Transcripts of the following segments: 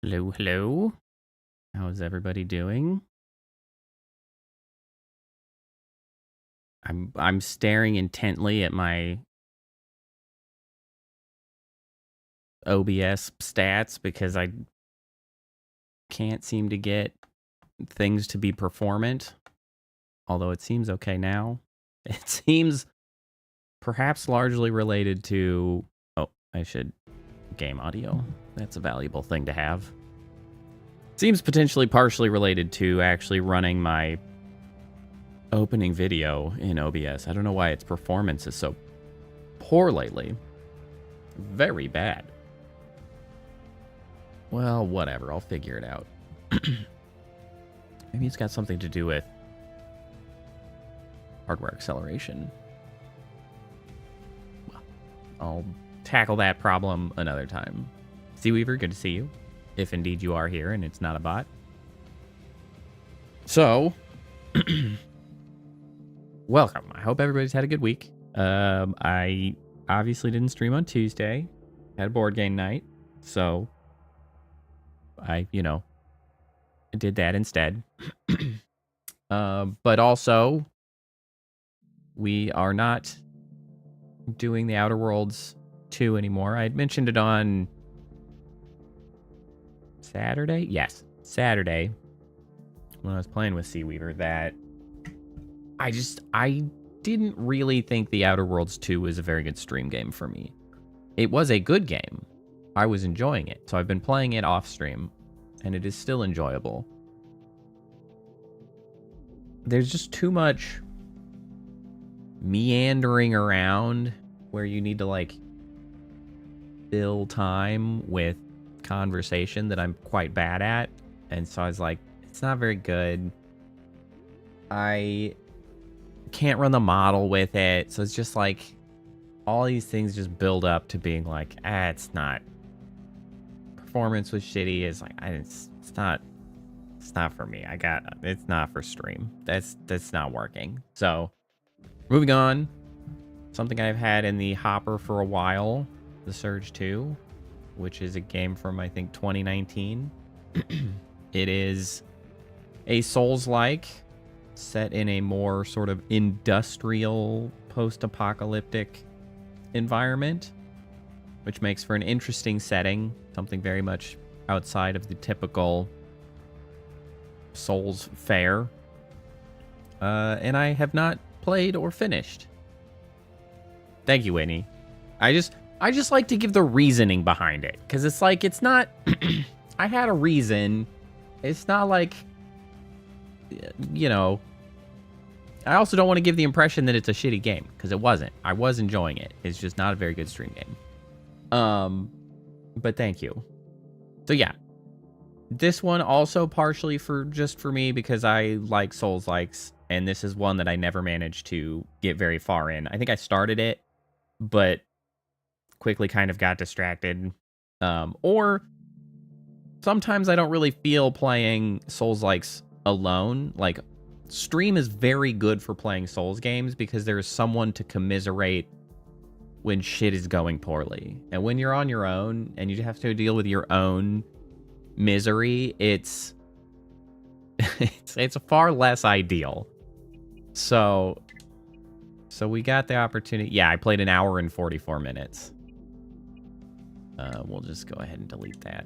Hello, hello. How's everybody doing? I'm staring intently at my OBS stats because I can't seem to get things to be performant. Although it seems okay now. It seems perhaps largely related to... Oh, I should... Game audio. That's a valuable thing to have. Seems potentially partially related to actually running my opening video in OBS. I don't know why its performance is so poor lately. Very bad. Well, whatever. I'll figure it out. Maybe it's got something to do with hardware acceleration. Well, I'll tackle that problem another time. Seaweaver, good to see you. If indeed you are here and it's not a bot. So, welcome. I hope everybody's had a good week. I obviously didn't stream on Tuesday. Had a board game night. So, I did that instead. But also, we are not doing the Outer Worlds 2 anymore. I had mentioned it on Saturday? Yes, Saturday. When I was playing with Seaweaver that I didn't really think the Outer Worlds 2 was a very good stream game for me. It was a good game. I was enjoying it. So I've been playing it off stream and it is still enjoyable. There's just too much meandering around where you need to like fill time with conversation that I'm quite bad at. And so I was like, it's not very good. I can't run the model with it. So it's just like all these things just build up to being like, it's not. Performance was shitty. It's like, it's not for me. It's not for stream. That's not working. So moving on. Something I've had in the hopper for a while, The Surge 2, which is a game from, I think, 2019. It is a Souls-like set in a more sort of industrial, post-apocalyptic environment, which makes for an interesting setting, something very much outside of the typical Souls fare. And I have not played or finished. Thank you, Winnie. I just like to give the reasoning behind it, because it's like, it's not... I had a reason. It's not like, you know... I also don't want to give the impression that it's a shitty game, because it wasn't. I was enjoying it. It's just not a very good stream game. But thank you. So yeah. This one also partially for me, because I like Souls-likes, and this is one that I never managed to get very far in. I think I started it, but quickly kind of got distracted. Or sometimes I don't really feel playing Souls-likes alone. Like, stream is very good for playing Souls games because there is someone to commiserate when shit is going poorly. And when you're on your own and you have to deal with your own misery, it's far less ideal. So we got the opportunity. Yeah, I played an hour and 44 minutes. We'll just go ahead and delete that.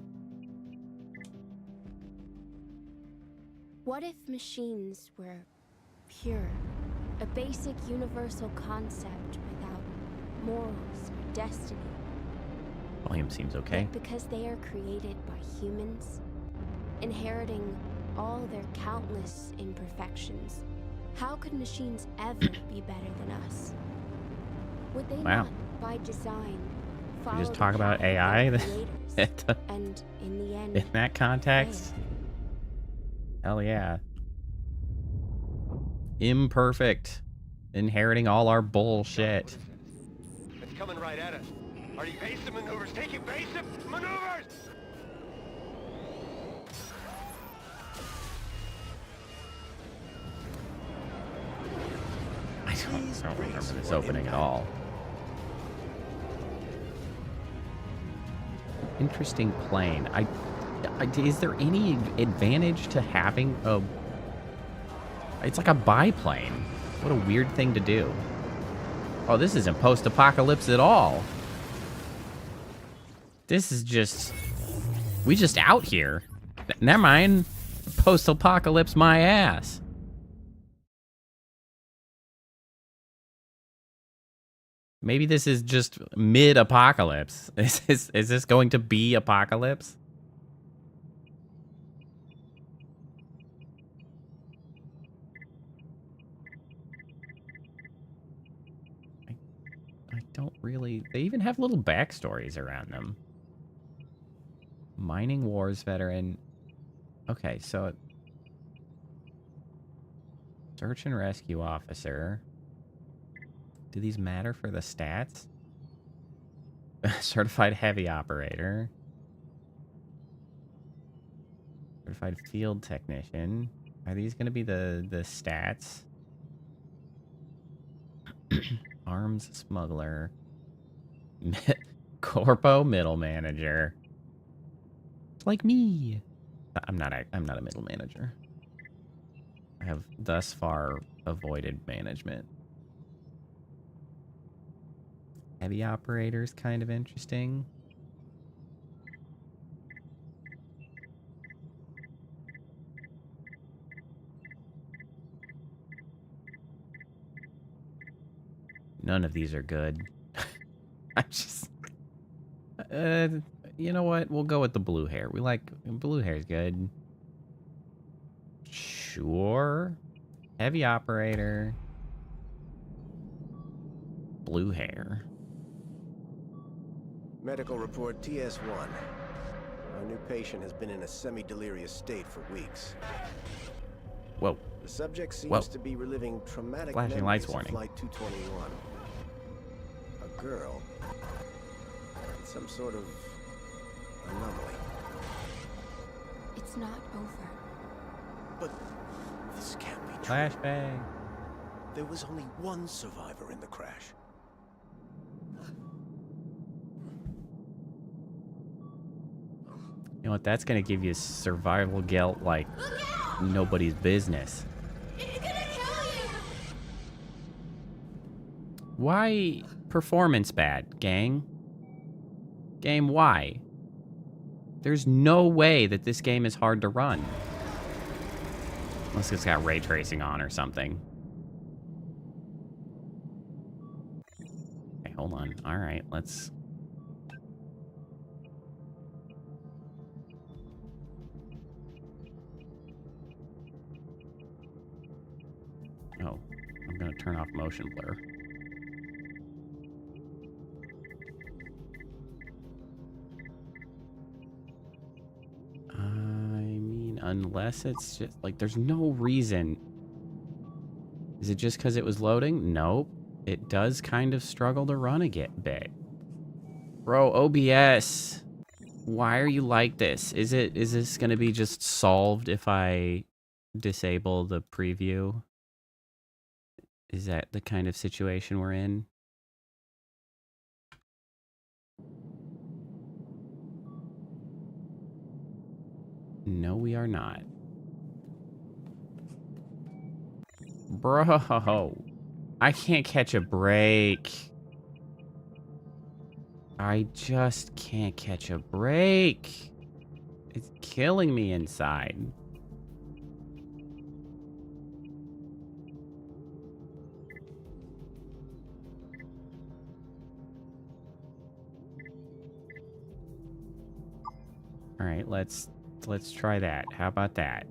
What if machines were pure, a basic universal concept without morals or destiny? Volume seems okay. But because they are created by humans, inheriting all their countless imperfections, how could machines ever be better than us? Would they not, by design, follow you just talk about AI and in the end, in that context? fail? Hell yeah. Imperfect. Inheriting all our bullshit. It's coming right at us. Are the evasive maneuvers taking evasive maneuvers? I don't remember this opening at all. Interesting plane. Is there any advantage to having a... It's like a biplane. What a weird thing to do. Oh, this isn't post-apocalypse at all. This is just... We just out here. Never mind. Post-apocalypse my ass. Maybe this is just mid-apocalypse. Is this going to be apocalypse? I don't really... They even have little backstories around them. Mining Wars veteran. Okay, so... Search and rescue officer. Do these matter for the stats? Certified heavy operator. Certified field technician. Are these going to be the stats? Arms smuggler. Corpo middle manager. Like me. I'm not a middle manager. I have thus far avoided management. Heavy operator is kind of interesting. None of these are good. I just... you know what? We'll go with the blue hair. We like... Blue hair is good. Sure. Heavy operator. Blue hair. Medical report TS1. Our new patient has been in a semi-delirious state for weeks. Whoa. The subject seems to be reliving traumatic flashing memories lights of warning. Flight 221. A girl. Some sort of anomaly. It's not over. But this can't be true. Flashbang. There was only one survivor in the crash. You know what? That's gonna give you survival guilt like nobody's business. It's gonna kill you! Why performance bad, gang? Game, why? There's no way that this game is hard to run. Unless it's got ray tracing on or something. Okay, hold on. Alright, let's... Oh, I'm gonna turn off motion blur. Unless it's just like there's no reason. Is it just because it was loading? Nope. It does kind of struggle to run a bit. Bro, OBS. Why are you like this? Is this gonna be just solved if I disable the preview? Is that the kind of situation we're in? No, we are not. Bro, I can't catch a break. I just can't catch a break. It's killing me inside. All right, let's try that. How about that?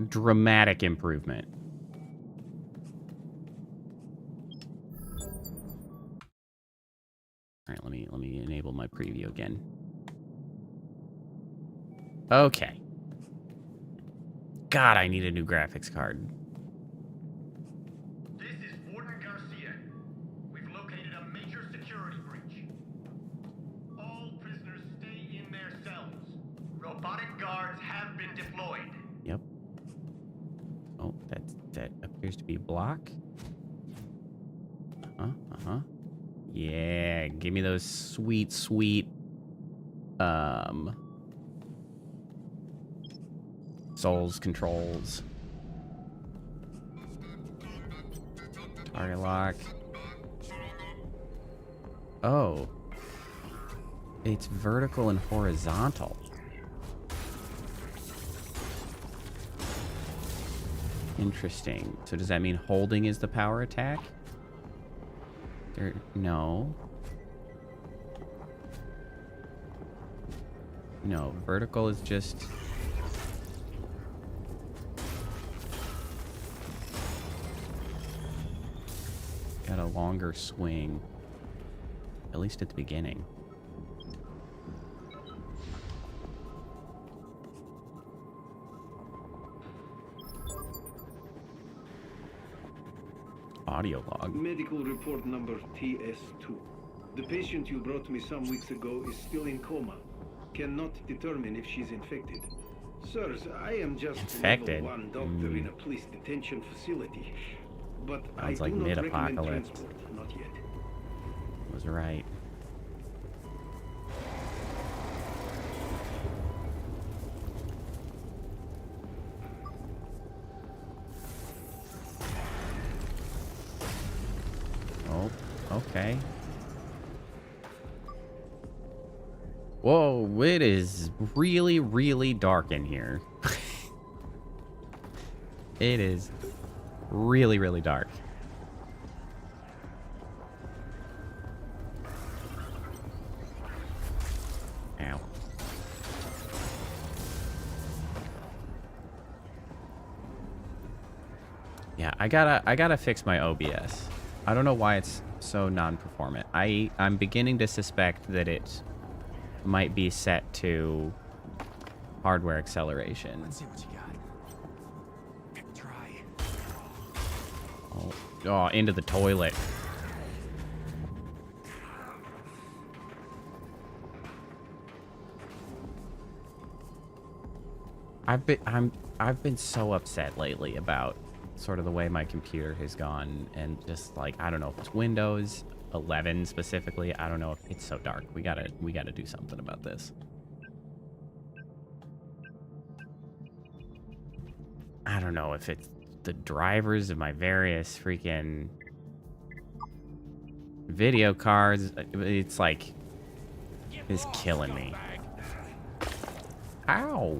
Dramatic improvement. All right, let me enable my preview again. Okay. God, I need a new graphics card. Robotic guards have been deployed. Yep. Oh, that appears to be a block. Uh-huh. Yeah, give me those sweet, sweet, souls controls. Target lock. Oh. It's vertical and horizontal. Interesting. So does that mean holding is the power attack? No. No, vertical is just... got a longer swing. At least at the beginning. Audio log. Medical report number TS2. The patient you brought me some weeks ago is still in coma. Cannot determine if she's infected. Sirs, I am just Infected? level 1 doctor in a police detention facility. But I Sounds do like not recommend mid-apocalypse. transport, not yet. Was right. Oh, okay. Whoa, it is really, really dark in here. It is really, really dark. Ow. Yeah, I gotta fix my OBS. I don't know why it's so non-performant. I'm beginning to suspect that it might be set to hardware acceleration. Let's see what you got. Try. Oh, into the toilet. I've been so upset lately about sort of the way my computer has gone, and just like, I don't know if it's Windows 11 specifically. I don't know if it's so dark. We gotta do something about this. I don't know if it's the drivers of my various freaking video cards. It's like, it's killing me. Ow.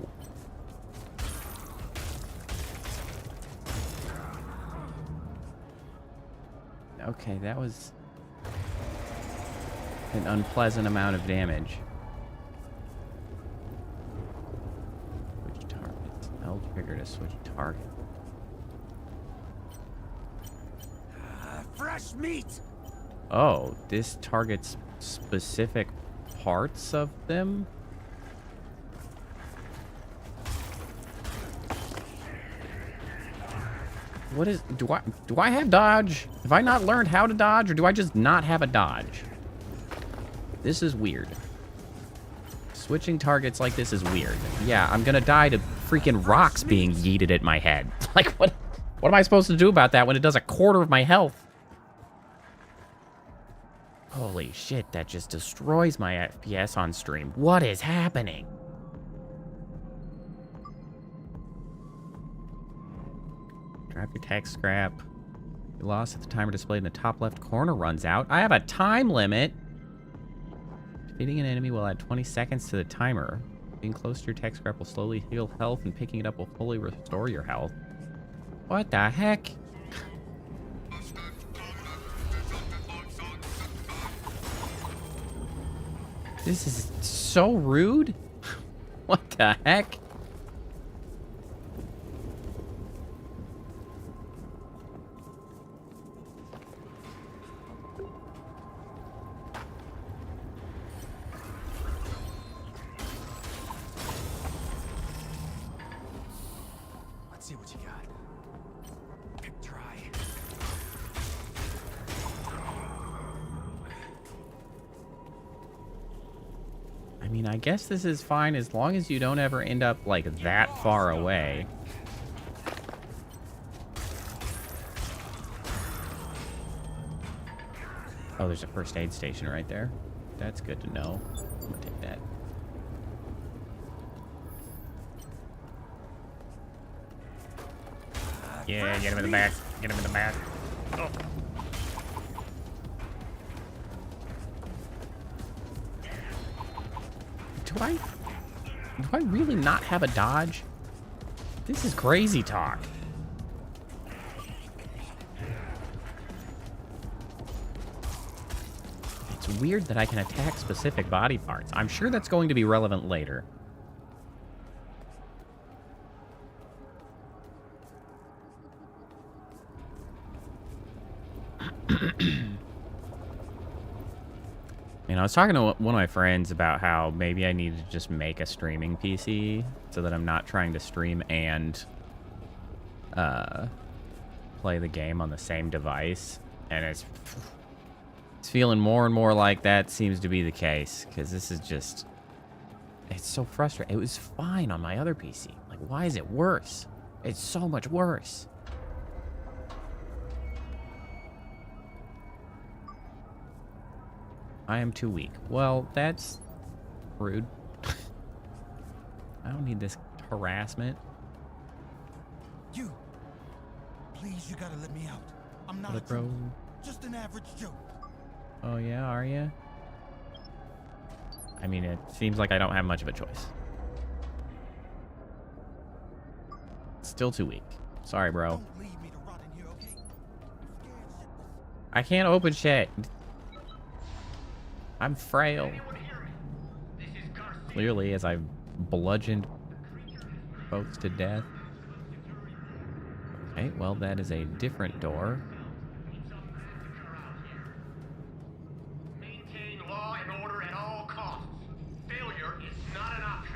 Okay, that was an unpleasant amount of damage. Switch targets. L trigger to switch target. Fresh meat! Oh, this targets specific parts of them? What is... Do I have dodge? Have I not learned how to dodge, or do I just not have a dodge? This is weird. Switching targets like this is weird. Yeah, I'm gonna die to freaking rocks being yeeted at my head. Like, what am I supposed to do about that when it does a quarter of my health? Holy shit, that just destroys my FPS on stream. What is happening? Drop your tech scrap. Your loss if the timer displayed in the top left corner runs out. I have a time limit. Defeating an enemy will add 20 seconds to the timer. Being close to your tech scrap will slowly heal health, and picking it up will fully restore your health. What the heck? This is so rude. What the heck? Let's see what you got. Try. I mean, I guess this is fine as long as you don't ever end up like that far away. Oh, there's a first aid station right there. That's good to know. I'm gonna take that. Yeah, get him in the back. Get him in the back. Oh. Do I really not have a dodge? This is crazy talk. It's weird that I can attack specific body parts. I'm sure that's going to be relevant later. You know, I was talking to one of my friends about how maybe I need to just make a streaming PC so that I'm not trying to stream and play the game on the same device. And it's feeling more and more like that seems to be the case, because this is just, it's so frustrating. It was fine on my other PC. Like, why is it worse? It's so much worse. I am too weak. Well, that's rude. I don't need this harassment. You. Please, you gotta let me out. I'm not What a a bro. Joe. Just an average Joe. Oh yeah, are you? I mean, it seems like I don't have much of a choice. Still too weak. Sorry, bro. Don't leave me to rot in here, okay? I'm scared shitless. I can't open shit. I'm frail. Clearly, as I've bludgeoned folks to death. Okay, well, that is a different door. Maintain law and order at all costs. Failure is not an option.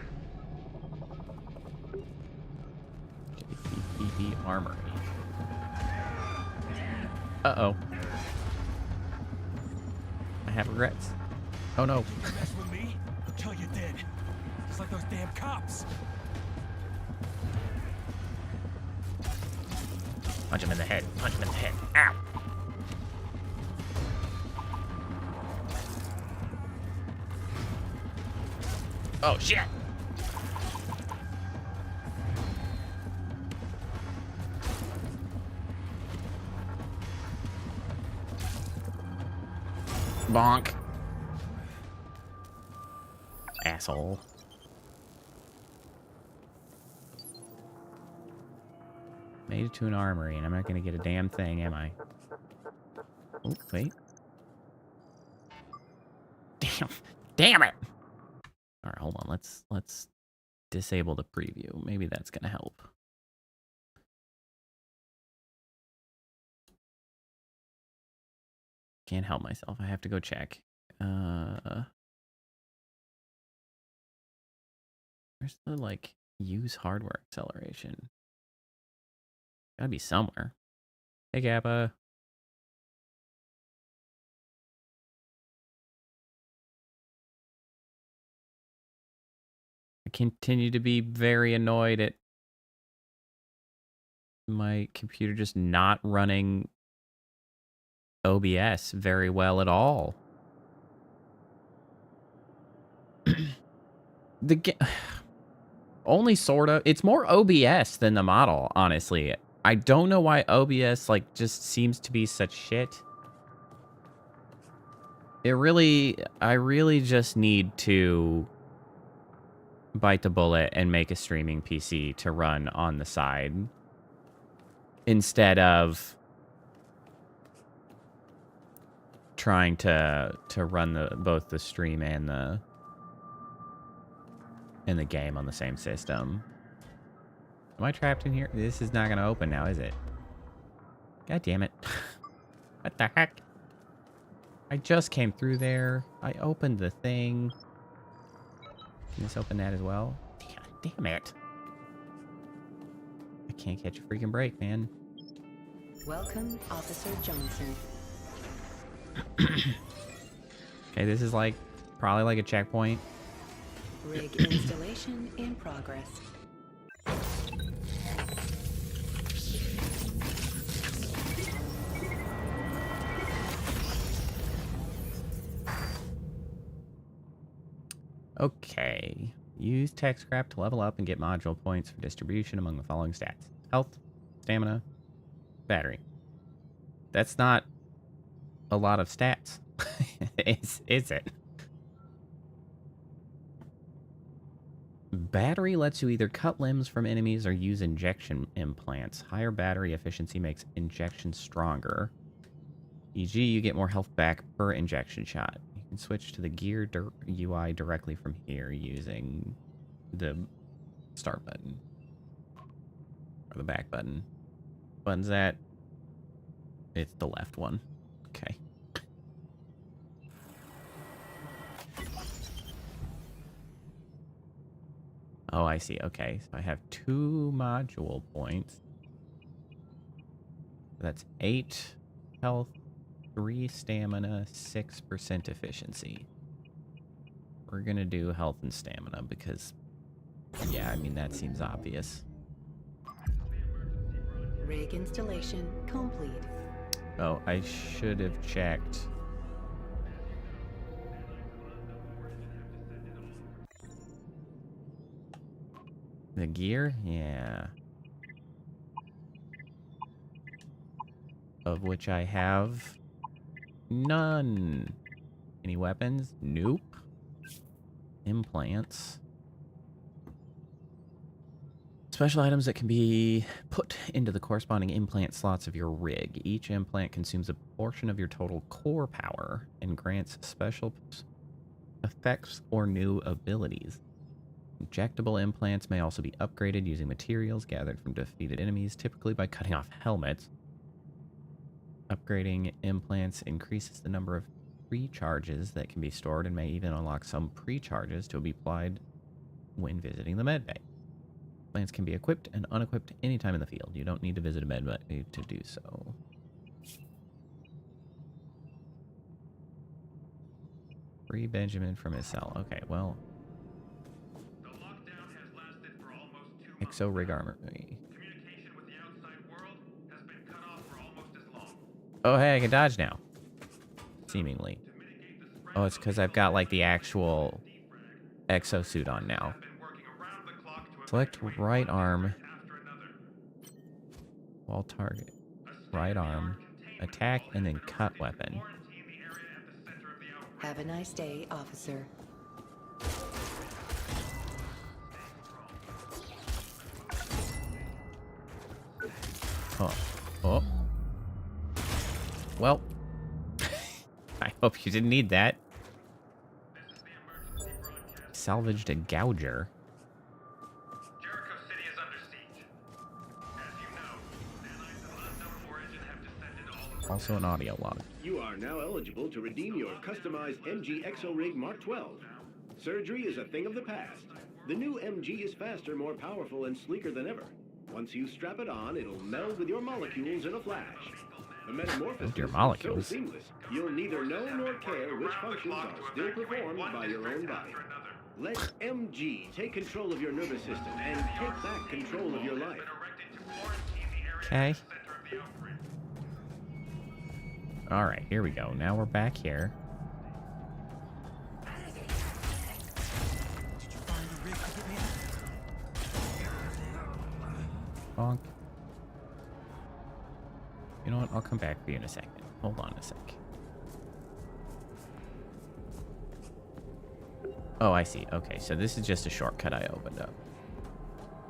JPP Armory. Uh-oh. I have regrets. Oh no. You mess with me, I'll kill you dead. Just like those damn cops. Punch him in the head. Punch him in the head. Ow. Oh shit. Bonk. Asshole. Made it to an armory, and I'm not gonna get a damn thing, am I? Oh, wait. Damn. Damn it! Alright, hold on. Let's disable the preview. Maybe that's gonna help. Can't help myself. I have to go check. Where's the, like, use hardware acceleration? Gotta be somewhere. Hey, Kappa. I continue to be very annoyed at my computer just not running OBS very well at all. Only sort of. It's more OBS than the model, honestly. I don't know why OBS, like, just seems to be such shit. I really just need to bite the bullet and make a streaming PC to run on the side. Instead of trying to run both the stream and the game on the same system. Am I trapped in here? This is not gonna open now, is it? God damn it. What the heck? I just came through there. I opened the thing. Can this open that as well? Damn it. I can't catch a freaking break, man. Welcome, Officer Johnson. Okay, this is like probably like a checkpoint. Rig installation in progress. Okay. Use tech scrap to level up and get module points for distribution among the following stats. Health, stamina, battery. That's not a lot of stats. Is it? Battery lets you either cut limbs from enemies or use injection implants. Higher battery efficiency makes injections stronger. E.g., you get more health back per injection shot. You can switch to the gear UI directly from here using the start button. Or the back button. Button's that? It's the left one. Okay. Oh, I see. Okay, so I have 2 module points. That's 8 health, 3 stamina, 6% efficiency. We're gonna do health and stamina because, yeah, I mean, that seems obvious. Rig installation complete. Oh, I should have checked. The gear? Yeah. Of which I have none. Any weapons? Nope. Implants. Special items that can be put into the corresponding implant slots of your rig. Each implant consumes a portion of your total core power and grants special effects or new abilities. Injectable implants may also be upgraded using materials gathered from defeated enemies, typically by cutting off helmets. Upgrading implants increases the number of recharges that can be stored and may even unlock some pre-charges to be applied when visiting the medbay. Implants can be equipped and unequipped anytime in the field. You don't need to visit a medbay to do so. Free Benjamin from his cell. Okay, well. Exo rig armory. Communication with the outside world has been cut off for almost as long. Oh, hey, I can dodge now. Seemingly. Oh, it's because I've got, like, the actual exosuit on now. Select right arm. Wall target. Right arm. Attack, and then cut weapon. Have a nice day, officer. Oh. Oh. Well. I hope you didn't need that. Salvaged a gouger. Jericho City is under siege. As you know, nanites of unknown origin have descended all over. Also an audio log. You are now eligible to redeem your customized MG Exo Rig Mark 12. Surgery is a thing of the past. The new MG is faster, more powerful, and sleeker than ever. Once you strap it on, it'll meld with your molecules in a flash. The metamorphosis With your is molecules? so seamless, you'll neither know nor care which functions are still performed by your own body. Let MG take control of your nervous system and take back control of your life. Okay. Alright, here we go. Now we're back here. Did you find a rig to get me Bonk. You know what? I'll come back for you in a second. Hold on a sec. Oh, I see. Okay, so this is just a shortcut I opened up.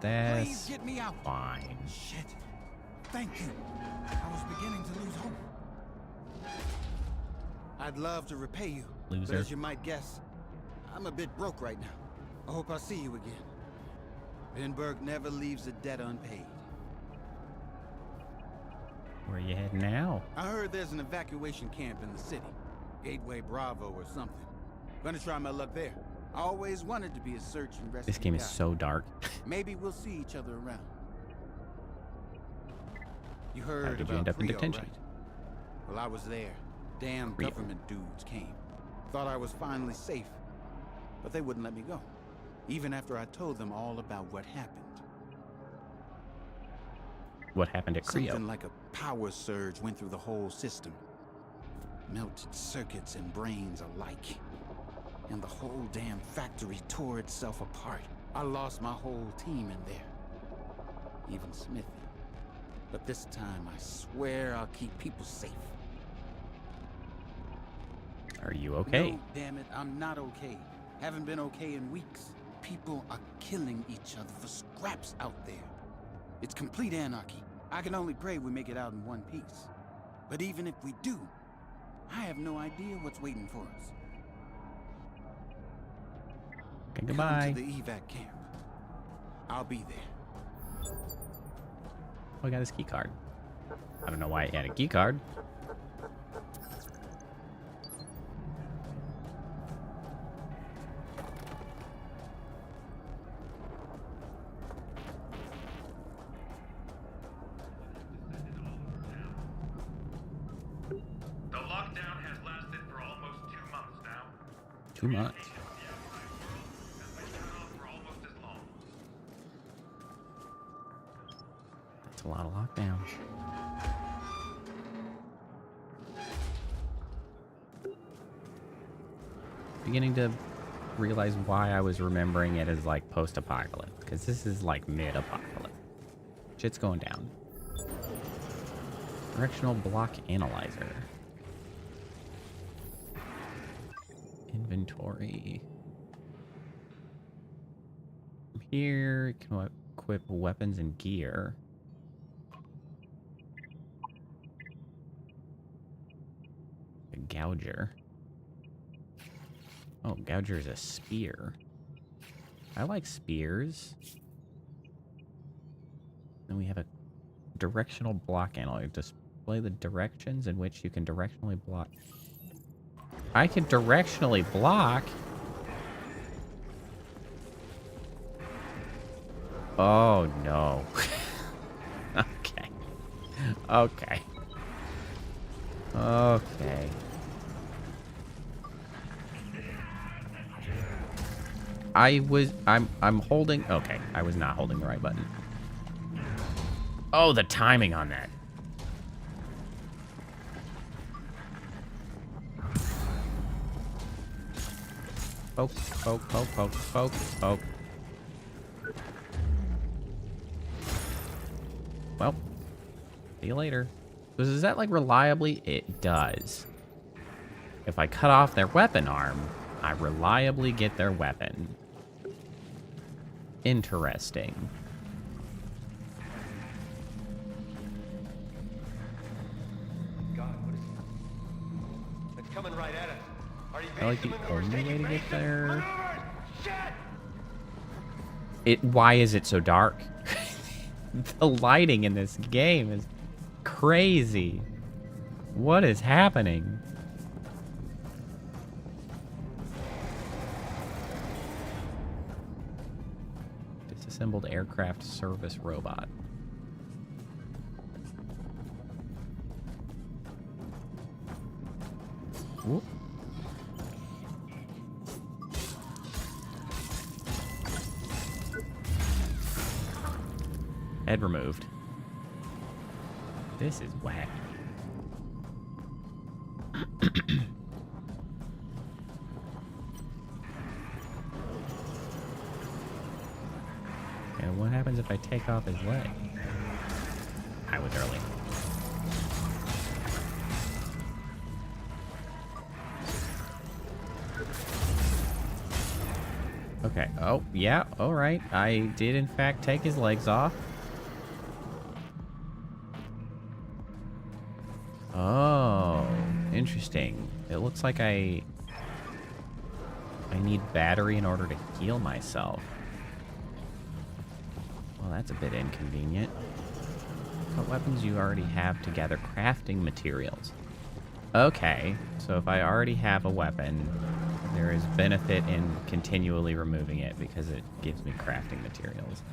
That's Please get me out. fine. Shit. Thank you. I was beginning to lose hope. I'd love to repay you. Loser. But as you might guess, I'm a bit broke right now. I hope I'll see you again. Vinberg never leaves a debt unpaid. Where are you heading now? I heard there's an evacuation camp in the city. Gateway Bravo or something. Gonna try my luck there. I always wanted to be a search and rescue This game is guy. so dark. Maybe we'll see each other around. You How heard did you about end up in Rio, detention? right? Well, I was there. Damn Rio. government dudes came. Thought I was finally safe. But they wouldn't let me go. Even after I told them all about what happened. What happened at Creo? Something like a power surge went through the whole system. Melted circuits and brains alike. and the whole damn factory tore itself apart. I lost my whole team in there. Even Smithy. But this time, I swear I'll keep people safe. Are you okay? No, damn it, I'm not okay. Haven't been okay in weeks. People are killing each other for scraps out there. It's complete anarchy. I can only pray we make it out in one piece. But even if we do, I have no idea what's waiting for us. Okay, goodbye. Come to the evac camp. I'll be there. Oh, I got his key card. I don't know why he had a key card. The lockdown has lasted for almost 2 months now. 2 months. Has been shut off for almost as long. That's a lot of lockdown. Beginning to realize why I was remembering it as like post-apocalypse, because this is like mid-apocalypse. Shit's going down. Directional block analyzer. Inventory. Here, you can equip weapons and gear. A gouger. Oh, gouger is a spear. I like spears. Then we have a directional block analyzer. Display the directions in which you can directionally block. I can directionally block? Oh, no. Okay. Okay. Okay. I'm holding, okay, I was not holding the right button. Oh, the timing on that. Poke, poke, poke, poke, poke, poke. Well, see you later. Does that like reliably? It does. If I cut off their weapon arm, I reliably get their weapon. Interesting. God, what is it? They're coming right at us. Are you I like the only way to get there. Shit! Why is it so dark? The lighting in this game is crazy. What is happening? Disassembled aircraft service robot. Whoop. Head removed. This is whack. And what happens if I take off his leg? I was early. Okay. Oh, yeah. All right. I did, in fact, take his legs off. Oh, interesting. It looks like I need battery in order to heal myself. Well, that's a bit inconvenient. What weapons you already have to gather crafting materials? Okay, so if I already have a weapon, there is benefit in continually removing it because it gives me crafting materials.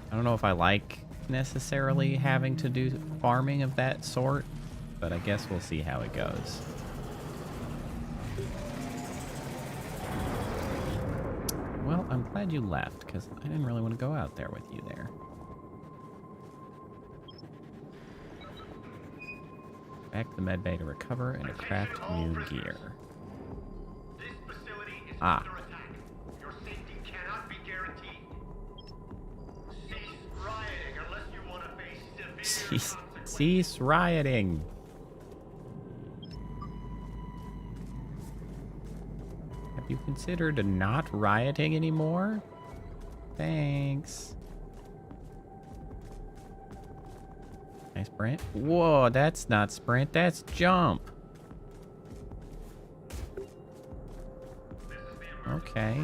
I don't know if I like necessarily having to do farming of that sort, but I guess we'll see how it goes. Well, I'm glad you left, because I didn't really want to go out there with you there. Back to the medbay to recover and to craft new gear. This facility is Ah. under attack. Your safety cannot be guaranteed. Cease rioting unless you want to face severe consequences. Cease rioting. Have you considered not rioting anymore? Thanks. Nice sprint. Whoa, that's not sprint, that's jump. Okay.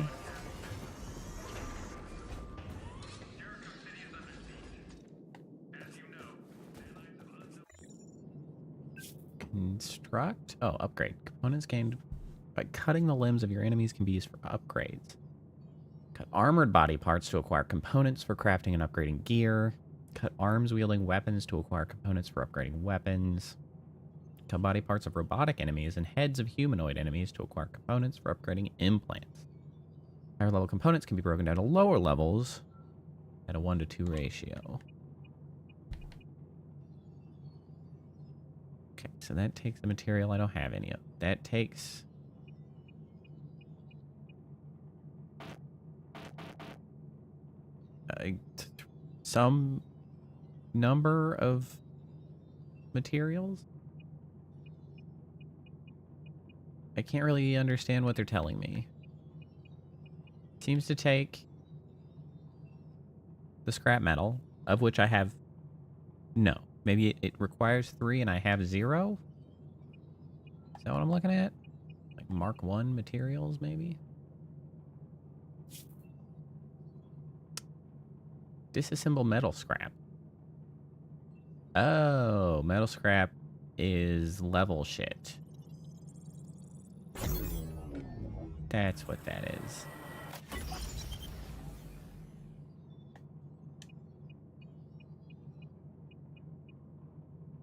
Construct. Oh, upgrade. Components gained by cutting the limbs of your enemies can be used for upgrades. Cut armored body parts to acquire components for crafting and upgrading gear. Cut arms-wielding weapons to acquire components for upgrading weapons. Cut body parts of robotic enemies and heads of humanoid enemies to acquire components for upgrading implants. Higher level components can be broken down to lower levels at a 1-to-2 ratio. Okay, so that takes the material I don't have any of. That takes... some number of materials? I can't really understand what they're telling me. Seems to take the scrap metal, of which I have... No. Maybe it requires 3 and I have 0? Is that what I'm looking at? Like Mark 1 materials, maybe? Disassemble metal scrap. Oh, metal scrap is level shit. That's what that is.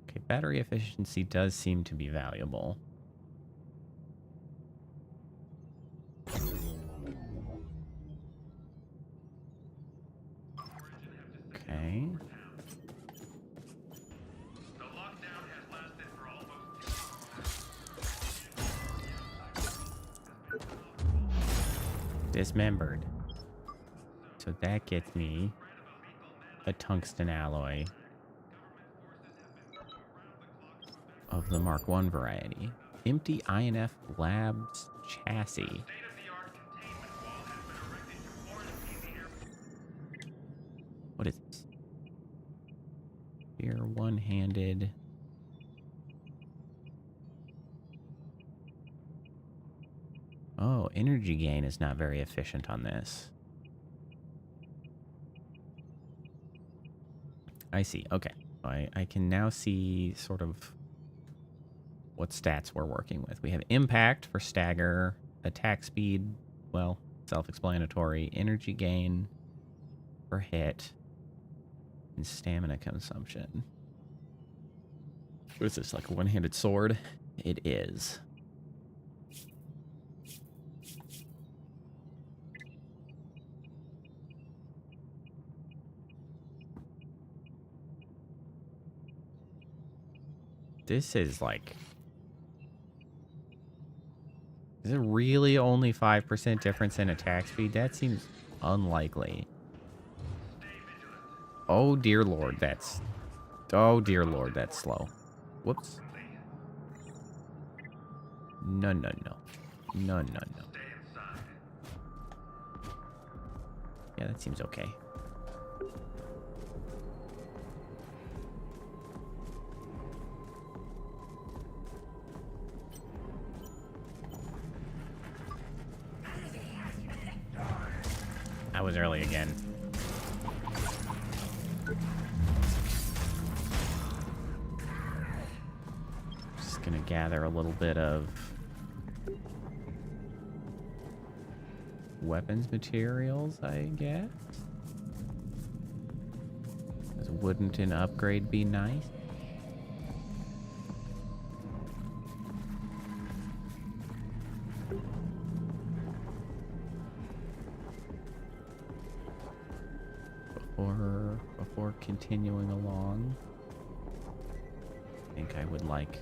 Okay, battery efficiency does seem to be valuable. Okay. The lockdown has lasted for almost 2 Dismembered. So that gets me a tungsten alloy of the Mark 1 variety. Empty INF Labs chassis. state-of-the-art containment wall has been erected to quarantine the airport. What is this? Here, one-handed. Oh, energy gain is not very efficient on this. I see. Okay. I can now see sort of what stats we're working with. We have impact for stagger, attack speed, well, self-explanatory, energy gain per hit, and stamina consumption. What is this, like a one-handed sword? It is. This is like... Is it really only 5% difference in attack speed? That seems unlikely. Oh dear lord, that's... Oh dear lord, that's slow. Whoops. No, no, no. No, no, no. Yeah, that seems okay. I was early again. Just gonna gather a little bit of weapons materials, I guess. Wouldn't an upgrade be nice? Before continuing along, I think I would like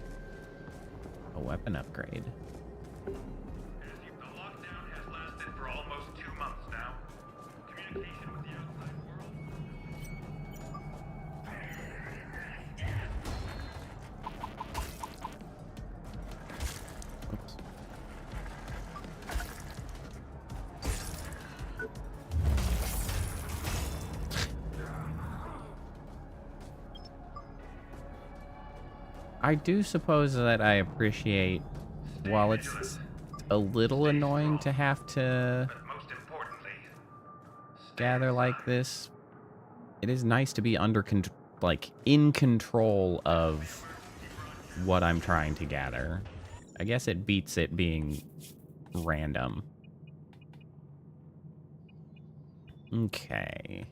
a weapon upgrade. The lockdown has lasted I do suppose that I appreciate, while it's a little annoying to have to But most importantly, gather like this, it is nice to be in control of what I'm trying to gather. I guess it beats it being random. Okay.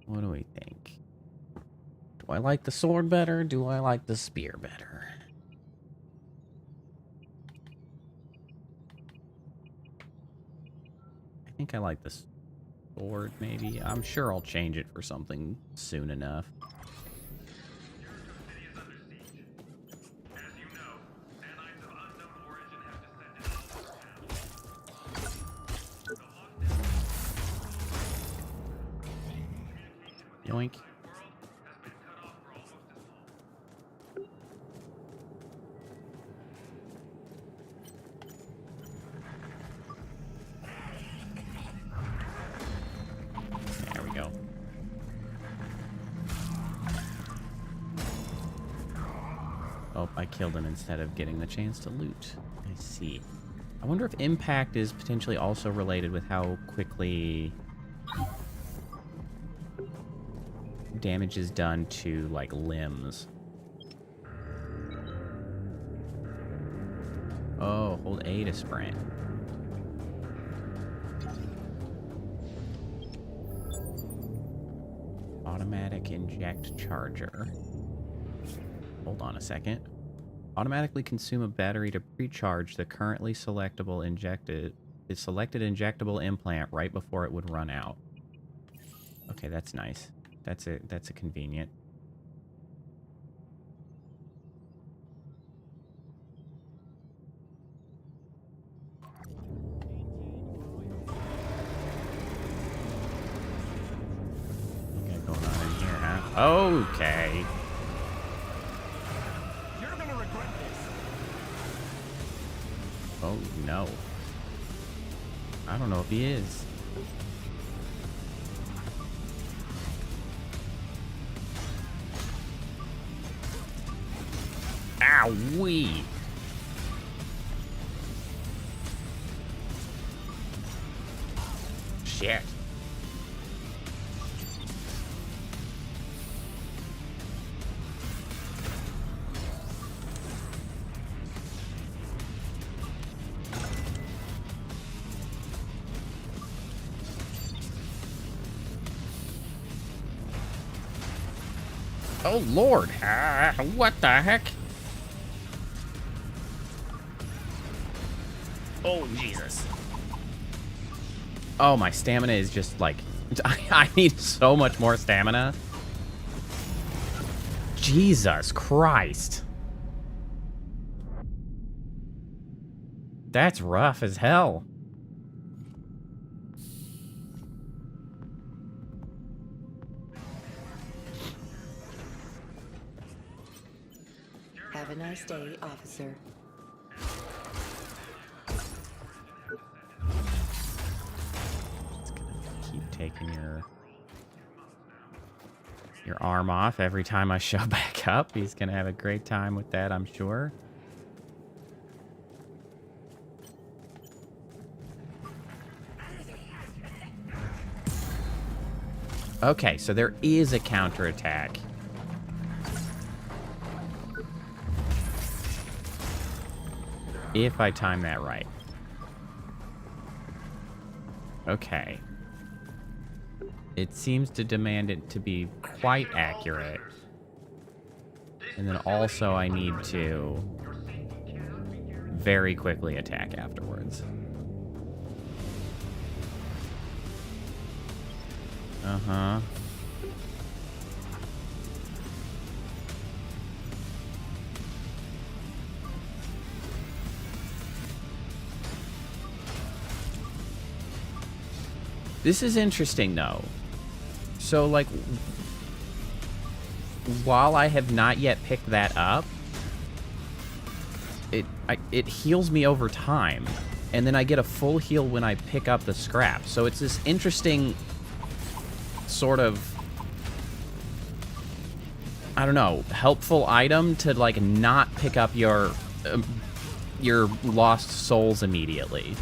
What do we think? Do I like the sword better? Do I like the spear better? I think I like the sword, maybe. I'm sure I'll change it for something soon enough. as you know, nanites of unknown origin have descended on this town. Yoink. There we go. Oh, I killed him instead of getting the chance to loot. I see. I wonder if impact is potentially also related with how quickly damage is done to, like, limbs. Oh, hold A to sprint. Automatic inject charger. Hold on a second. Automatically consume a battery to pre-charge the currently selected injectable implant right before it would run out. Okay, that's nice. That's a convenient. What got going on in here, huh? Okay. You're gonna regret this. Oh no. I don't know if he is. Ow-wee! Shit. Oh Lord! What the heck? Oh Jesus! Oh, my stamina is just like... I need so much more stamina. Jesus Christ. That's rough as hell. Have a nice day, officer. Keep taking your arm off every time I show back up. He's gonna have a great time with that, I'm sure. Okay, so there is a counterattack. If I time that right. Okay. It seems to demand it to be quite accurate. And then also I need to very quickly attack afterwards. Uh-huh. This is interesting, though. So, like, while I have not yet picked that up, it heals me over time, and then I get a full heal when I pick up the scrap. So it's this interesting sort of, I don't know, helpful item to like not pick up your lost souls immediately.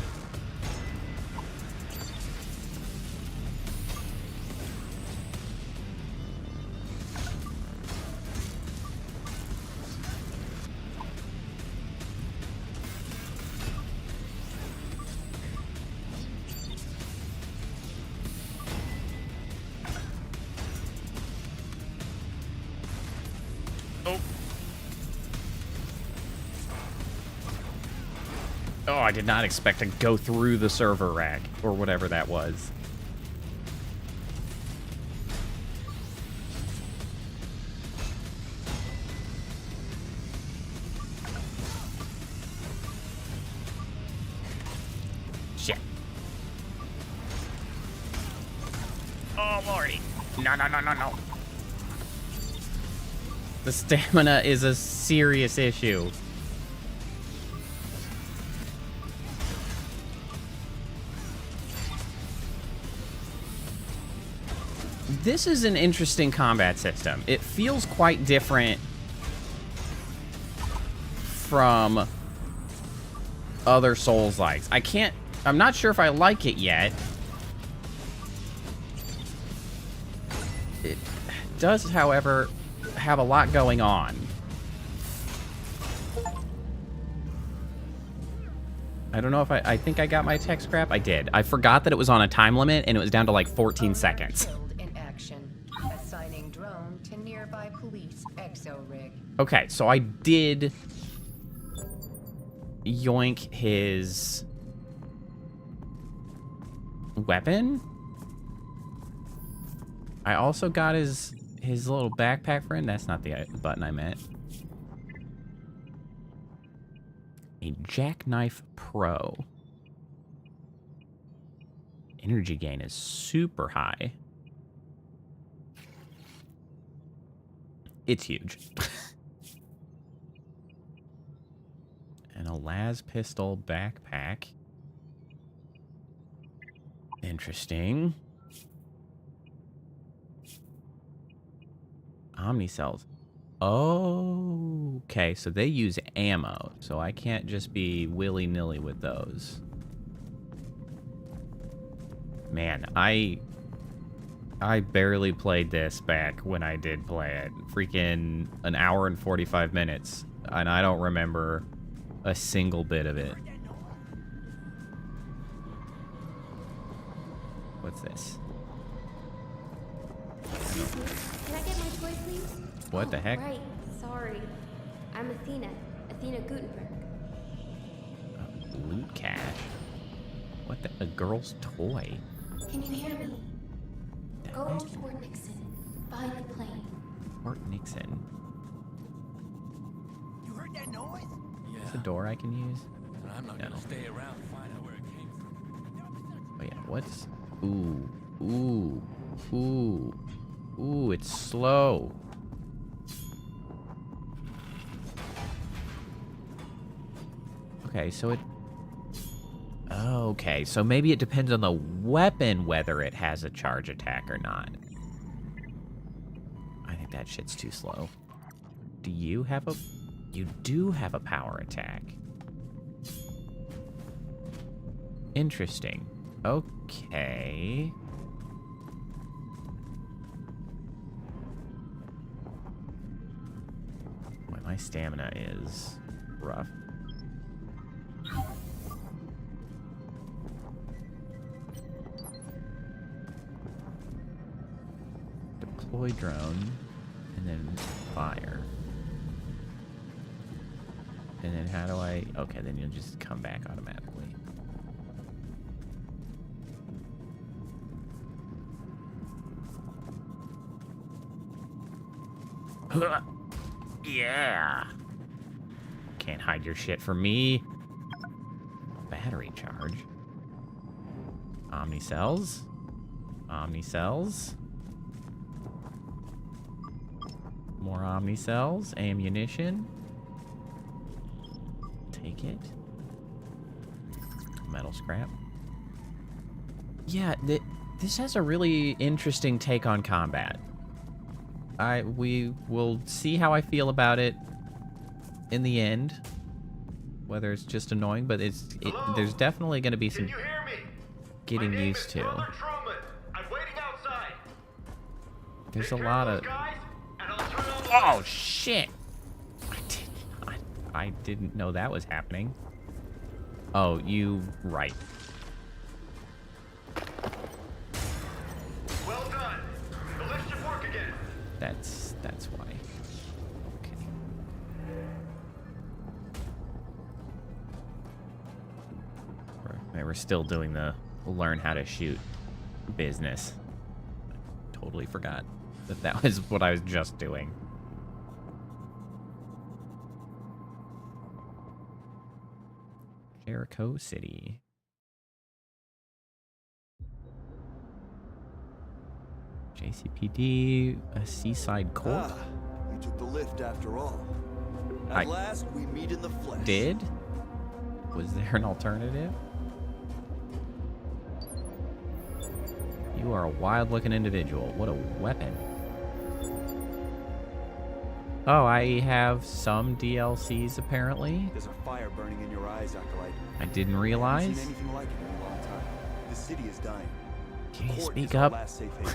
Oh, I did not expect to go through the server rack, or whatever that was. Shit. Oh, lordy. No. The stamina is a serious issue. This is an interesting combat system. It feels quite different from other Souls-likes. I'm not sure if I like it yet. It does, however, have a lot going on. I don't know if I think I got my tech scrap. I did. I forgot that it was on a time limit and it was down to like 14 seconds. Assigning drone to nearby police exo rig. Okay, so I did yoink his weapon. I also got his little backpack friend. That's not the button I meant. A Jackknife Pro. Energy gain is super high. It's huge. And a las pistol backpack. Interesting. Omni cells. Oh, okay, so they use ammo, so I can't just be willy-nilly with those. Man, I barely played this back when I did play it. Freaking an hour and 45 minutes, and I don't remember a single bit of it. What's this? Excuse me, can I get my toy, please? What the heck? Right, sorry. I'm Athena Gutenberg. Loot cache. What the? A girl's toy? Can you hear me? Go to Fort Nixon. Find the plane. Fort Nixon. You heard that noise? Is this a door I can use? I'm not gonna stay around to find out where it came from. Oh yeah, what's... Ooh, it's slow. Okay, so it... Okay, so maybe it depends on the weapon whether it has a charge attack or not. I think that shit's too slow. Do you have a... You do have a power attack. Interesting. Okay. Boy, my stamina is rough. Deploy drone, and then fire. And then how do I... Okay, then you'll just come back automatically. Yeah. Can't hide your shit from me. Battery charge. Omni cells. Omni cells. More Omni cells. Ammunition. Take it. Metal scrap. Yeah, This has a really interesting take on combat. We will see how I feel about it in the end. Whether it's just annoying, but there's definitely going to be some Can you hear me? getting My name used is to. Brother Truman. I'm waiting outside. There's Take a care lot those of... guys, and I'll turn on the Oh, lights. shit! I didn't know that was happening. Oh, you... right. Well done. The lift should work again. That's why. Okay. We're still doing the learn how to shoot business. Totally forgot that was what I was just doing. Jericho City. JCPD, a seaside court. Ah, you took the lift after all. I At last, we meet in the flesh. Did? Was there an alternative? You are a wild-looking individual. What a weapon. Oh, I have some DLCs apparently. There's a fire burning in your eyes, Acolyte. I didn't I haven't realize. seen anything like it in a long time. The city is dying. Can you Court speak is our up? last safe haven.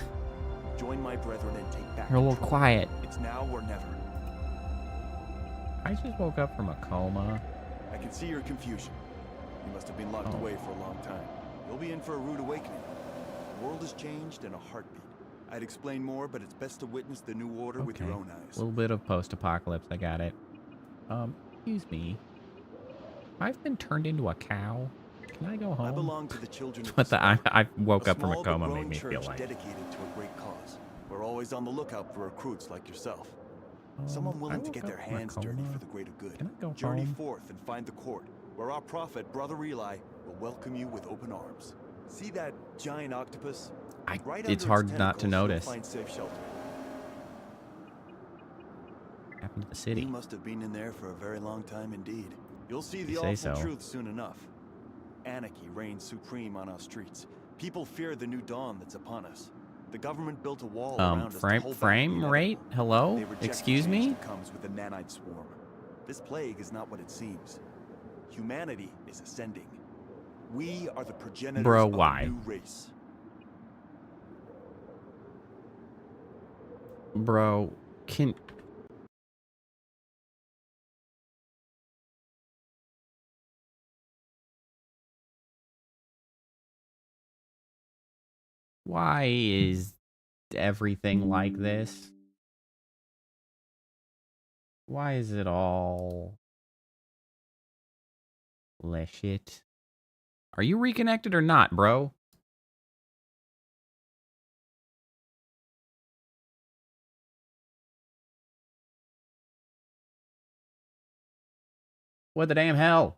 Join my brethren and take back You're a little control. quiet. It's now or never. I just woke up from a coma. I can see your confusion. You must have been locked Oh. away for a long time. You'll be in for a rude awakening. The world has changed in a heartbeat. I'd explain more, but it's best to witness the new order with your own A eyes. little bit of post-apocalypse. I got it. Excuse me. I've been turned into a cow. Can I go home? I belong to the children of What the? I Spark, woke a up from a small but coma. Made growing me feel church like. dedicated to a great cause. We're always on the lookout for recruits like yourself. Someone I willing to woke get up their from a hands dirty coma. for the greater good. Can I go Journey home? forth and find the court, where our prophet, Brother Eli, will welcome you with open arms. See that giant octopus? Right It's under hard its not to tentacles, you'll notice. Find safe shelter. What happened to the city? You must have been in there for a very long time indeed. You'll see the You say awful so. truth soon enough. Anarchy reigns supreme on our streets. People fear the new dawn that's upon us. The government built a wall around us to hold back the frame rate? inevitable. Hello? They reject Excuse the change me? that comes with the nanite swarm. This plague is not what it seems. Humanity is ascending. We are the progenitors Bro, of why? a new race. Bro, can... Why is everything like this? Why is it all... shit? Are you reconnected or not, bro? What the damn hell?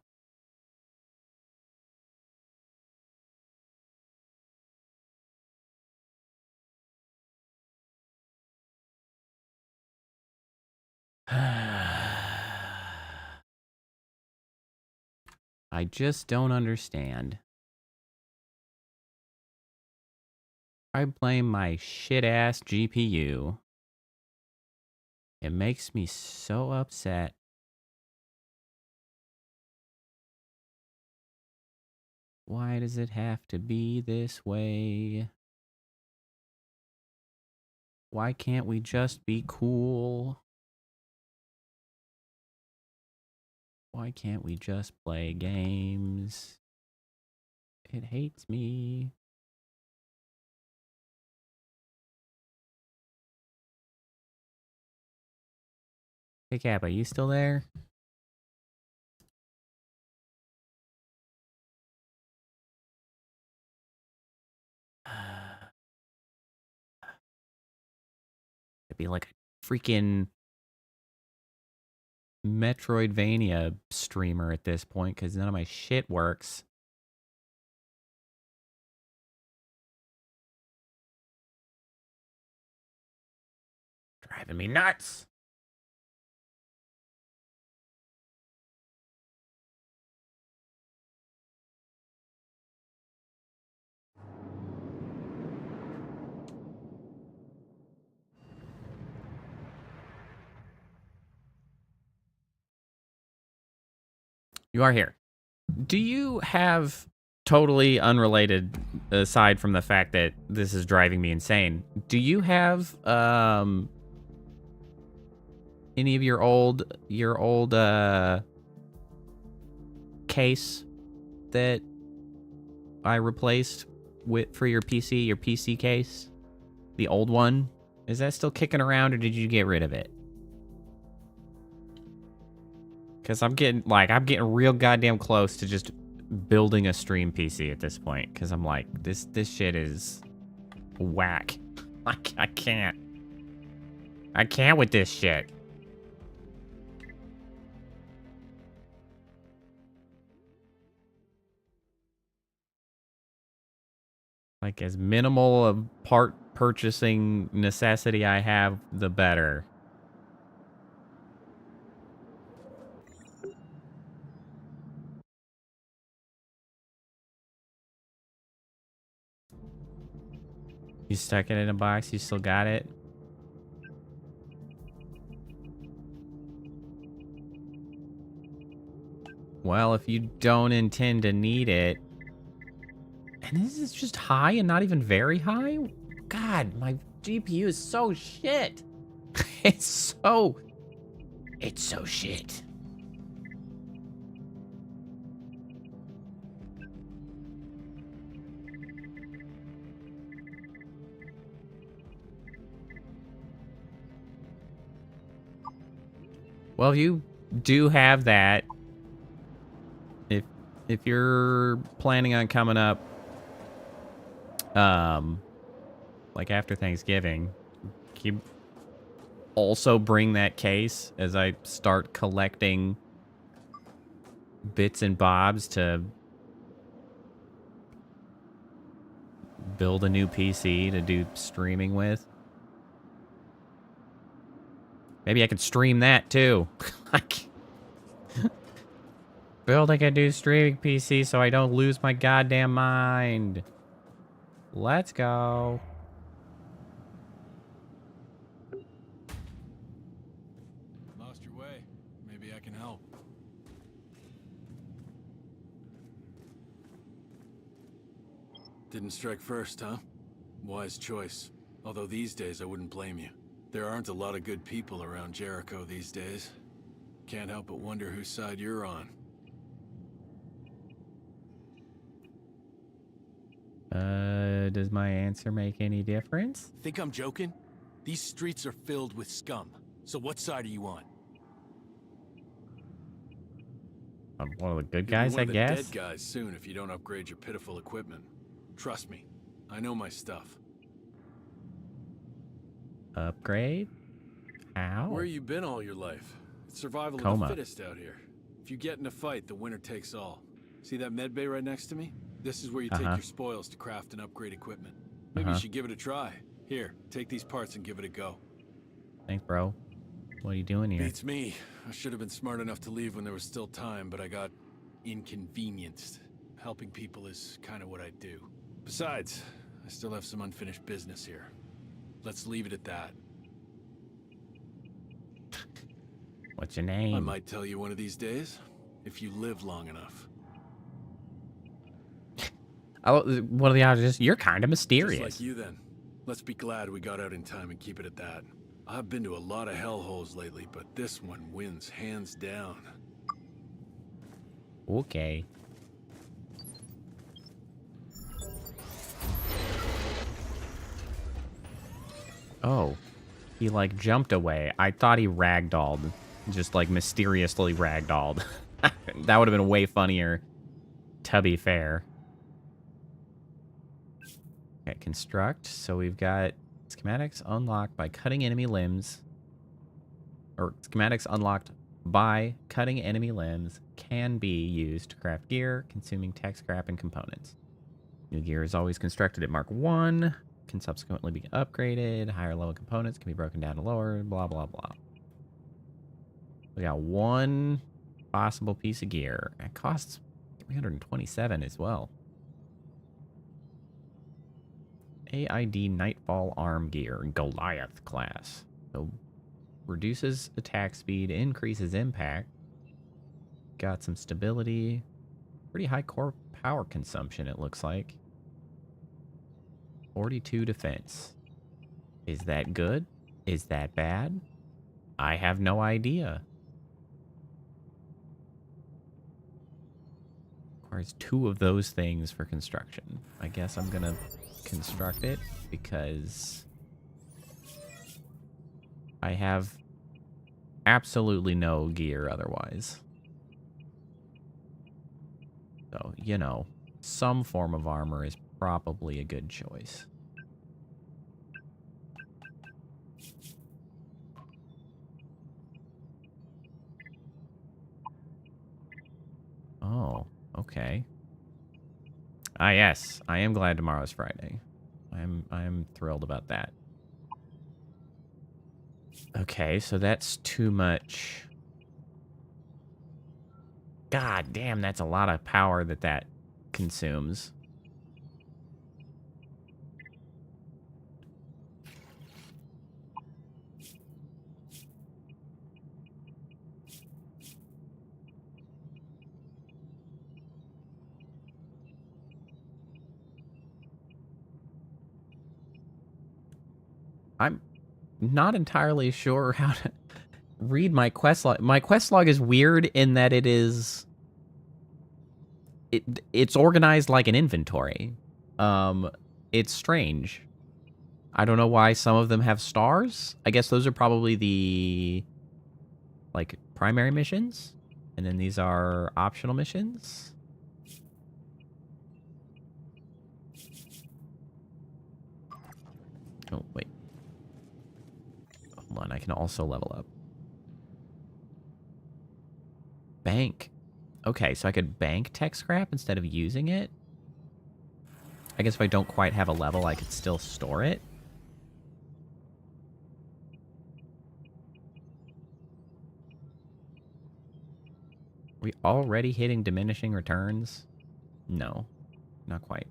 I just don't understand. I blame my shit-ass GPU. It makes me so upset. Why does it have to be this way? Why can't we just be cool? Why can't we just play games? It hates me. Hey, Kappa, you still there? It'd be like a freaking Metroidvania streamer at this point because none of my shit works. Driving me nuts. You are here. Do you have, totally unrelated, aside from the fact that this is driving me insane, do you have any of your old case that I replaced for your PC case? The old one? Is that still kicking around, or did you get rid of it? Because I'm getting real goddamn close to just building a stream PC at this point. Because I'm like, this shit is whack. I can't. I can't with this shit. Like, as minimal of part purchasing necessity I have, the better. You stuck it in a box? You still got it? Well, if you don't intend to need it... And this is just high and not even very high? God, my GPU is so shit. It's so shit. Well, if you do have that, if you're planning on coming up, like after Thanksgiving, can you also bring that case as I start collecting bits and bobs to build a new PC to do streaming with? Maybe I could stream that too. Building a new streaming PC so I don't lose my goddamn mind. Let's go. Lost your way. Maybe I can help. Didn't strike first, huh? Wise choice. Although these days I wouldn't blame you. There aren't a lot of good people around Jericho these days. Can't help but wonder whose side you're on. Does my answer make any difference? Think I'm joking? These streets are filled with scum. So what side are you on? I'm one of the good guys, I guess. You'll be one of the dead guys soon if you don't upgrade your pitiful equipment. Trust me, I know my stuff. Upgrade? How? Where you been all your life? It's survival of the fittest out here. If you get in a fight, the winner takes all. See that med bay right next to me? This is where you take your spoils to craft and upgrade equipment. Maybe you should give it a try. Here, take these parts and give it a go. Thanks, bro. What are you doing here? Beats me. I should have been smart enough to leave when there was still time, but I got inconvenienced. Helping people is kind of what I do. Besides, I still have some unfinished business here. Let's leave it at that. What's your name? I might tell you one of these days, if you live long enough. One of the options, you're kind of mysterious. Just like you then. Let's be glad we got out in time and keep it at that. I've been to a lot of hellholes lately, but this one wins hands down. Okay. Oh. He, like, jumped away. I thought he ragdolled. Just, like, mysteriously ragdolled. That would have been way funnier, to be fair. Okay, construct. So we've got schematics unlocked by cutting enemy limbs. Or schematics unlocked by cutting enemy limbs can be used to craft gear, consuming tech scrap and components. New gear is always constructed at Mark 1, can subsequently be upgraded. Higher level components can be broken down to lower, blah, blah, blah. We got one possible piece of gear. It costs 327 as well. AID Nightfall Arm Gear, Goliath class. So, reduces attack speed, increases impact. got some stability. Pretty high core power consumption, it looks like. 42 defense. Is that good? Is that bad? I have no idea. Requires 2 of those things for construction. I guess I'm gonna construct it because I have absolutely no gear otherwise. So, you know, some form of armor is probably a good choice. Oh, okay. Ah, yes. I am glad tomorrow's Friday. I'm thrilled about that. Okay, so that's too much. God damn, that's a lot of power that consumes. I'm not entirely sure how to read my quest log. My quest log is weird in that it's organized like an inventory. It's strange. I don't know why some of them have stars. I guess those are probably the like primary missions, and then these are optional missions. Oh, wait. Hold on, I can also level up. Bank. Okay, so I could bank tech scrap instead of using it? I guess if I don't quite have a level, I could still store it. Are we already hitting diminishing returns? No, not quite.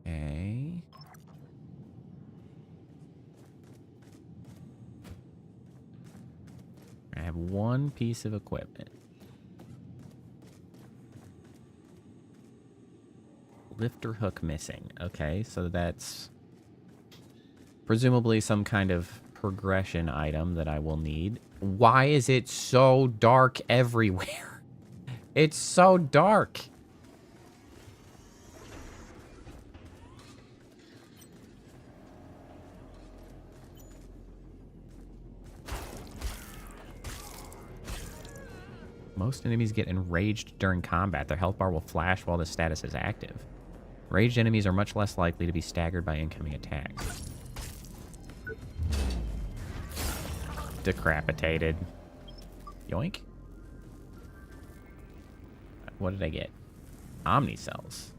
Okay. I have 1 piece of equipment. Lifter hook missing. Okay, so that's presumably some kind of progression item that I will need. Why is it so dark everywhere? It's so dark. Most enemies get enraged during combat. Their health bar will flash while the status is active. Raged enemies are much less likely to be staggered by incoming attacks. Decapitated. Yoink. What did I get? Omni cells.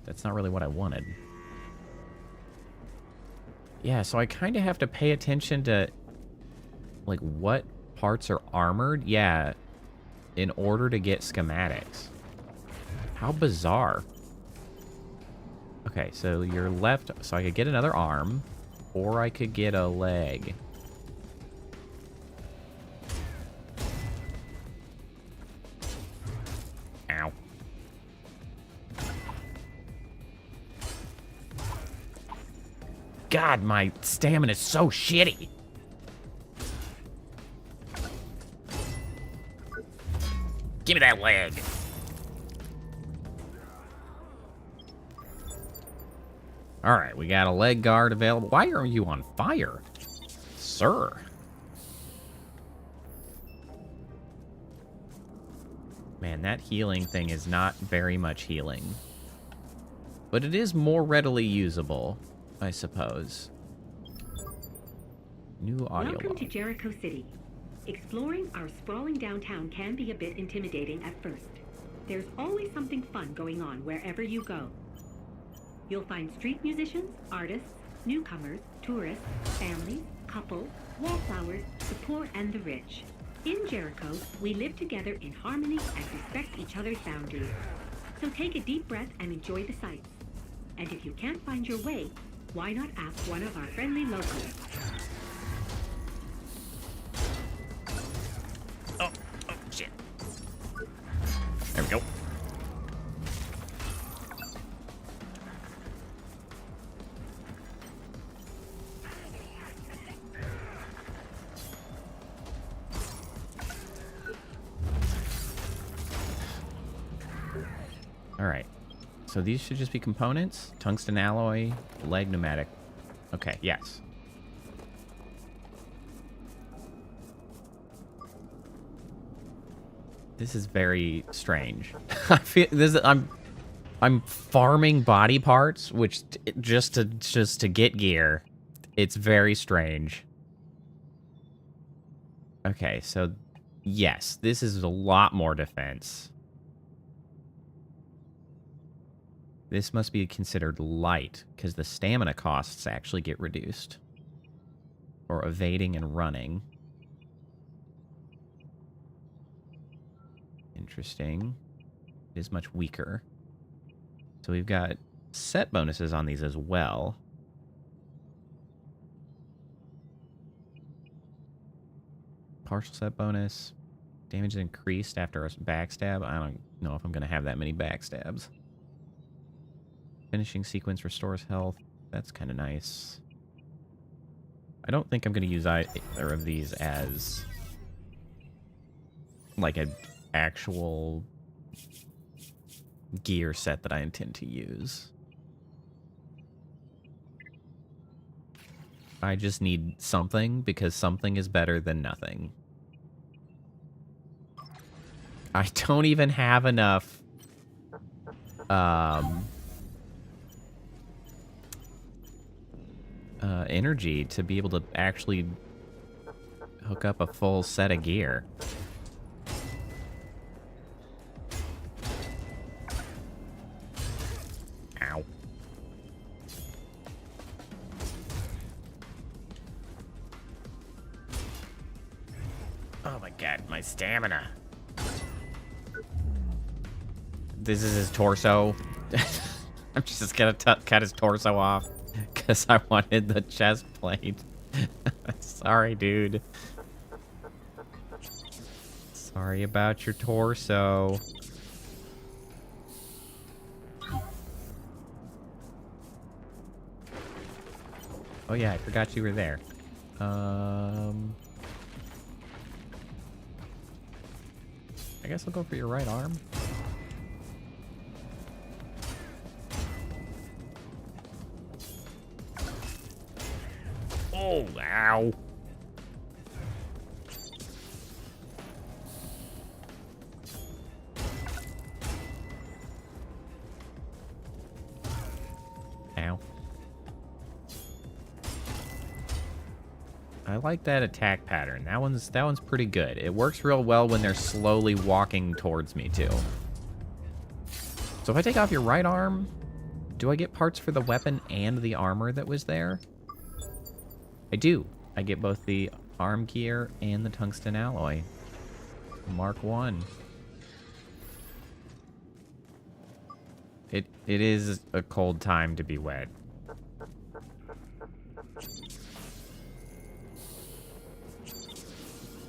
That's not really what I wanted. Yeah, so I kind of have to pay attention to, like, what parts are armored, yeah, in order to get schematics. How bizarre. Okay, so you're left, so I could get another arm, or I could get a leg. Ow. God, my stamina is so shitty. Give me that leg. All right, we got a leg guard available. Why are you on fire, sir? Man, that healing thing is not very much healing. But it is more readily usable, I suppose. New audio Welcome log. to Jericho City. Exploring our sprawling downtown can be a bit intimidating at first. There's always something fun going on wherever you go. You'll find street musicians, artists, newcomers, tourists, families, couples, wallflowers, the poor and the rich. In Jericho, we live together in harmony and respect each other's boundaries. So take a deep breath and enjoy the sights. And if you can't find your way, why not ask one of our friendly locals? Oh, shit. There we go. All right. So these should just be components. Tungsten alloy, leg pneumatic. Okay, yes. This is very strange. I feel this. I'm farming body parts, which just to get gear. It's very strange. Okay, so yes, this is a lot more defense. This must be considered light, because the stamina costs actually get reduced. For evading and running. Interesting. It is much weaker. So we've got set bonuses on these as well. Partial set bonus. Damage is increased after a backstab. I don't know if I'm going to have that many backstabs. Finishing sequence restores health. That's kind of nice. I don't think I'm going to use either of these as like an actual gear set that I intend to use. I just need something because something is better than nothing. I don't even have enough energy to be able to actually hook up a full set of gear. Ow. Oh my god, my stamina. This is his torso. I'm just gonna cut his torso off. Because I wanted the chest plate. Sorry, dude. Sorry about your torso. Oh yeah, I forgot you were there. I guess I'll go for your right arm. Oh, ow. Ow. I like that attack pattern. That one's pretty good. It works real well when they're slowly walking towards me too. So if I take off your right arm, do I get parts for the weapon and the armor that was there? I do. I get both the arm gear and the tungsten alloy. Mark 1. It is a cold time to be wet.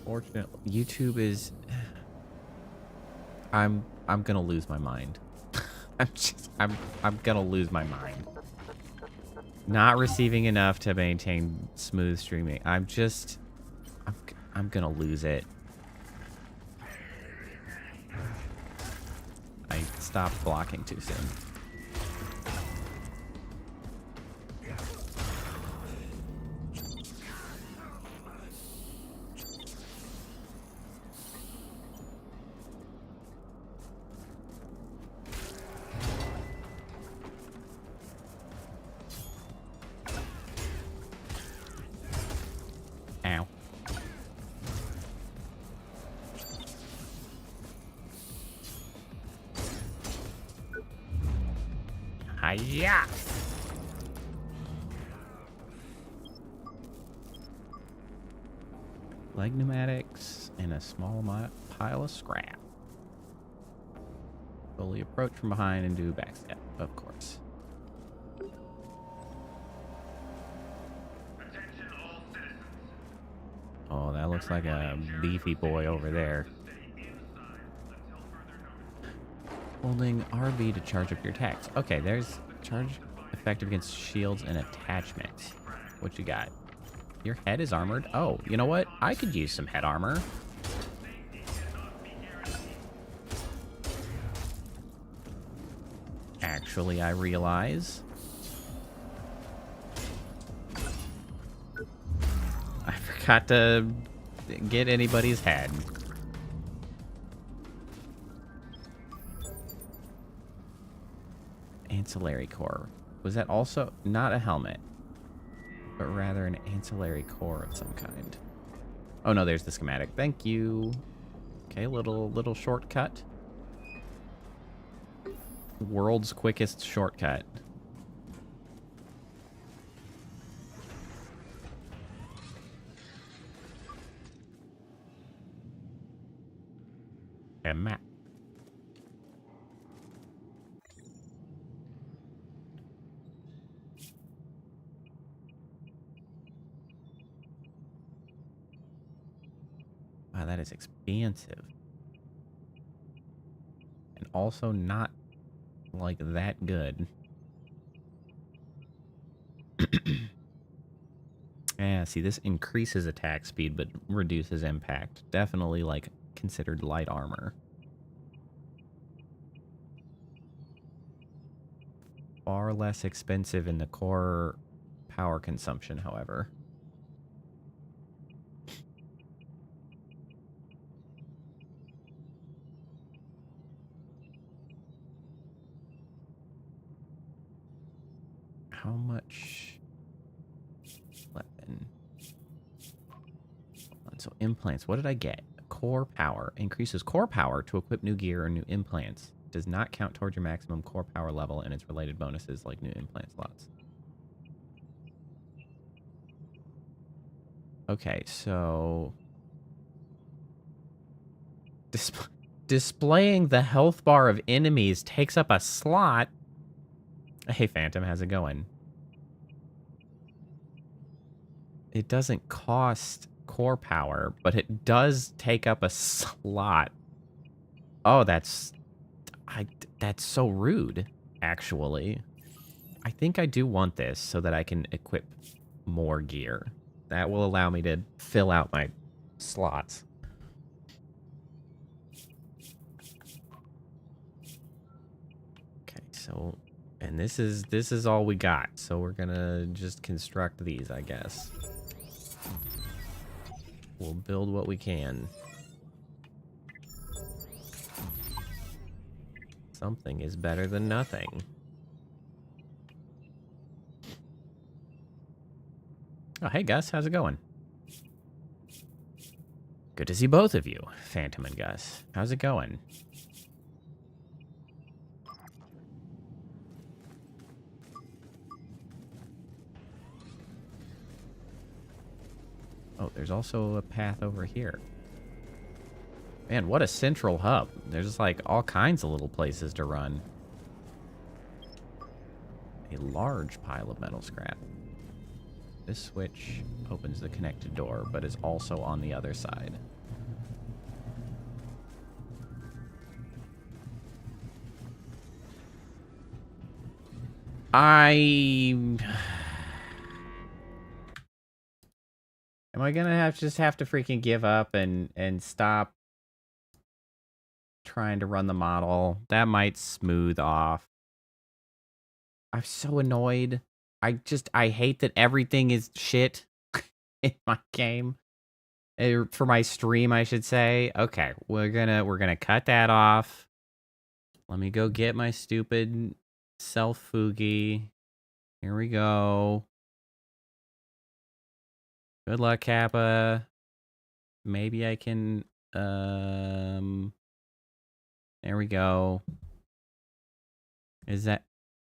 Fortunately, YouTube is... I'm gonna lose my mind. I'm gonna lose my mind. Not receiving enough to maintain smooth streaming. I'm gonna lose it. I stopped blocking too soon. Ow. Hiya! Leg pneumatics and a small pile of scrap. Slowly approach from behind and do backstab, of course. that looks like a beefy boy over there. Holding RB to charge up your attacks. Okay, there's charge effective against shields and attachments. What you got? Your head is armored. Oh, you know what? I could use some head armor. Actually, I realize I forgot to get anybody's head. Ancillary core. Was that also not a helmet, but rather an ancillary core of some kind? Oh no, there's the schematic. Thank you. Okay, little shortcut. World's quickest shortcut. A map. Wow, that is expansive. And also not like that good. Yeah, see, this increases attack speed but reduces impact. Definitely like considered light armor. Far less expensive in the core power consumption, however. How much weapon? So implants, what did I get? Core power. Increases core power to equip new gear or new implants. Does not count towards your maximum core power level and its related bonuses like new implant slots. Okay, so displaying the health bar of enemies takes up a slot. Hey, Phantom, how's it going? It doesn't cost core power, but it does take up a slot. Oh, that's so rude, actually. I think I do want this so that I can equip more gear. That will allow me to fill out my slots. Okay, so, and this is all we got. So we're gonna just construct these, I guess. We'll build what we can. Something is better than nothing. Oh, hey Gus, how's it going? Good to see both of you, Phantom and Gus. How's it going? Oh, there's also a path over here. Man, what a central hub. There's like all kinds of little places to run. A large pile of metal scrap. This switch opens the connected door, but is also on the other side. Am I gonna just have to freaking give up and stop trying to run the model? That might smooth off. I'm so annoyed. I hate that everything is shit in my game. For my stream, I should say. Okay, we're gonna cut that off. Let me go get my stupid self-fugi. Here we go. Good luck, Kappa. Maybe I can, there we go. Is that,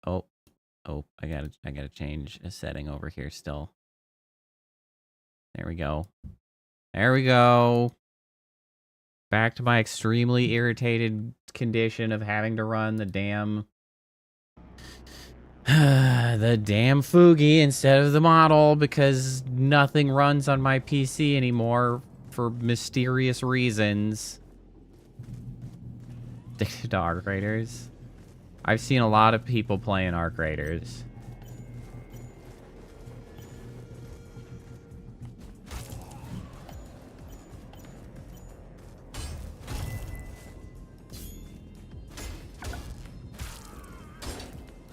oh, I gotta change a setting over here still. There we go. There we go. Back to my extremely irritated condition of having to run the damn Fugi instead of the model because nothing runs on my PC anymore for mysterious reasons. Addicted to Arc Raiders. I've seen a lot of people playing Arc Raiders.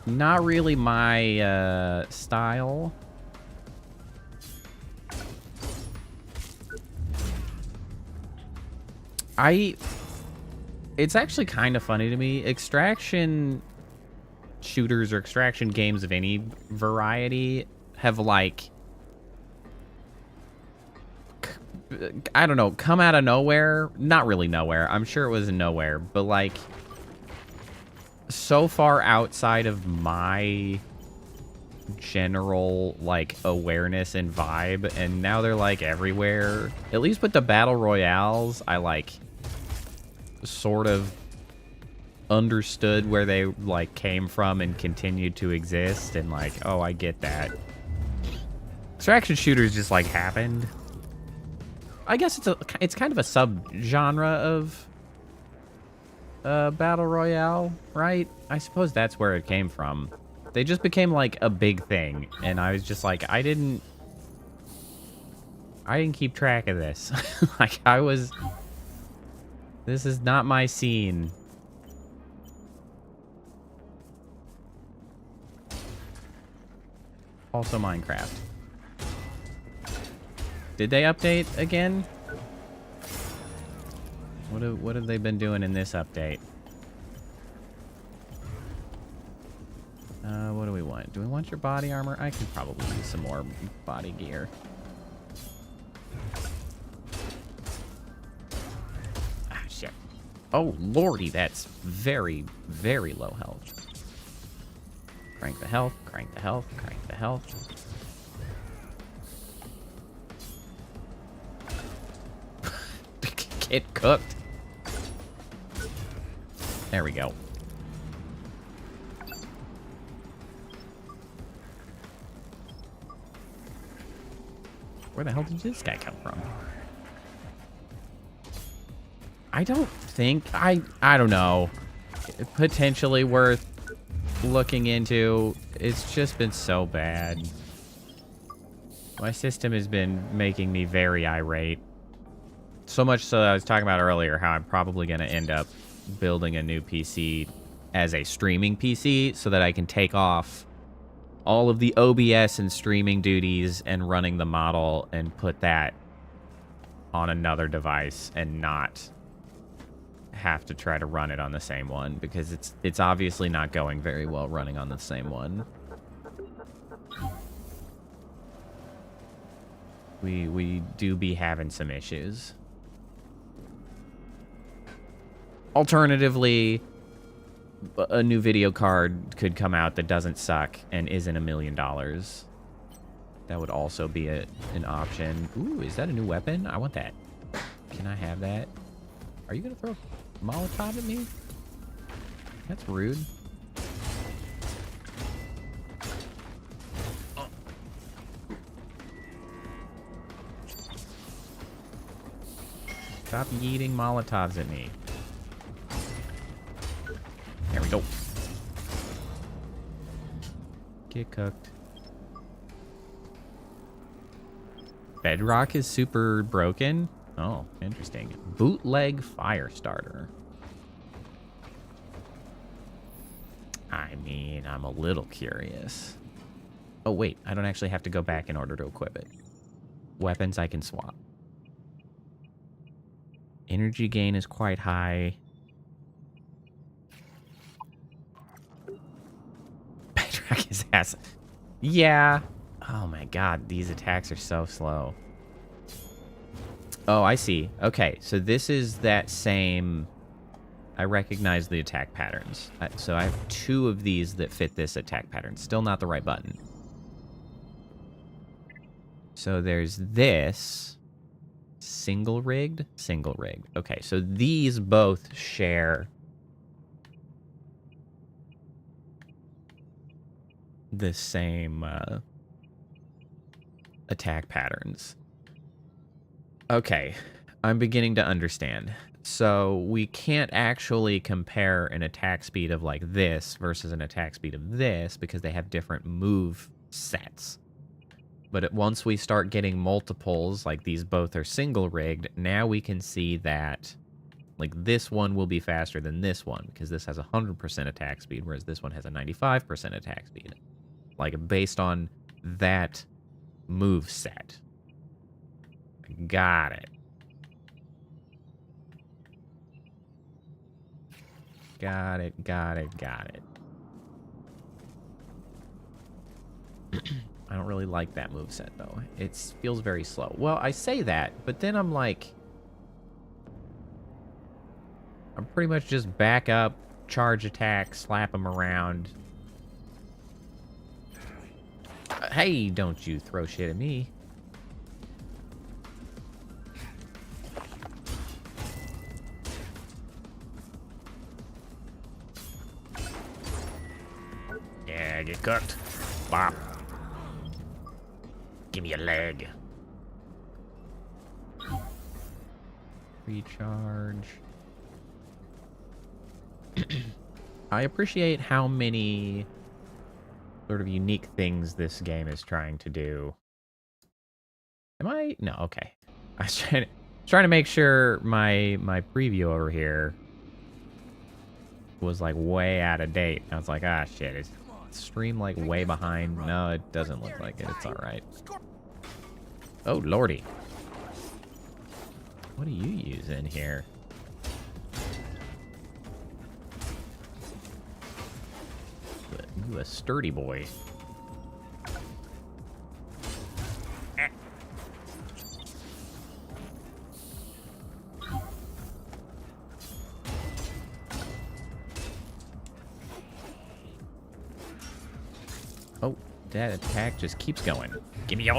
Not really my style. It's actually kind of funny to me. Extraction shooters or extraction games of any variety have, like, I don't know, come out of nowhere. Not really nowhere. I'm sure it was nowhere, but, like, so far outside of my general, like, awareness and vibe, and now they're, like, everywhere. At least with the battle royales, I, like, sort of understood where they, like, came from and continued to exist, and, like, oh, I get that. Extraction shooters just, like, happened. I guess it's kind of a sub-genre of battle royale, right? I suppose that's where it came from. They just became, like, a big thing, and I was just like, I didn't keep track of this. Like, this is not my scene. Also Minecraft. Did they update again? What have they been doing in this update? What do we want? Do we want your body armor? I could probably use some more body gear. Ah, shit. Oh, lordy, that's very, very low health. Crank the health, crank the health, crank the health. Get cooked. There we go. Where the hell did this guy come from? I don't think... I don't know. Potentially worth looking into. It's just been so bad. My system has been making me very irate. So much so that I was talking about earlier how I'm probably going to end up building a new PC as a streaming PC so that I can take off all of the OBS and streaming duties and running the model and put that on another device and not have to try to run it on the same one, because it's obviously not going very well running on the same one. We do be having some issues. Alternatively, a new video card could come out that doesn't suck and isn't $1 million. That would also be an option. Ooh, is that a new weapon? I want that. Can I have that? Are you gonna throw a Molotov at me? That's rude. Oh. Stop yeeting Molotovs at me. There we go. Get cooked. Bedrock is super broken? Oh, interesting. Bootleg fire starter. I mean, I'm a little curious. Oh, wait. I don't actually have to go back in order to equip it. Weapons I can swap. Energy gain is quite high. His ass. Yeah. Oh my god, these attacks are so slow. Oh, I see. Okay, so this is that same... I recognize the attack patterns. So I have 2 of these that fit this attack pattern. Still not the right button. So there's this. Single rigged? Single rigged. Okay, so these both share... the same attack patterns. Okay, I'm beginning to understand. So we can't actually compare an attack speed of like this versus an attack speed of this because they have different move sets. But once we start getting multiples, like these both are single rigged, now we can see that like this one will be faster than this one because this has 100% attack speed, whereas this one has a 95% attack speed. Like based on that move set. Got it. Got it, got it, got it. I don't really like that moveset, though. It feels very slow. Well, I say that, but then I'm like... I'm pretty much just back up, charge attack, slap them around. Hey, don't you throw shit at me. Yeah, get cooked. Bop. Give me a leg. Recharge. I appreciate how many sort of unique things this game is trying to do. Am I? No, okay. I was trying to make sure my preview over here was like way out of date. I was like, ah, shit. Is stream like way behind? No, it doesn't look like it. It's all right. Oh, lordy. What are you using here? You a sturdy boy. Oh, that attack just keeps going. Give me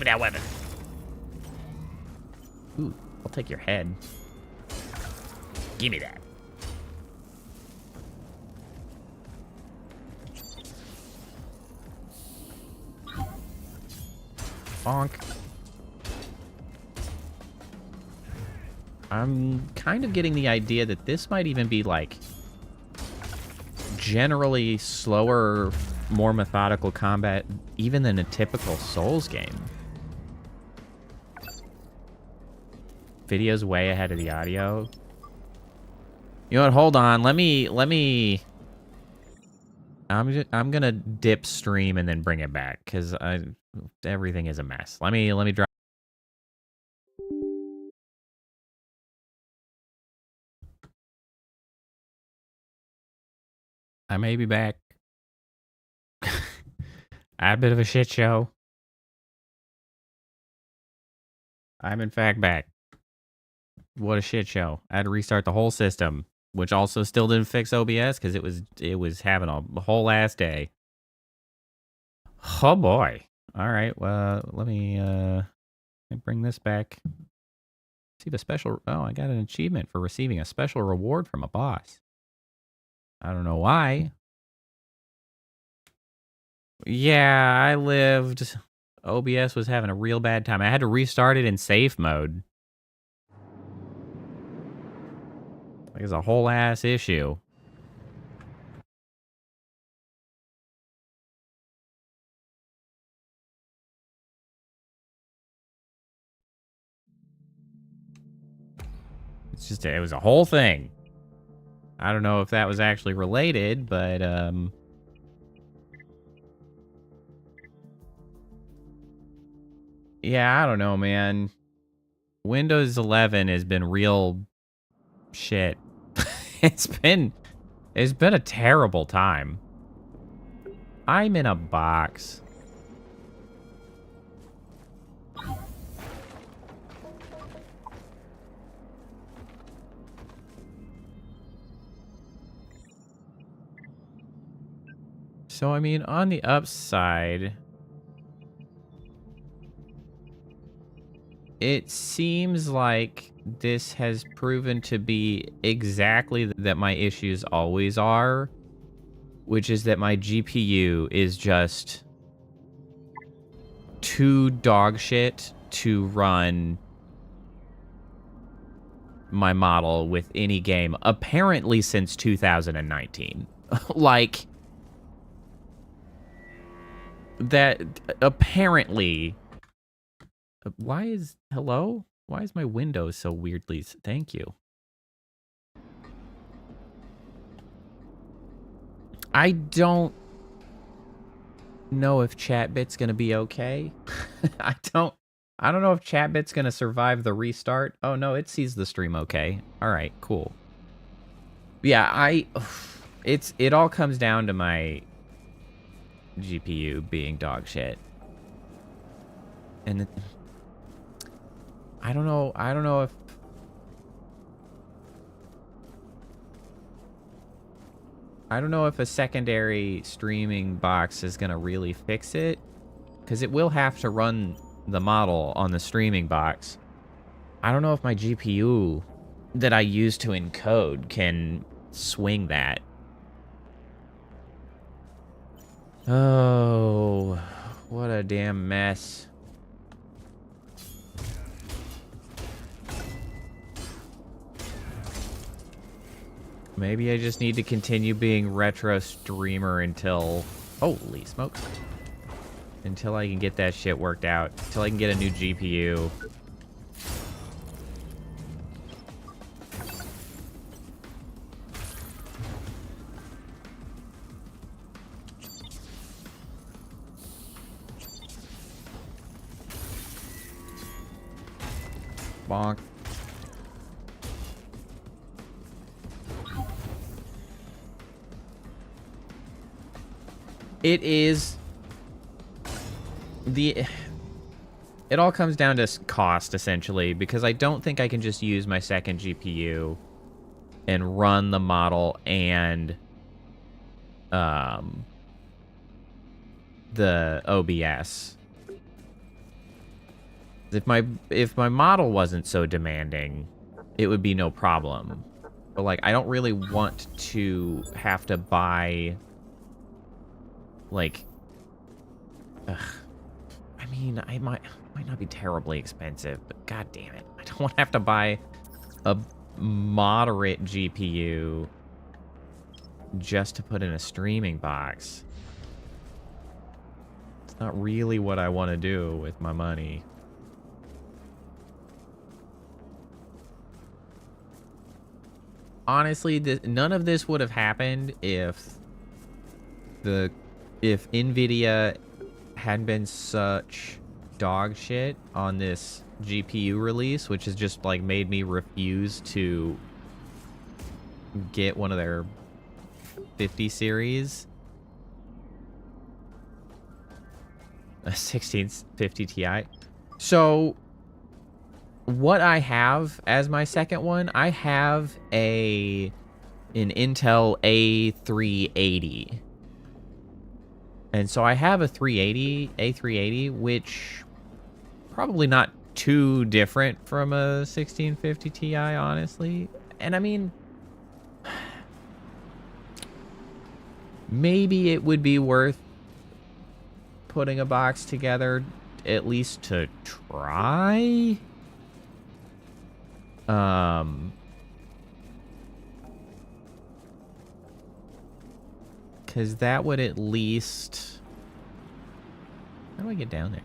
that weapon. Ooh, I'll take your head. Give me that. Bonk. I'm kind of getting the idea that this might even be like generally slower, more methodical combat even than a typical Souls game. Video's way ahead of the audio. You know what? Hold on. Let me I'm gonna dip stream and then bring it back because everything is a mess. Let me drop. I may be back. I had a bit of a shit show. I'm in fact back. What a shit show. I had to restart the whole system, which also still didn't fix OBS because it was having a whole ass day. Oh boy. All right. Well, let me bring this back. Receive a special. Oh, I got an achievement for receiving a special reward from a boss. I don't know why. Yeah, I lived. OBS was having a real bad time. I had to restart it in safe mode. Like it's a whole ass issue. It's just, it was a whole thing. I don't know if that was actually related, but, yeah, I don't know, man. Windows 11 has been real shit. It's been a terrible time. I'm in a box. So, I mean, on the upside, it seems like this has proven to be exactly that my issues always are, which is that my GPU is just too dog shit to run my model with any game, apparently since 2019. Like, that, apparently... Hello? Why is my window so weirdly... Thank you. I don't know if Chatbit's gonna be okay. I don't know if Chatbit's gonna survive the restart. Oh no, it sees the stream okay. Alright, cool. Yeah, it all comes down to my GPU being dog shit. And I don't know if a secondary streaming box is gonna really fix it, because it will have to run the model on the streaming box. I don't know if my GPU that I use to encode can swing that. Oh, what a damn mess. Maybe I just need to continue being retro streamer until... Holy smokes. Until I can get that shit worked out. Until I can get a new GPU. Bonk. It is it all comes down to cost, essentially, because I don't think I can just use my second GPU and run the model and the OBS. If my model wasn't so demanding, it would be no problem. But like, I don't really want to have to buy like, I mean, I might not be terribly expensive, but god damn it, I don't want to have to buy a moderate GPU just to put in a streaming box. It's not really what I want to do with my money. Honestly, none of this would have happened if NVIDIA hadn't been such dog shit on this GPU release, which has just like made me refuse to get one of their 50 series. A 1650 Ti. So what I have as my second one, I have an Intel A380. And so I have a A380, which probably not too different from a 1650 Ti, honestly. And I mean, maybe it would be worth putting a box together, at least to try. Because that would at least... How do I get down there?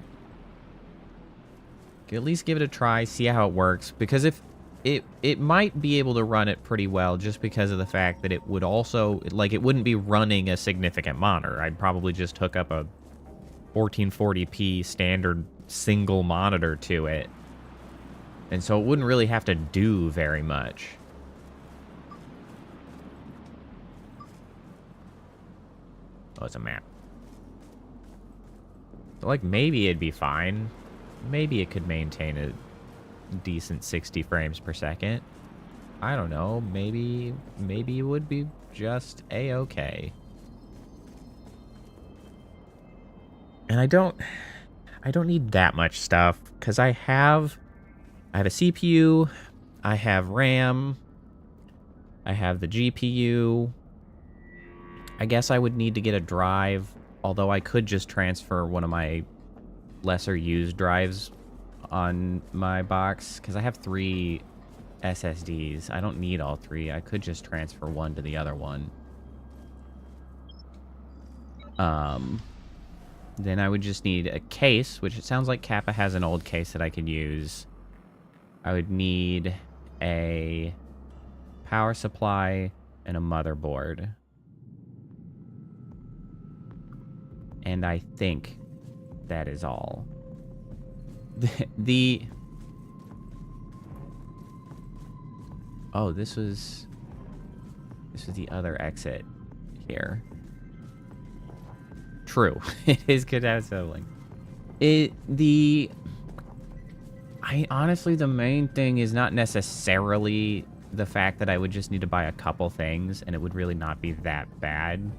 At least give it a try, see how it works. Because if it might be able to run it pretty well, just because of the fact that it would also... Like, it wouldn't be running a significant monitor. I'd probably just hook up a 1440p standard single monitor to it. And so it wouldn't really have to do very much. Oh, it's a map. So, like, maybe it'd be fine. Maybe it could maintain a decent 60 frames per second. I don't know. Maybe it would be just a-okay. And I don't need that much stuff, because I have a CPU, I have RAM, I have the GPU. I guess I would need to get a drive, although I could just transfer one of my lesser used drives on my box, because I have 3 SSDs. I don't need all 3. I could just transfer one to the other one. Then I would just need a case, which it sounds like Kappa has an old case that I could use. I would need a power supply and a motherboard. And I think that is all. Oh, this was the other exit here. True. It is good to have sibling. Honestly, the main thing is not necessarily the fact that I would just need to buy a couple things and it would really not be that bad.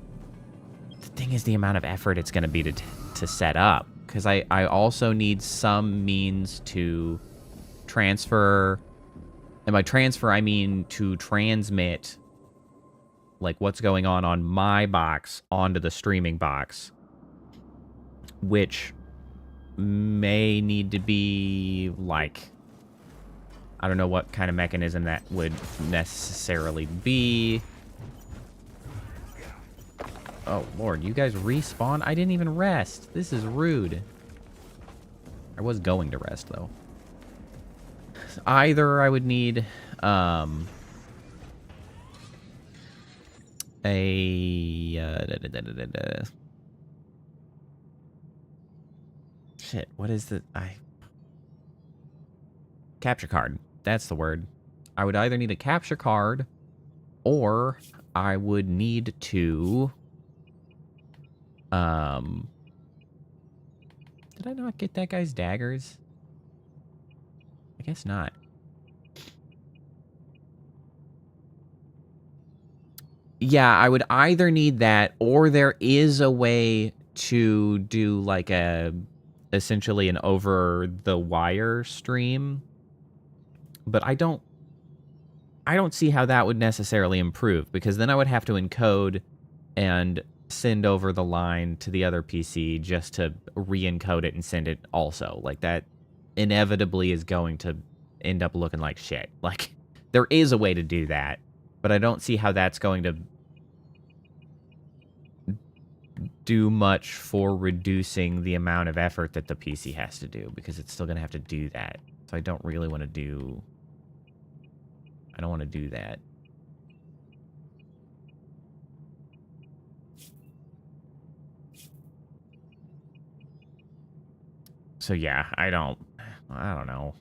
The thing is the amount of effort it's going to be to set up, because I also need some means to transfer, and by transfer I mean to transmit like what's going on my box onto the streaming box, which may need to be like, I don't know what kind of mechanism that would necessarily be. Oh, Lord, you guys respawn? I didn't even rest. This is rude. I was going to rest, though. Either I would need, shit, what is the... Capture card. That's the word. I would either need a capture card, or I would need to... Did I not get that guy's daggers? I guess not. Yeah, I would either need that, or there is a way to do like essentially an over-the-wire stream. But I don't see how that would necessarily improve, because then I would have to encode and send over the line to the other PC just to re-encode it and send it also. Like, that inevitably is going to end up looking like shit. Like, there is a way to do that, but I don't see how that's going to do much for reducing the amount of effort that the PC has to do, because it's still going to have to do that. So I don't really want to do... I don't want to do that. So yeah, I don't know.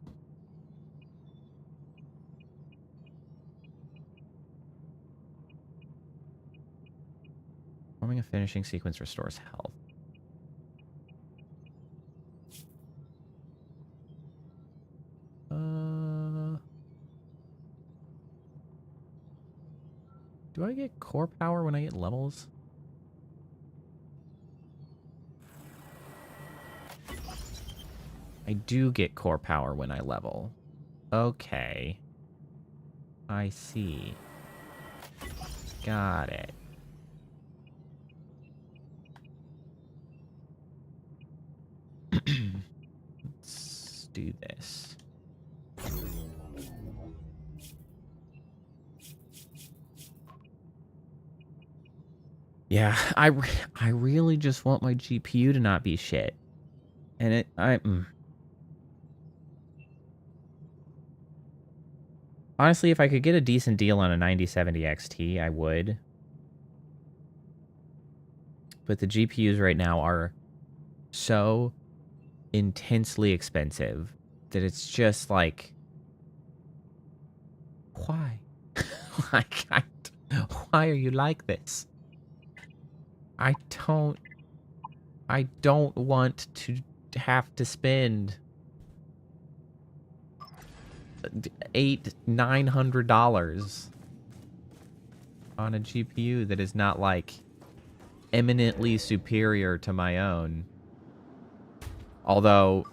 Performing a finishing sequence restores health. Do I get core power when I get levels? I do get core power when I level. Okay. I see. Got it. Let's do this. Yeah, I really just want my GPU to not be shit. And honestly, if I could get a decent deal on a 9070 XT, I would. But the GPUs right now are so intensely expensive that it's just like, why? Like, why are you like this? I don't want to have to spend $800-900 on a GPU that is not like eminently superior to my own. Although,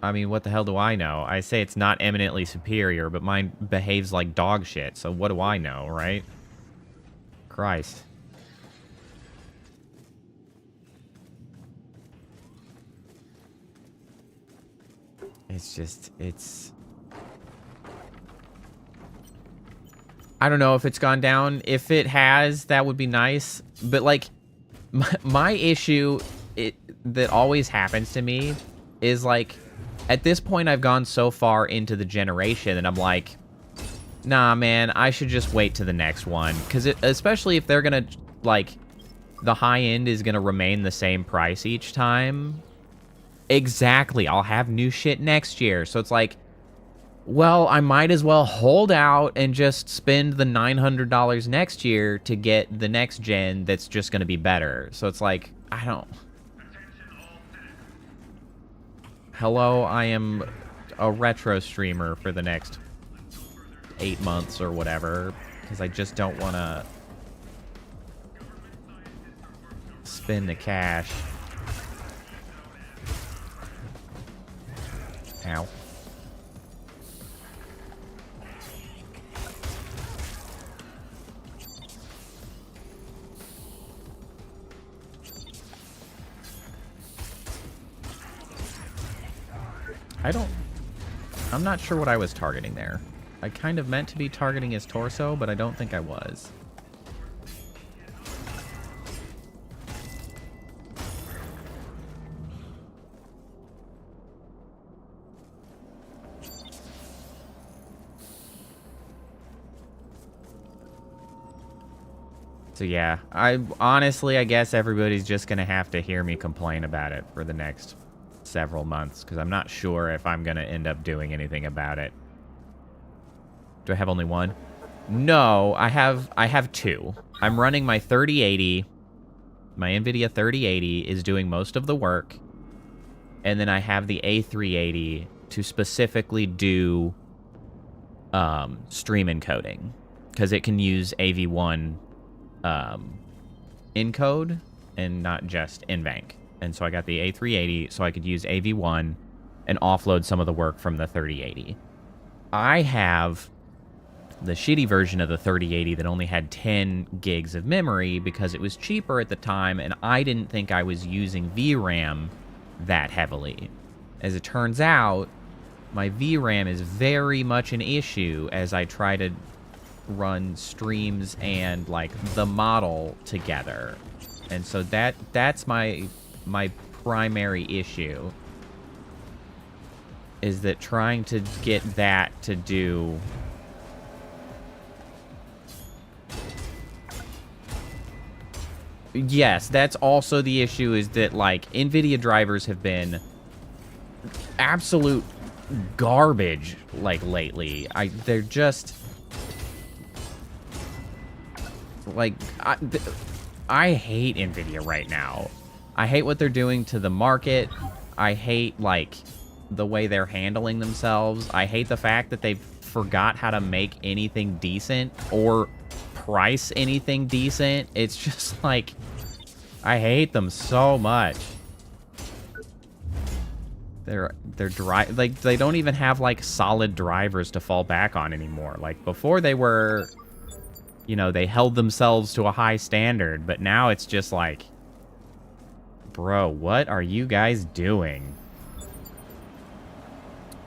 I mean, what the hell do I know? I say it's not eminently superior, but mine behaves like dog shit, so what do I know, right? Christ. It's just, it's... I don't know if it's gone down. If it has, that would be nice. But, like, my issue that always happens to me is, like, at this point I've gone so far into the generation and I'm like, nah, man, I should just wait to the next one. Because especially if they're going to, like, the high end is going to remain the same price each time. Exactly. I'll have new shit next year. So it's like, well, I might as well hold out and just spend the $900 next year to get the next gen that's just going to be better. So it's like, I don't... Hello, I am a retro streamer for the next 8 months or whatever, because I just don't want to spend the cash. Ow. I'm not sure what I was targeting there. I kind of meant to be targeting his torso, but I don't think I was. So yeah, I guess everybody's just gonna have to hear me complain about it for the next several months, because I'm not sure if I'm gonna end up doing anything about it. Do I have only one? No, I have two. I'm running my 3080. My NVIDIA 3080 is doing most of the work. And then I have the A380 to specifically do stream encoding, because it can use AV1 encode and not just NVENC. And so I got the A380 so I could use AV1 and offload some of the work from the 3080. I have the shitty version of the 3080 that only had 10 gigs of memory because it was cheaper at the time, and I didn't think I was using VRAM that heavily. As it turns out, my VRAM is very much an issue as I try to run streams and, like, the model together. And so that's my primary issue, is that trying to get that to do... Yes, that's also the issue, is that, like, NVIDIA drivers have been absolute garbage, like, lately. They're just... Like, I hate NVIDIA right now. I hate what they're doing to the market. I hate, like, the way they're handling themselves. I hate the fact that they forgot how to make anything decent or price anything decent. It's just, like, I hate them so much. Like, they don't even have, like, solid drivers to fall back on anymore. Like, before they were... You know, they held themselves to a high standard, but now it's just like, bro, what are you guys doing?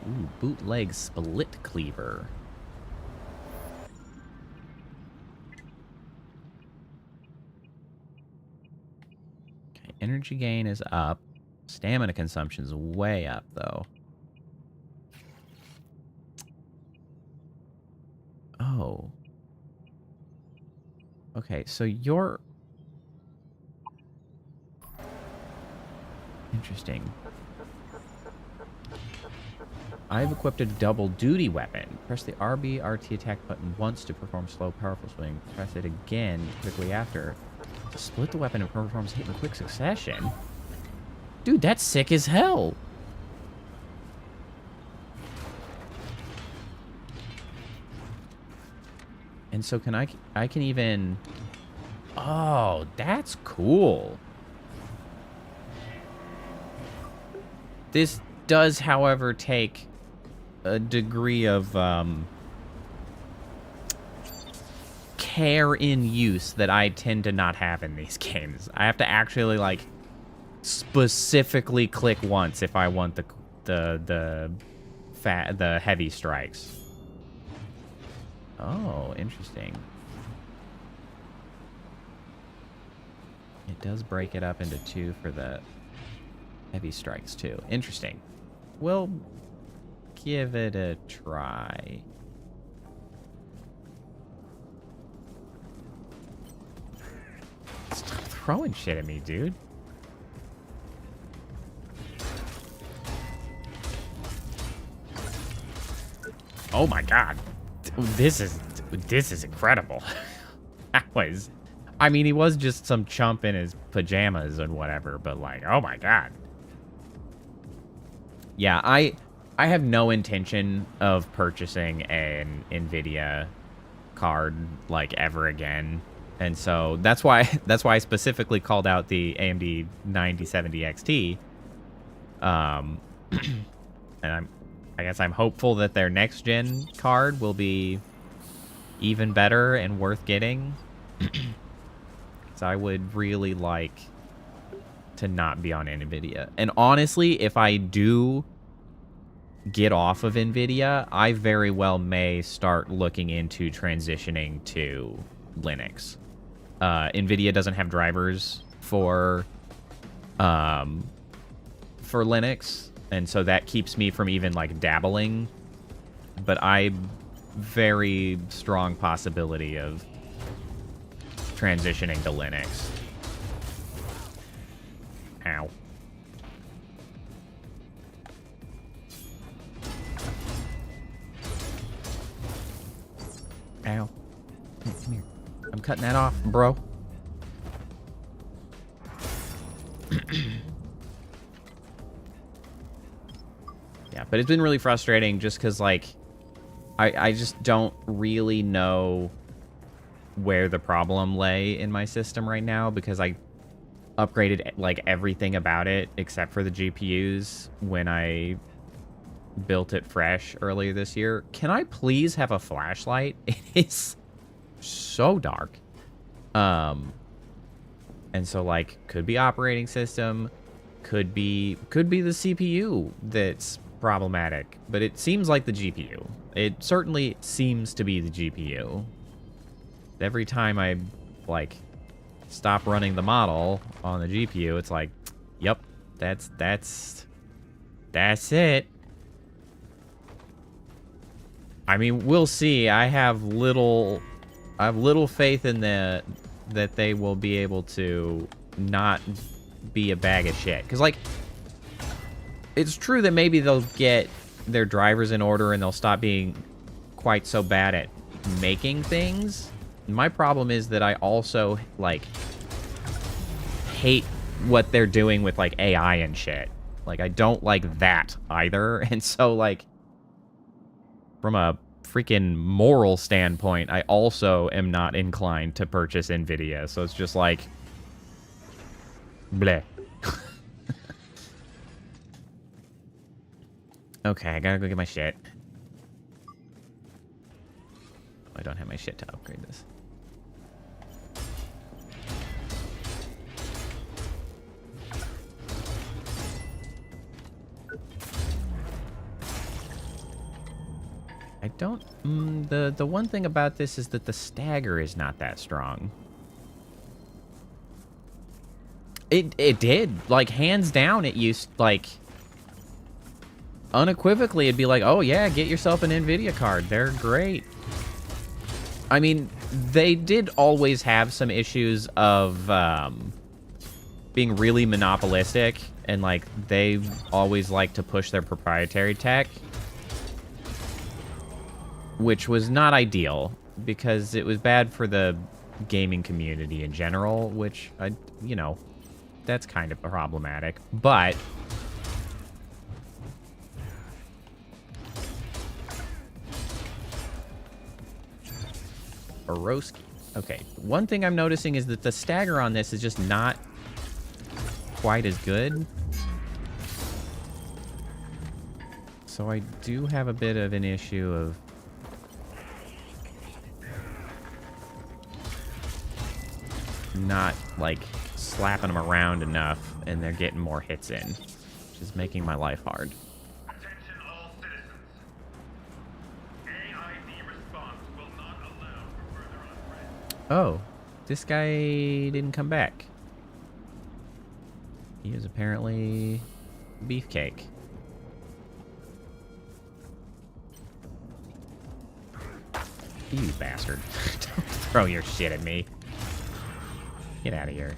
Ooh, bootleg split cleaver. Okay, energy gain is up. Stamina consumption's way up, though. Oh. Okay, so you're... Interesting. I've equipped a double duty weapon. Press the RB RT attack button once to perform slow, powerful swing. Press it again quickly after to split the weapon and perform hit in quick succession. Dude, that's sick as hell. And so can I can even... Oh, that's cool. This does, however, take a degree of care in use that I tend to not have in these games. I have to actually, like, specifically click once if I want the heavy strikes. Oh, interesting. It does break it up into 2 for the heavy strikes too. Interesting. We'll give it a try. Stop throwing shit at me, dude. Oh my god. This is incredible. That was, I mean, he was just some chump in his pajamas and whatever, but like, oh my god. Yeah, I have no intention of purchasing an NVIDIA card like ever again. And so that's why I specifically called out the AMD 9070 XT. And I guess I'm hopeful that their next gen card will be even better and worth getting. So I would really like to not be on NVIDIA. And honestly, if I do get off of NVIDIA, I very well may start looking into transitioning to Linux. NVIDIA doesn't have drivers for Linux, and so that keeps me from even like dabbling. But I very strong possibility of transitioning to Linux. Ow. Ow. Come here. I'm cutting that off, bro. Yeah, but it's been really frustrating just because, like, I just don't really know where the problem lay in my system right now, because I upgraded, like, everything about it except for the GPUs when I built it fresh earlier this year. Can I please have a flashlight? It is so dark. And so, like, could be operating system, could be the CPU that's problematic, but it seems like the GPU. It certainly seems to be the GPU. Every time I, like, stop running the model on the GPU, it's like, yep, that's it. I mean, we'll see. I have little faith in that they will be able to not be a bag of shit. Because, like, it's true that maybe they'll get their drivers in order and they'll stop being quite so bad at making things. My problem is that I also, like, hate what they're doing with, like, AI and shit. Like, I don't like that either. And so, like, from a freaking moral standpoint, I also am not inclined to purchase NVIDIA. So it's just like, bleh. Okay, I gotta go get my shit. I don't have my shit to upgrade this. I don't... the one thing about this is that the stagger is not that strong. It did. Like, hands down, it used, like... unequivocally, it'd be like, oh yeah, get yourself an NVIDIA card. They're great. I mean, they did always have some issues of being really monopolistic, and, like, they always like to push their proprietary tech, which was not ideal because it was bad for the gaming community in general, which, you know, that's kind of problematic. But Orowski. Okay, one thing I'm noticing is that the stagger on this is just not quite as good. So I do have a bit of an issue of not, like, slapping them around enough and they're getting more hits in, which is making my life hard. Attention all citizens. AID response will not Oh, this guy didn't come back. He is apparently beefcake. You bastard. Don't throw your shit at me. Get out of here.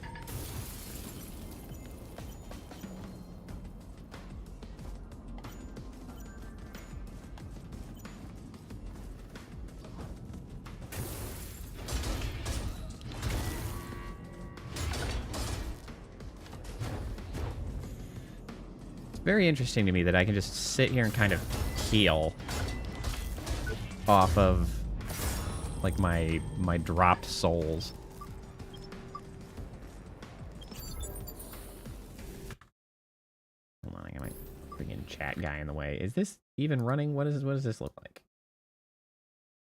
It's very interesting to me that I can just sit here and kind of heal off of like my dropped souls. Hold on, I got my freaking chat guy in the way. Is this even running? What does this look like?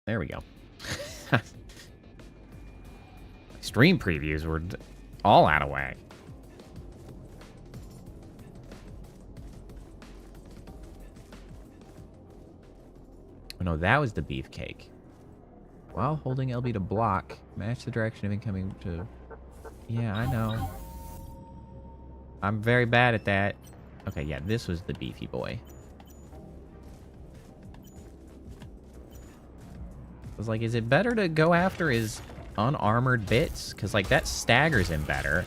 There we go. Stream previews were all out of whack. Oh no, that was the beefcake. While holding LB to block, match the direction of incoming to... Yeah, I know. I'm very bad at that. Okay, yeah, this was the beefy boy. I was like, is it better to go after his unarmored bits? Because, like, that staggers him better.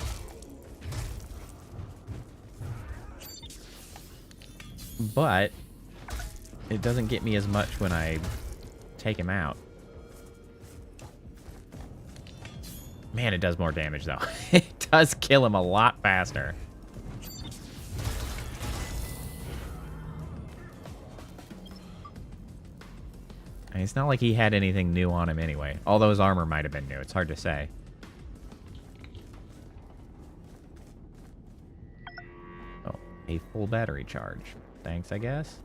But it doesn't get me as much when I take him out. Man, it does more damage, though. It does kill him a lot faster. And it's not like he had anything new on him anyway. Although his armor might have been new. It's hard to say. Oh, a full battery charge. Thanks, I guess.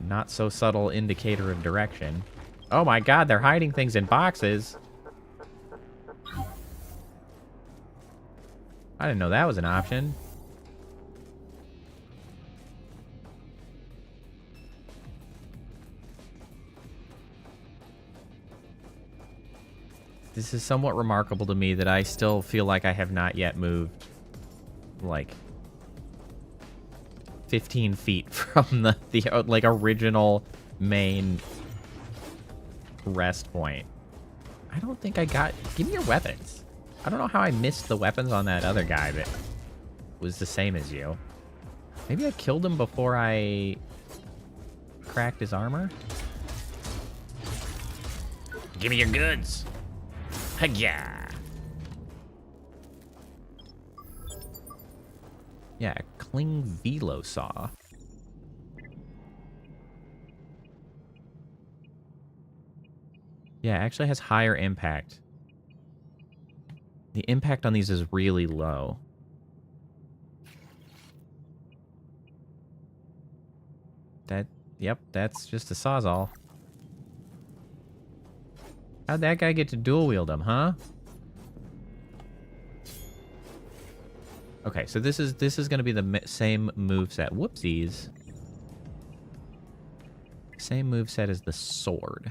Not so subtle indicator of direction. Oh my god, they're hiding things in boxes. I didn't know that was an option. This is somewhat remarkable to me that I still feel like I have not yet moved, like, 15 feet from the like original main rest point. I don't think I got... Give me your weapons. I don't know how I missed the weapons on that other guy that was the same as you. Maybe I killed him before I cracked his armor? Give me your goods. Yeah. Yeah, a cling velo saw. Yeah, it actually has higher impact. The impact on these is really low. Yep, that's just a sawzall. How'd that guy get to dual wield them, huh? Okay, so this is going to be the same moveset. Whoopsies. Same moveset as the sword.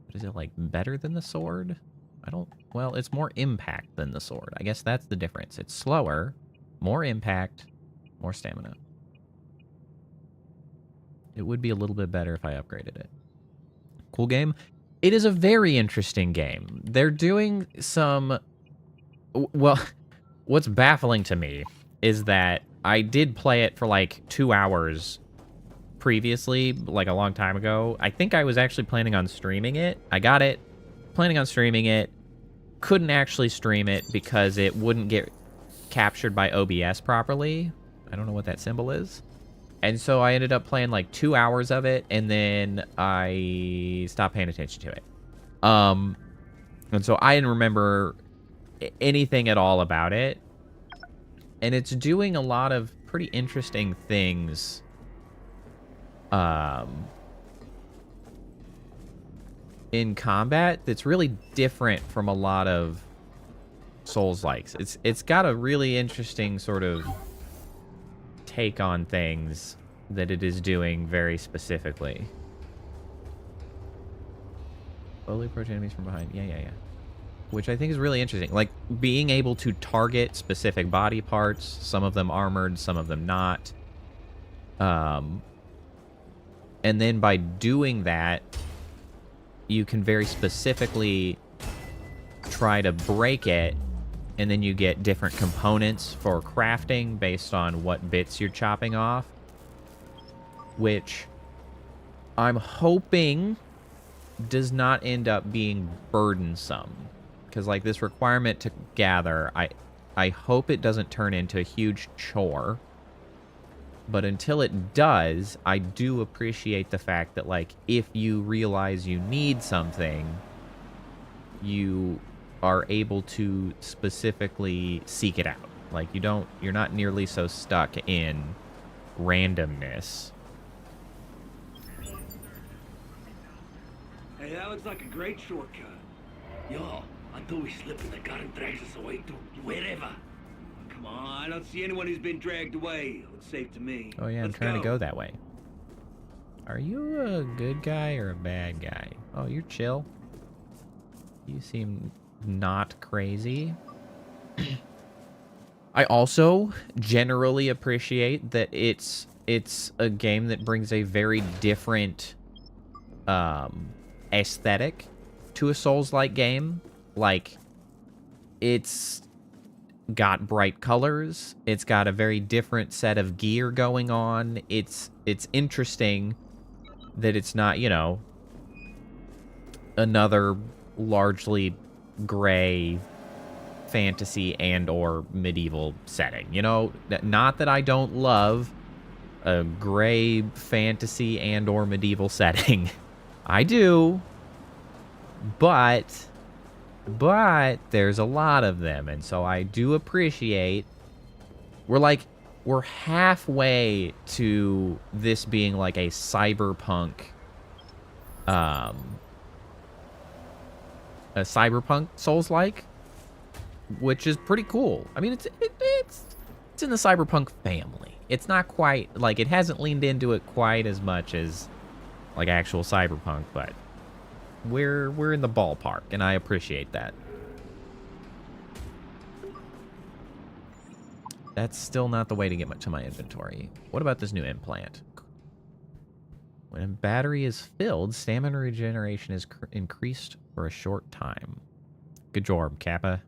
But is it, like, better than the sword? I don't... Well, it's more impact than the sword. I guess that's the difference. It's slower, more impact, more stamina. It would be a little bit better if I upgraded it. Cool game. It is a very interesting game. They're doing some... Well... What's baffling to me is that I did play it for like 2 hours previously, like a long time ago. I think I was actually planning on streaming it. I got it, planning on streaming it, couldn't actually stream it because it wouldn't get captured by OBS properly. I don't know what that symbol is. And so I ended up playing like 2 hours of it, and then I stopped paying attention to it. And so I didn't remember anything at all about it, and it's doing a lot of pretty interesting things in combat that's really different from a lot of Souls-likes. It's got a really interesting sort of take on things that it is doing very specifically. Slowly approach enemies from behind. Yeah. Which I think is really interesting. Like, being able to target specific body parts, some of them armored, some of them not. And then by doing that, you can very specifically try to break it, and then you get different components for crafting based on what bits you're chopping off. Which I'm hoping does not end up being burdensome. Because, like, this requirement to gather, I hope it doesn't turn into a huge chore. But until it does, I do appreciate the fact that, like, if you realize you need something, you are able to specifically seek it out. Like, you're not nearly so stuck in randomness. Hey, that looks like a great shortcut. Yo, until we slip in the car and drags us away to wherever. Come on, I don't see anyone who's been dragged away. Looks safe to me. Oh yeah, I'm trying to go that way. Are you a good guy or a bad guy? Oh, you're chill. You seem not crazy. I also generally appreciate that it's a game that brings a very different aesthetic to a Souls-like game. Like, it's got bright colors. It's got a very different set of gear going on. It's interesting that it's not, you know, another largely gray fantasy and or medieval setting. You know, not that I don't love a gray fantasy and or medieval setting. I do. But there's a lot of them, and so I do appreciate we're halfway to this being like a cyberpunk Souls-like, which is pretty cool. I mean, it's in the cyberpunk family. It's not quite like, it hasn't leaned into it quite as much as like actual cyberpunk, but we're in the ballpark, and I appreciate that. That's still not the way to get to my inventory. What about this new implant? When a battery is filled, stamina regeneration is increased for a short time. Good job, Kappa.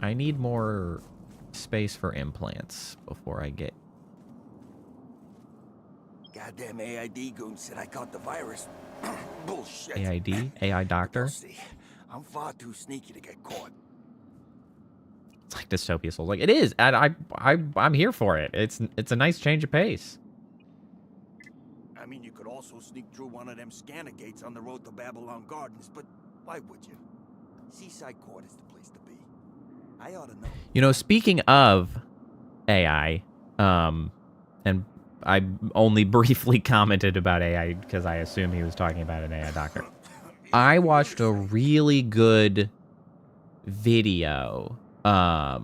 I need more space for implants before I get... Goddamn AID goon said I caught the virus. Bullshit. AID? AI doctor? I'm far too sneaky to get caught. It's like Dystopia Souls. Like, it is. I'm here for it. It's a nice change of pace. I mean, you could also sneak through one of them scanner gates on the road to Babylon Gardens, but why would you? Seaside Court is the place to be. I ought to know. You know, speaking of AI, and I only briefly commented about AI because I assumed he was talking about an AI doctor. I watched a really good video, a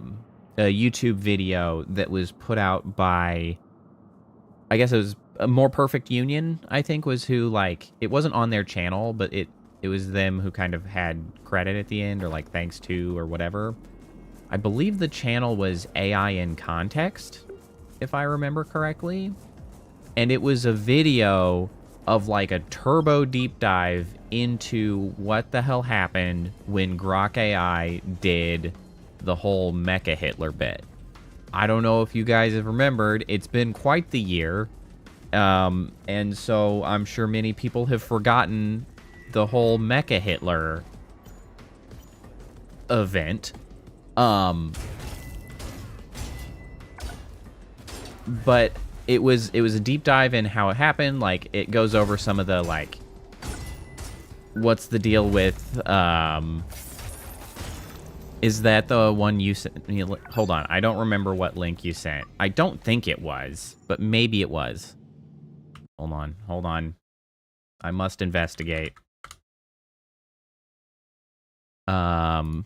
YouTube video that was put out by, I guess it was a More Perfect Union, I think was who, like, it wasn't on their channel, but it was them who kind of had credit at the end, or like thanks to or whatever. I believe the channel was AI in Context, if I remember correctly. And it was a video of like a turbo deep dive into what the hell happened when Grok AI did the whole Mecha Hitler bit. I don't know if you guys have remembered, it's been quite the year. And so I'm sure many people have forgotten the whole Mecha Hitler event. But it was a deep dive in how it happened. Like, it goes over some of the, like, what's the deal with, is that the one you sent? Hold on, I don't remember what link you sent. I don't think it was, but maybe it was. Hold on. I must investigate. Because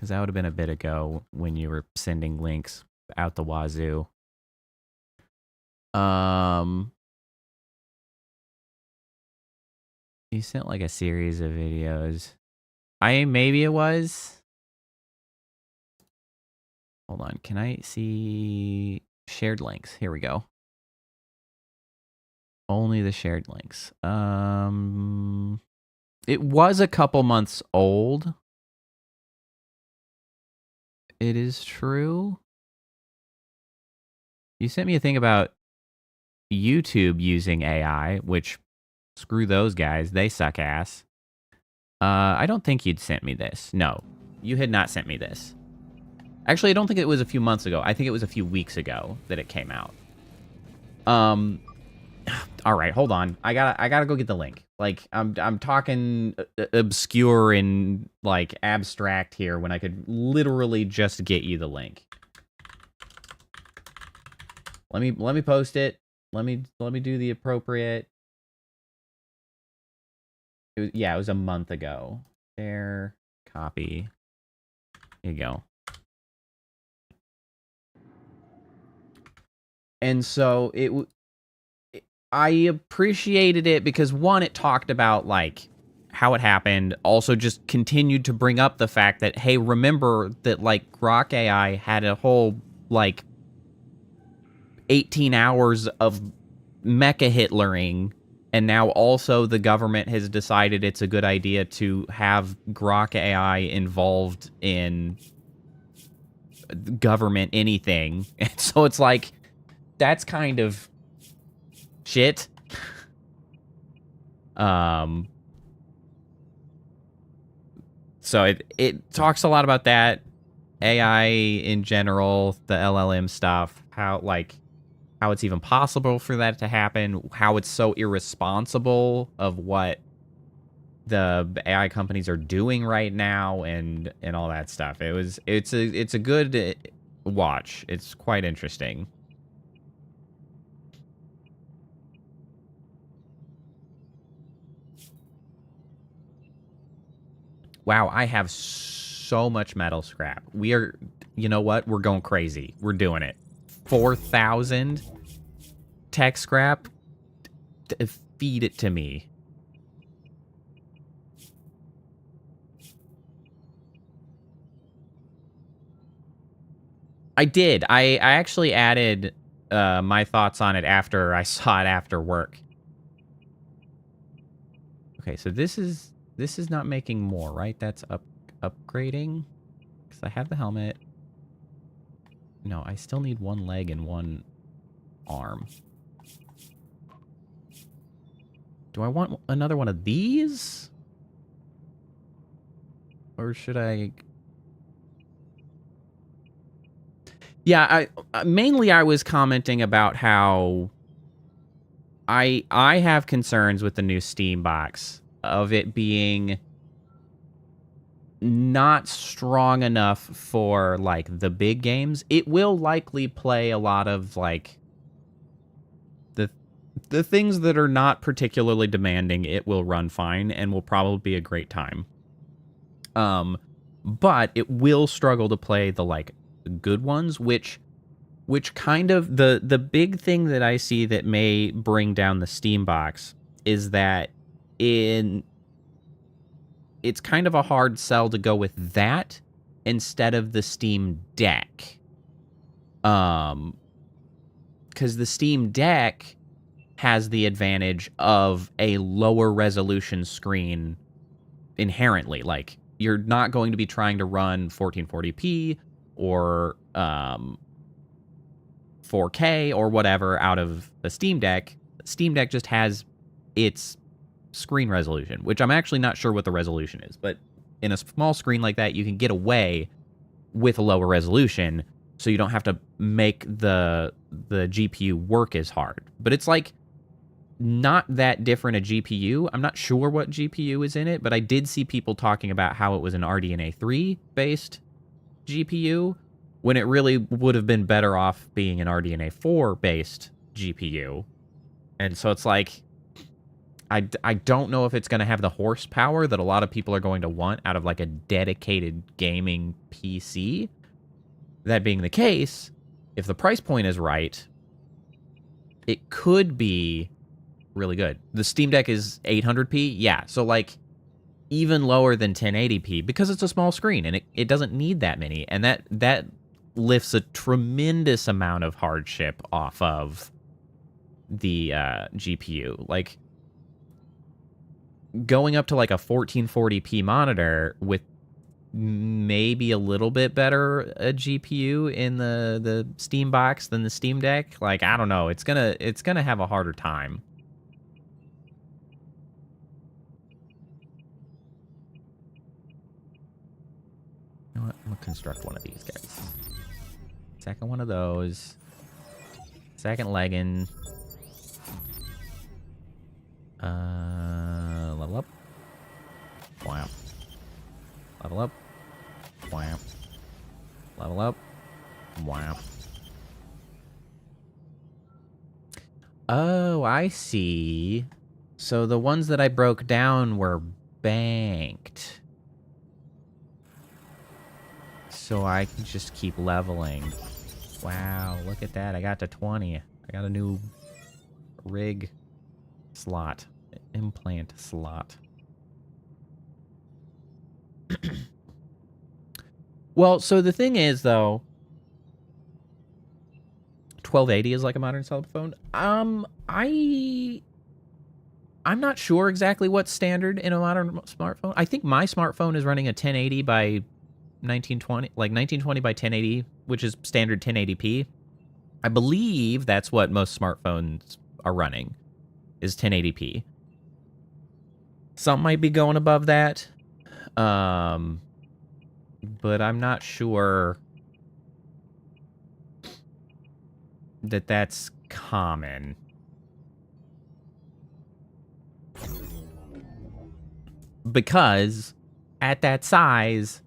Because that would have been a bit ago when you were sending links out the wazoo. You sent like a series of videos. Maybe it was. Hold on. Can I see shared links? Here we go. Only the shared links. It was a couple months old. It is true. You sent me a thing about YouTube using AI, which screw those guys. They suck ass. I don't think you'd sent me this. No, you had not sent me this. Actually, I don't think it was a few months ago. I think it was a few weeks ago that it came out. All right, hold on. I gotta go get the link. Like, I'm talking obscure and like abstract here when I could literally just get you the link. Let me post it. Let me do the appropriate. It was a month ago. Share, copy. Here you go. And so I appreciated it because, one, it talked about, like, how it happened. Also just continued to bring up the fact that, hey, remember that, like, Grok AI had a whole, like, 18 hours of mecha Hitlering, and now also the government has decided it's a good idea to have Grok AI involved in government anything. And so it's like, that's kind of shit. So it talks a lot about that, AI in general, the LLM stuff, how it's even possible for that to happen, how it's so irresponsible of what the AI companies are doing right now, and all that stuff. It's a good watch. It's quite interesting. Wow, I have so much metal scrap. We are, you know what? We're going crazy. We're doing it. 4,000 tech scrap. Feed it to me. I did. I actually added my thoughts on it after I saw it after work. Okay, so this is not making more, right? That's upgrading. Because I have the helmet. No, I still need one leg and one arm. Do I want another one of these? Or should I... Yeah, mainly I was commenting about how I have concerns with the new Steam box of it being not strong enough for, like, the big games. It will likely play a lot of, like, the things that are not particularly demanding. It will run fine and will probably be a great time. But it will struggle to play the, like, good ones, which kind of the big thing that I see that may bring down the Steam box is that it's kind of a hard sell to go with that instead of the Steam Deck. Because the Steam Deck has the advantage of a lower resolution screen inherently. Like, you're not going to be trying to run 1440p or 4K or whatever out of a Steam Deck. Steam Deck just has its screen resolution, which I'm actually not sure what the resolution is, but in a small screen like that, you can get away with a lower resolution, so you don't have to make the GPU work as hard. But it's like not that different a GPU. I'm not sure what GPU is in it, but I did see people talking about how it was an RDNA 3 based GPU, when it really would have been better off being an RDNA 4 based GPU. And so it's like, I don't know if it's going to have the horsepower that a lot of people are going to want out of like a dedicated gaming PC. That being the case, if the price point is right, it could be really good. The Steam Deck is 800p, yeah. So like even lower than 1080p because it's a small screen and it doesn't need that many. And that lifts a tremendous amount of hardship off of the GPU. Like going up to like a 1440p monitor with maybe a little bit better a GPU in the Steam box than the Steam Deck, like I don't know, it's gonna have a harder time. You know what? I'm gonna construct one of these guys. Second one of those. Second legging. Level up. Wow. Level up. Wow. Level up. Wow. Oh, I see. So the ones that I broke down were banked. So I can just keep leveling. Wow, look at that. I got to 20. I got a new rig slot. Implant slot. Well, so the thing is, though, 1280 is like a modern cell phone. I'm not sure exactly what's standard in a modern smartphone. I think my smartphone is running a 1080 by 1920, like 1920 by 1080, which is standard 1080p. I believe that's what most smartphones are running, is 1080p. Some might be going above that. But I'm not sure that that's common. Because at that size,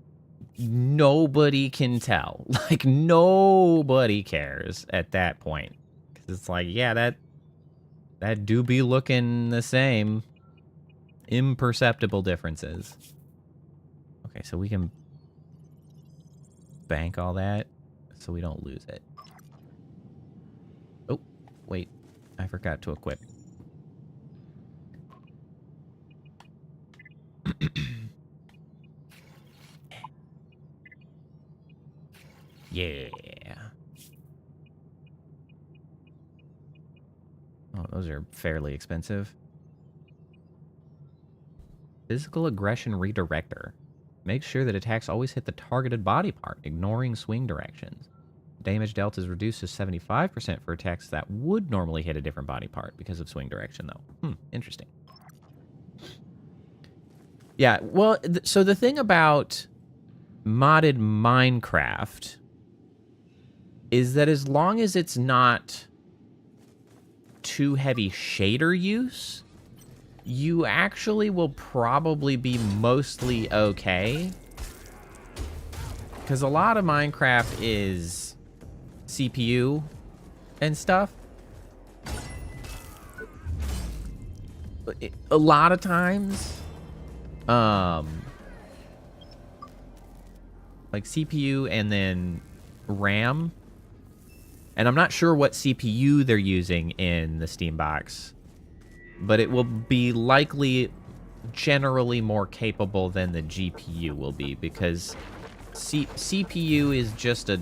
nobody can tell. Like, nobody cares at that point. Because it's like, yeah, that do be looking the same. Imperceptible differences. Okay, so we can bank all that so we don't lose it. Oh, wait. I forgot to equip. Yeah. Oh, those are fairly expensive. Physical aggression redirector. Make sure that attacks always hit the targeted body part, ignoring swing directions. Damage dealt is reduced to 75% for attacks that would normally hit a different body part because of swing direction, though. Interesting. Yeah, well, so the thing about modded Minecraft is that as long as it's not too heavy shader use, you actually will probably be mostly okay. Because a lot of Minecraft is CPU and stuff. A lot of times, like CPU and then RAM. And I'm not sure what CPU they're using in the Steam box, but it will be likely generally more capable than the GPU will be, because CPU is just a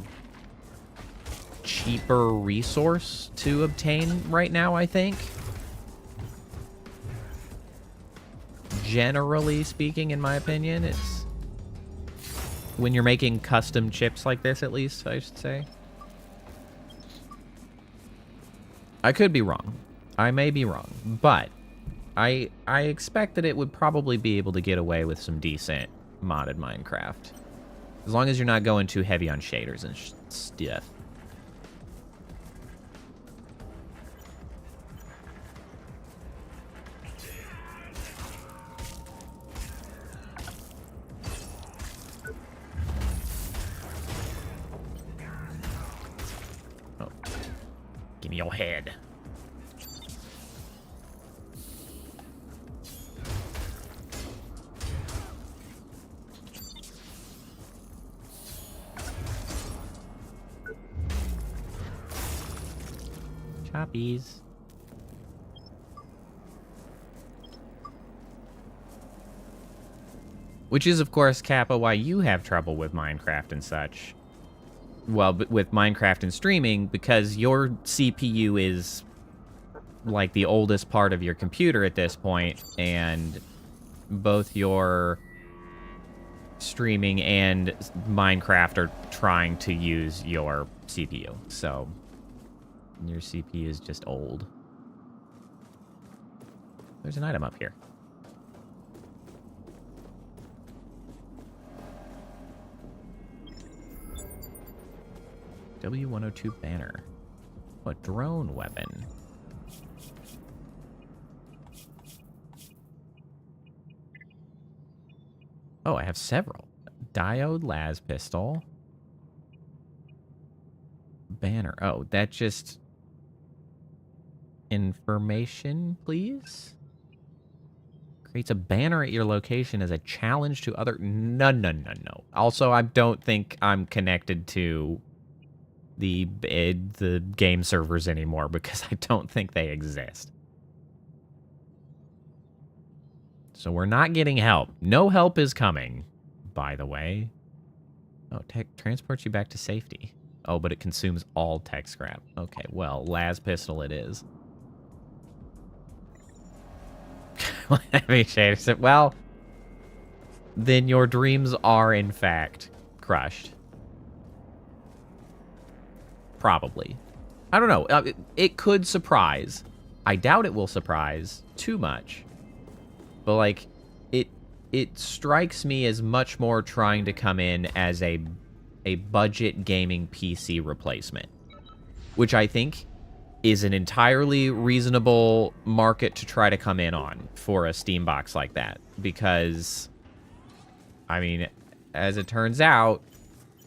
cheaper resource to obtain right now, I think. Generally speaking, in my opinion, it's when you're making custom chips like this, at least, I should say. I could be wrong. I may be wrong, but I expect that it would probably be able to get away with some decent modded Minecraft. As long as you're not going too heavy on shaders and stuff. Oh. Give me your head. droppies. Which is, of course, Kappa, why you have trouble with Minecraft and such. Well, with Minecraft and streaming, because your CPU is like the oldest part of your computer at this point, and both your streaming and Minecraft are trying to use your CPU. So your CPU is just old. There's an item up here. W102 banner. What drone weapon? Oh, I have several. Diode las pistol. Banner. Oh, that just... Information, please? Creates a banner at your location as a challenge to other... No. Also, I don't think I'm connected to the game servers anymore because I don't think they exist. So we're not getting help. No help is coming, by the way. Oh, tech transports you back to safety. Oh, but it consumes all tech scrap. Okay, well, las pistol it is. Let me change it. Well, then your dreams are, in fact, crushed. Probably. I don't know. It could surprise. I doubt it will surprise too much. But, like, it strikes me as much more trying to come in as a budget gaming PC replacement. Which I think is an entirely reasonable market to try to come in on for a Steam box like that. Because, I mean, as it turns out,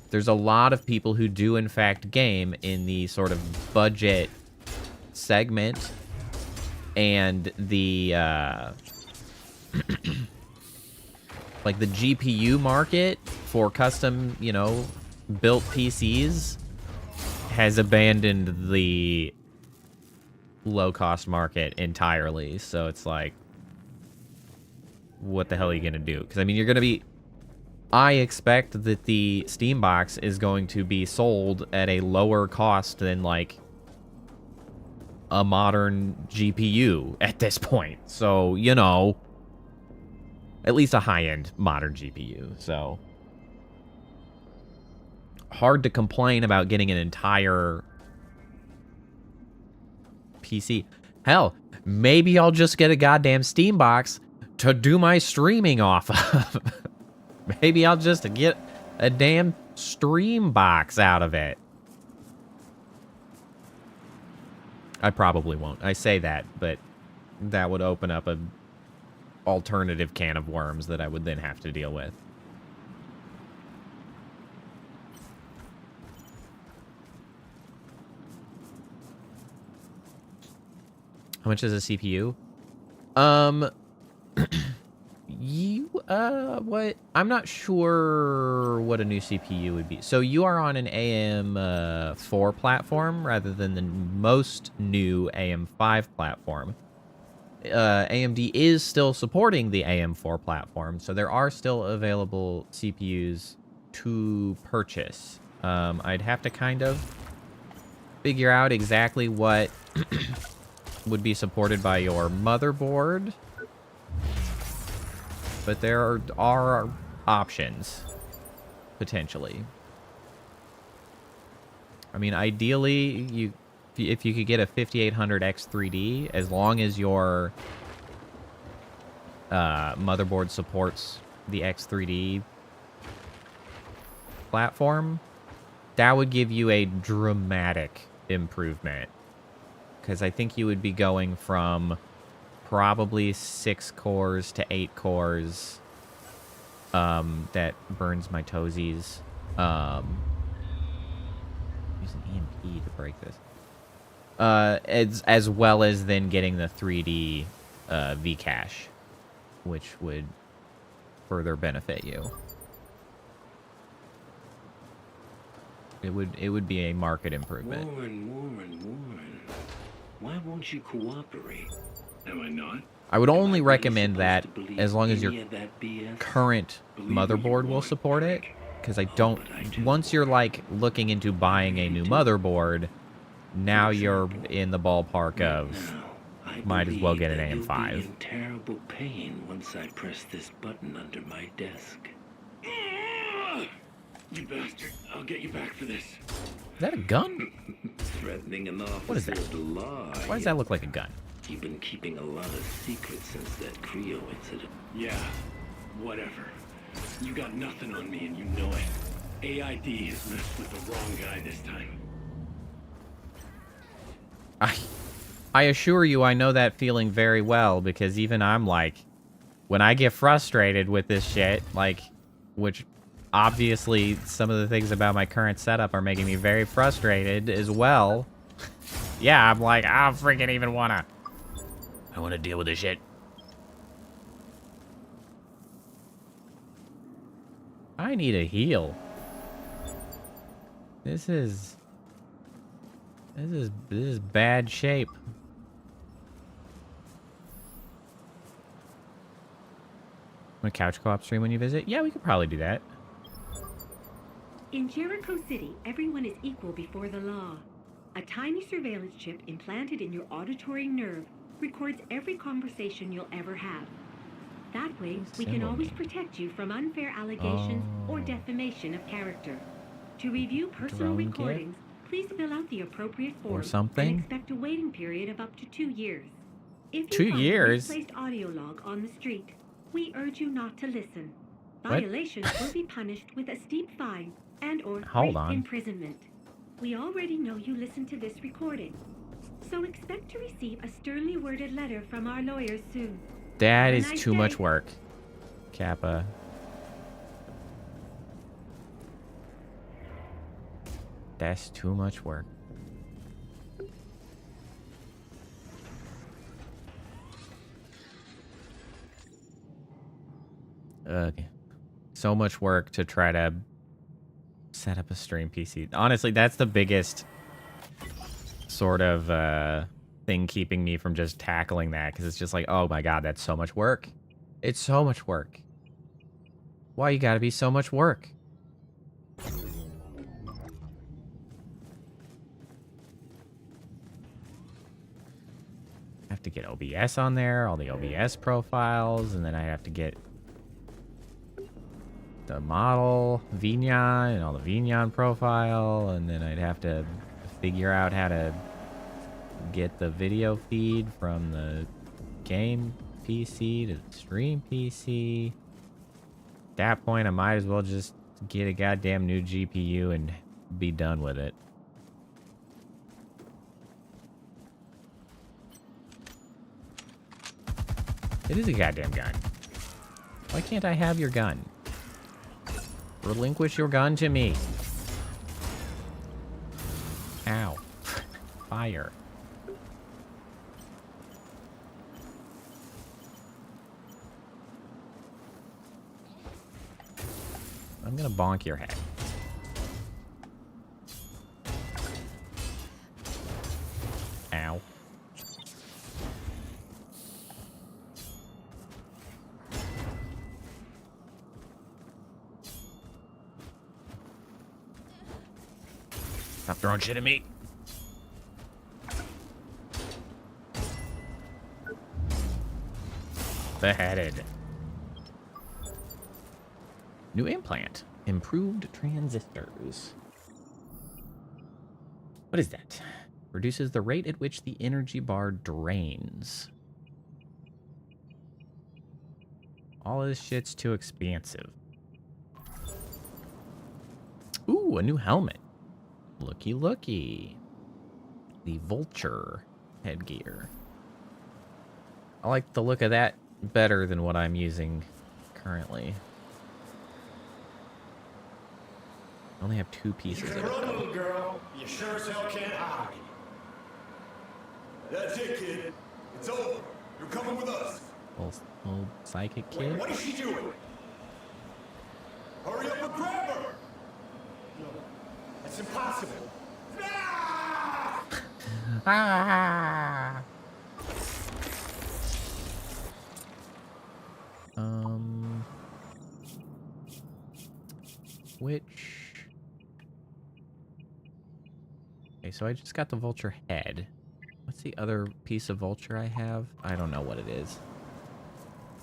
there's a lot of people who do, in fact, game in the sort of budget segment. And the, like, the GPU market for custom, you know, built PCs has abandoned the low-cost market entirely. So it's like, what the hell are you going to do? Because, I mean, you're going to be... I expect that the Steam box is going to be sold at a lower cost than, like, a modern GPU at this point. So, you know, at least a high-end modern GPU. So, hard to complain about getting an entire PC. Hell, maybe I'll just get a goddamn Steam box to do my streaming off of. Maybe I'll just get a damn stream box out of it. I probably won't. I say that, but that would open up a alternative can of worms that I would then have to deal with. How much is a CPU? What? I'm not sure what a new CPU would be. So you are on an AM4 platform rather than the most new AM5 platform. AMD is still supporting the AM4 platform, so there are still available CPUs to purchase. I'd have to kind of figure out exactly what would be supported by your motherboard. But there are options, potentially. I mean, ideally, if you could get a 5800 X3D, as long as your motherboard supports the X3D platform, that would give you a dramatic improvement. Because I think you would be going from probably 6 cores to 8 cores. That burns my toesies. Use an EMP to break this. As well as then getting the 3D Vcache, which would further benefit you. It would be a market improvement. Woman. Why won't you cooperate? Am I not? I would only recommend that as long as your current motherboard will support it. Because I don't... Once you're, like, looking into buying a new motherboard, now you're in the ballpark of... Might as well get an AM5. You'll be in terrible pain once I press this button under my desk. You bastard! I'll get you back for this. Is that a gun? Threatening an officer. What is that? Why does that look like a gun? You've been keeping a lot of secrets since that Creo incident. Yeah, whatever. You got nothing on me and you know it. AID has messed with the wrong guy this time. I assure you I know that feeling very well, because even I'm like, when I get frustrated with this shit, like, which obviously some of the things about my current setup are making me very frustrated as well. Yeah, I'm like, I don't freaking even wanna. I wanna deal with this shit. I need a heal. This is bad shape. Want a couch co-op stream when you visit? Yeah, we could probably do that. In Jericho City, everyone is equal before the law. A tiny surveillance chip implanted in your auditory nerve records every conversation you'll ever have. That way, we can always protect you from unfair allegations or defamation of character. To review personal recordings, please fill out the appropriate form and expect a waiting period of up to 2 years. If you find a misplaced audio log on the street, we urge you not to listen. Violations will be punished with a steep fine and/or imprisonment. We already know you listened to this recording, so expect to receive a sternly worded letter from our lawyers soon. That is too much work, Kappa. That's too much work. Okay. So much work to try to set up a stream PC. Honestly, that's the biggest sort of thing keeping me from just tackling that, because it's just like, oh my god, that's so much work. It's so much work. Why you gotta be so much work? I have to get OBS on there, all the OBS profiles, and then I have to get the model, Vignon, and all the Vignon profile, and then I'd have to figure out how to get the video feed from the game PC to the stream PC. At that point, I might as well just get a goddamn new GPU and be done with it. It is a goddamn gun. Why can't I have your gun? Relinquish your gun to me. Ow. Fire. I'm gonna bonk your head. Ow. Stop throwing shit at me. Beheaded. New implant. Improved transistors. What is that? Reduces the rate at which the energy bar drains. All of this shit's too expansive. Ooh, a new helmet. Looky, looky. The vulture headgear. I like the look of that better than what I'm using currently. I only have 2 pieces of it. Run, little girl. You sure as hell can't hide. That's it, kid. It's over. You're coming with us. Old psychic kid. Wait, what is she doing? Hurry up and grab her. No, that's impossible. Ah! Which... Okay, so I just got the vulture head. What's the other piece of vulture I have? I don't know what it is.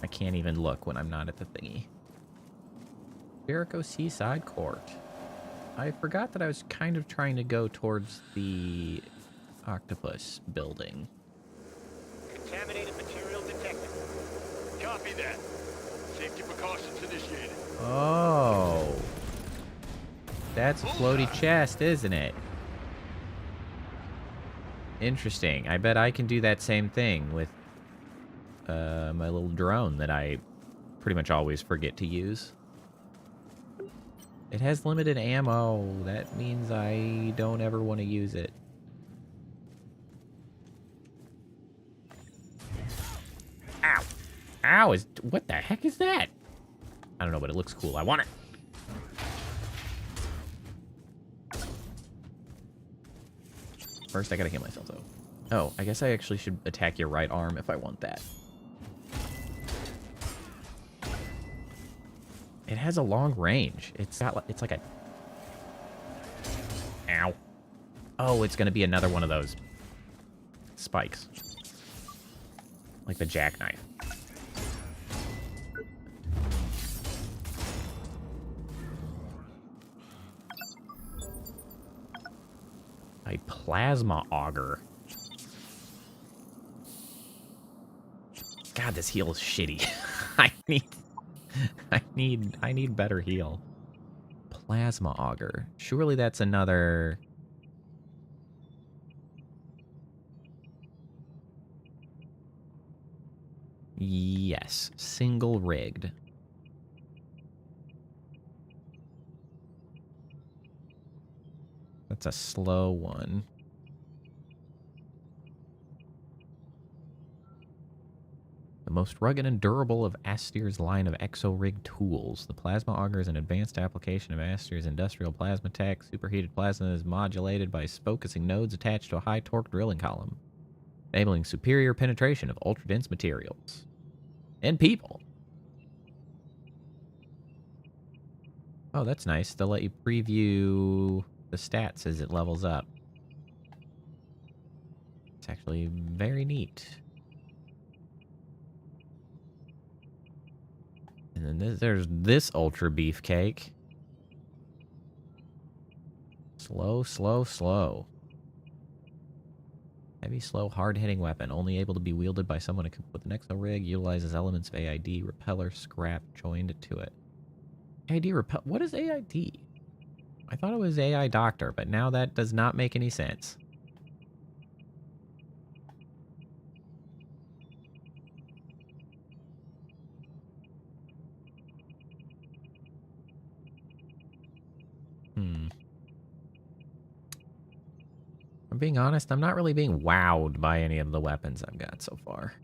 I can't even look when I'm not at the thingy. Jericho Seaside Court. I forgot that I was kind of trying to go towards the octopus building. Contaminated material detected. Copy that. Safety precautions initiated. Oh. That's a floaty chest, isn't it? Interesting. I bet I can do that same thing with my little drone that I pretty much always forget to use. It has limited ammo. That means I don't ever want to use it. Ow. Ow, what the heck is that? I don't know, but it looks cool. I want it. First, I gotta heal myself, though. Oh, I guess I actually should attack your right arm if I want that. It has a long range. It's like a... Ow. Oh, it's gonna be another one of those spikes. Like the jackknife. A plasma auger. God, this heal is shitty. I need better heal. Plasma auger. Surely that's another... Yes, single rigged. That's a slow one. The most rugged and durable of Aster's line of exo-rig tools. The plasma auger is an advanced application of Aster's industrial plasma tech. Superheated plasma is modulated by focusing nodes attached to a high-torque drilling column, enabling superior penetration of ultra-dense materials. And people. Oh, that's nice. They'll let you preview the stats as it levels up. It's actually very neat. And then there's this ultra beefcake. Slow, slow, slow. Heavy, slow, hard-hitting weapon. Only able to be wielded by someone equipped with an exo rig. Utilizes elements of AID, repeller, scrap joined to it. AID repel... What is AID? I thought it was AI Doctor, but now that does not make any sense. I'm being honest, I'm not really being wowed by any of the weapons I've got so far.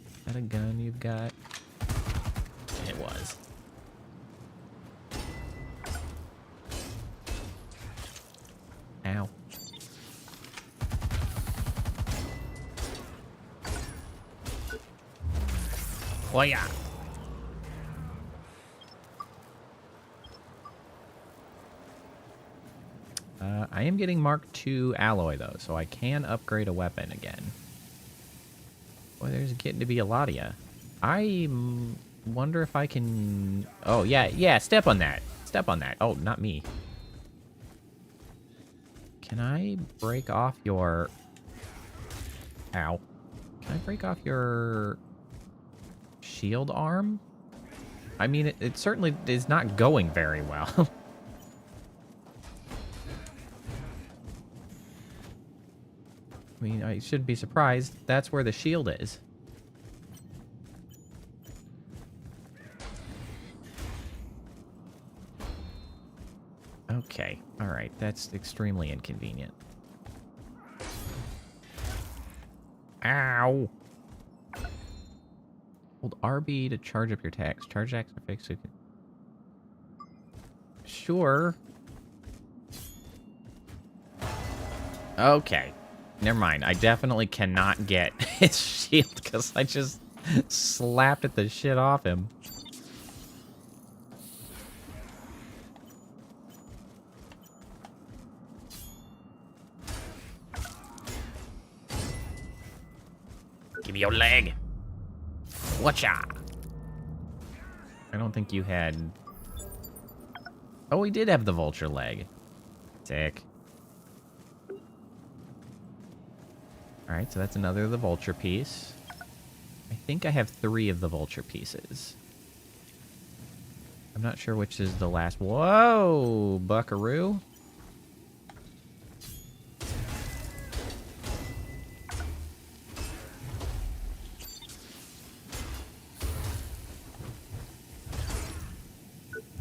Is that a gun you've got? It was. Ow. Oh yeah. I am getting Mark II alloy though, so I can upgrade a weapon again. Boy, there's getting to be a lot of ya. I wonder if I can... Oh, yeah, step on that. Step on that. Oh, not me. Can I break off your... Ow. Can I break off your shield arm? I mean, it certainly is not going very well. I mean, I shouldn't be surprised. That's where the shield is. Okay. Alright. That's extremely inconvenient. Ow. Hold RB to charge up your tax. Charge X or fix it. Sure. Okay. Never mind. I definitely cannot get his shield because I just slapped at the shit off him. Give me your leg. Whatcha? I don't think you had... Oh, we did have the vulture leg. Sick. Alright, so that's another of the vulture piece. I think I have 3 of the vulture pieces. I'm not sure which is the last. Whoa, buckaroo.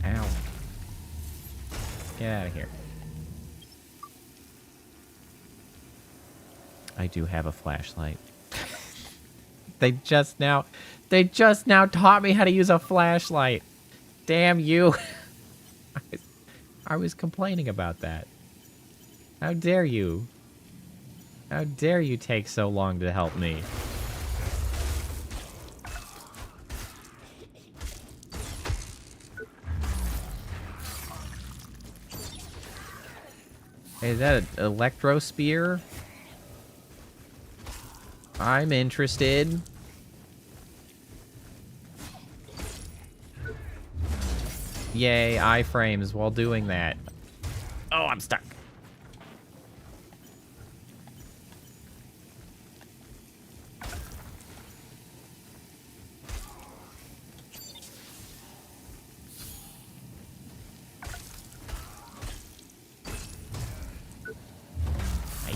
Ow. Get out of here. I do have a flashlight. They just now taught me how to use a flashlight. Damn you. I was complaining about that. How dare you? How dare you take so long to help me? Hey, is that an electro spear? I'm interested. Yay, iframes while doing that. Oh, I'm stuck.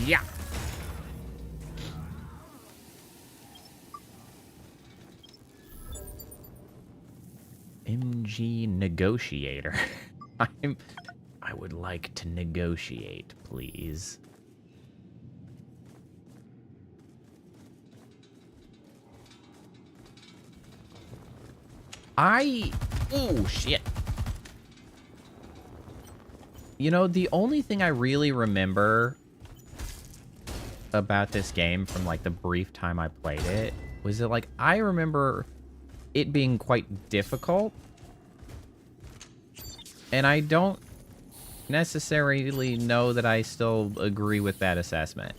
Yeah. MG negotiator. I would like to negotiate, please. Oh, shit. You know, the only thing I really remember about this game from, like, the brief time I played it was that, like, I remember it being quite difficult. And I don't necessarily know that I still agree with that assessment.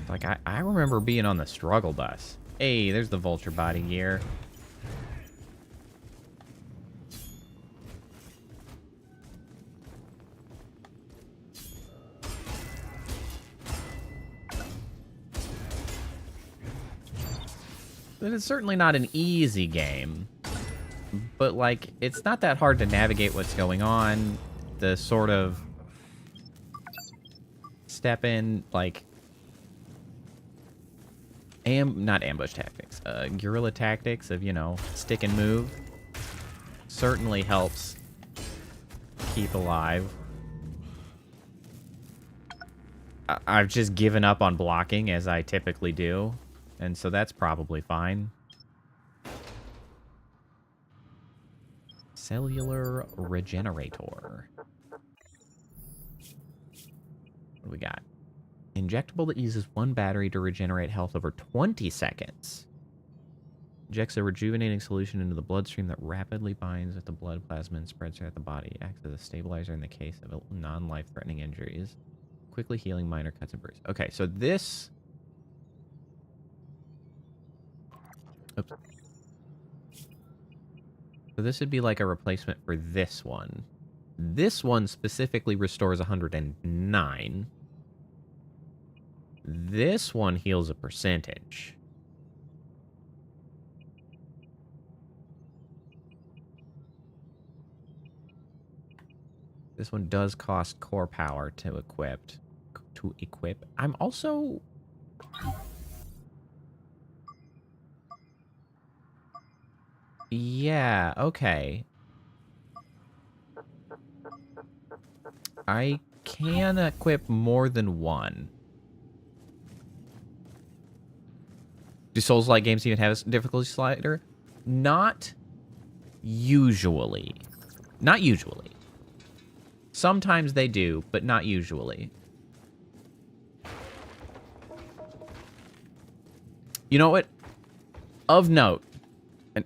Like, I remember being on the struggle bus. Hey, there's the vulture body gear. But it's certainly not an easy game. But, like, it's not that hard to navigate what's going on. The sort of step in, like, not ambush tactics, guerrilla tactics of, you know, stick and move certainly helps keep alive. I've just given up on blocking as I typically do, and so that's probably fine. Cellular regenerator. What do we got? Injectable that uses 1 battery to regenerate health over 20 seconds. Injects a rejuvenating solution into the bloodstream that rapidly binds with the blood plasma and spreads throughout the body. Acts as a stabilizer in the case of non-life-threatening injuries. Quickly healing minor cuts and bruises. Okay, so this... Oops. So this would be like a replacement for this one. This one specifically restores 109. This one heals a percentage. This one does cost core power to equip. I'm also... Yeah, Yeah, okay. I can equip more than one. Do Souls-like games even have a difficulty slider? Not usually. Not usually. Sometimes they do, but not usually. You know what? Of note,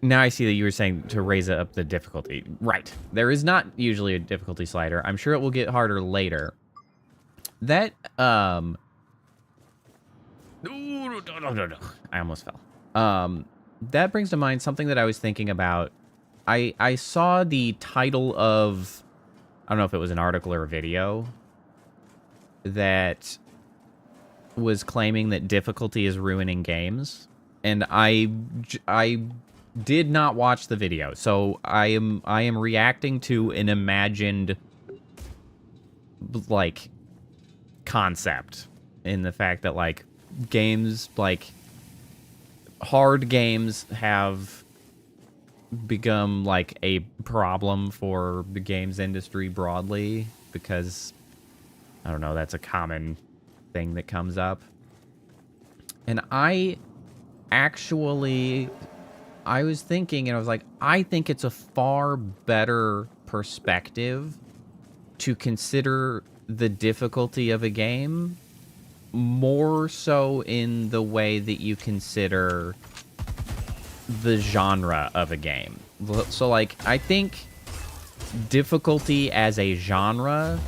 now I see that you were saying to raise up the difficulty. Right. There is not usually a difficulty slider. I'm sure it will get harder later. That, I almost fell. That brings to mind something that I was thinking about. I saw the title of, I don't know if it was an article or a video, that was claiming that difficulty is ruining games. And I did not watch the video, so I am reacting to an imagined, like, concept in the fact that, like, games, like, hard games have become, like, a problem for the games industry broadly because, I don't know, that's a common thing that comes up. And I was thinking, and I was like, I think it's a far better perspective to consider the difficulty of a game more so in the way that you consider the genre of a game. So, like, I think difficulty as a genre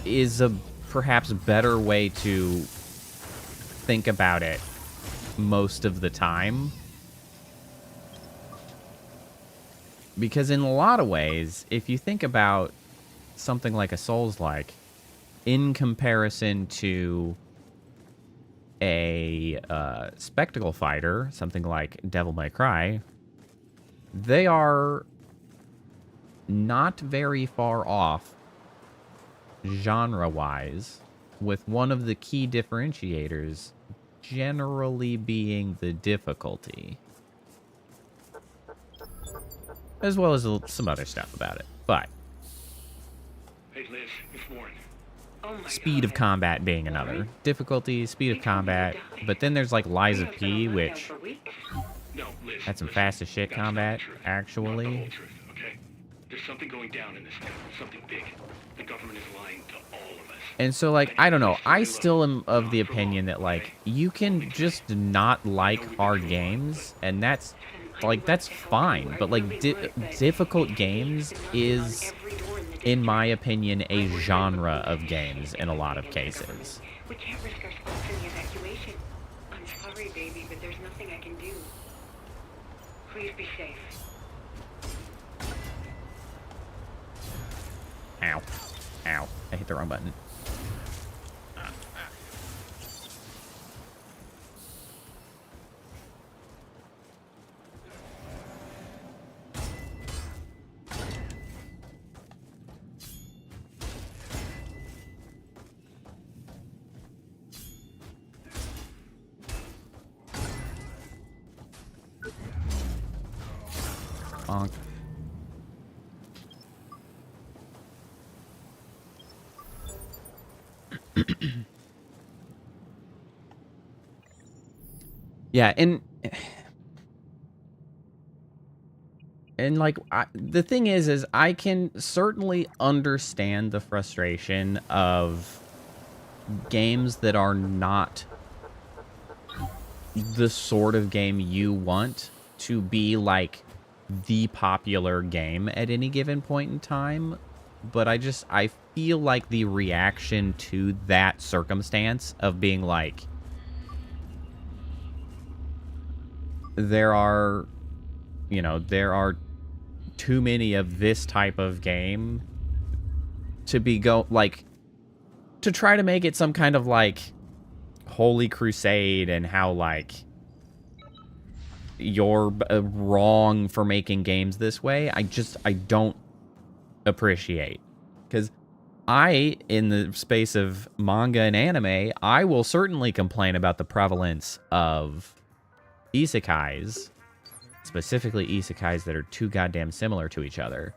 is a perhaps better way to think about it most of the time. Because in a lot of ways, if you think about something like a Souls-like, in comparison to a spectacle fighter, something like Devil May Cry, they are not very far off genre-wise, with one of the key differentiators generally being the difficulty. As well as some other stuff about it. But Hey Liz, it's Warren. speed of combat being another. Difficulty, speed of combat. But then there's like Lies of P, which had some fast as shit combat, actually. Okay? There's something going down in this town. Something big. The government is lying to all of us. And so, like, I don't know. I still am of the opinion that, like, you can just not like hard games, and that's, like, that's fine. But, like, difficult games is, in my opinion, a genre of games in a lot of cases. We can't risk our squad in the evacuation. I'm sorry, baby, but there's nothing I can do. Please be safe. Ow. Ow. I hit the wrong button. Bonk. Yeah, and like, the thing is I can certainly understand the frustration of games that are not the sort of game you want to be like the popular game at any given point in time. But I feel like the reaction to that circumstance of being like, there are too many of this type of game to be to try to make it some kind of like holy crusade and how like you're wrong for making games this way. I don't appreciate, because in the space of manga and anime, I will certainly complain about the prevalence of isekais specifically isekais that are too goddamn similar to each other.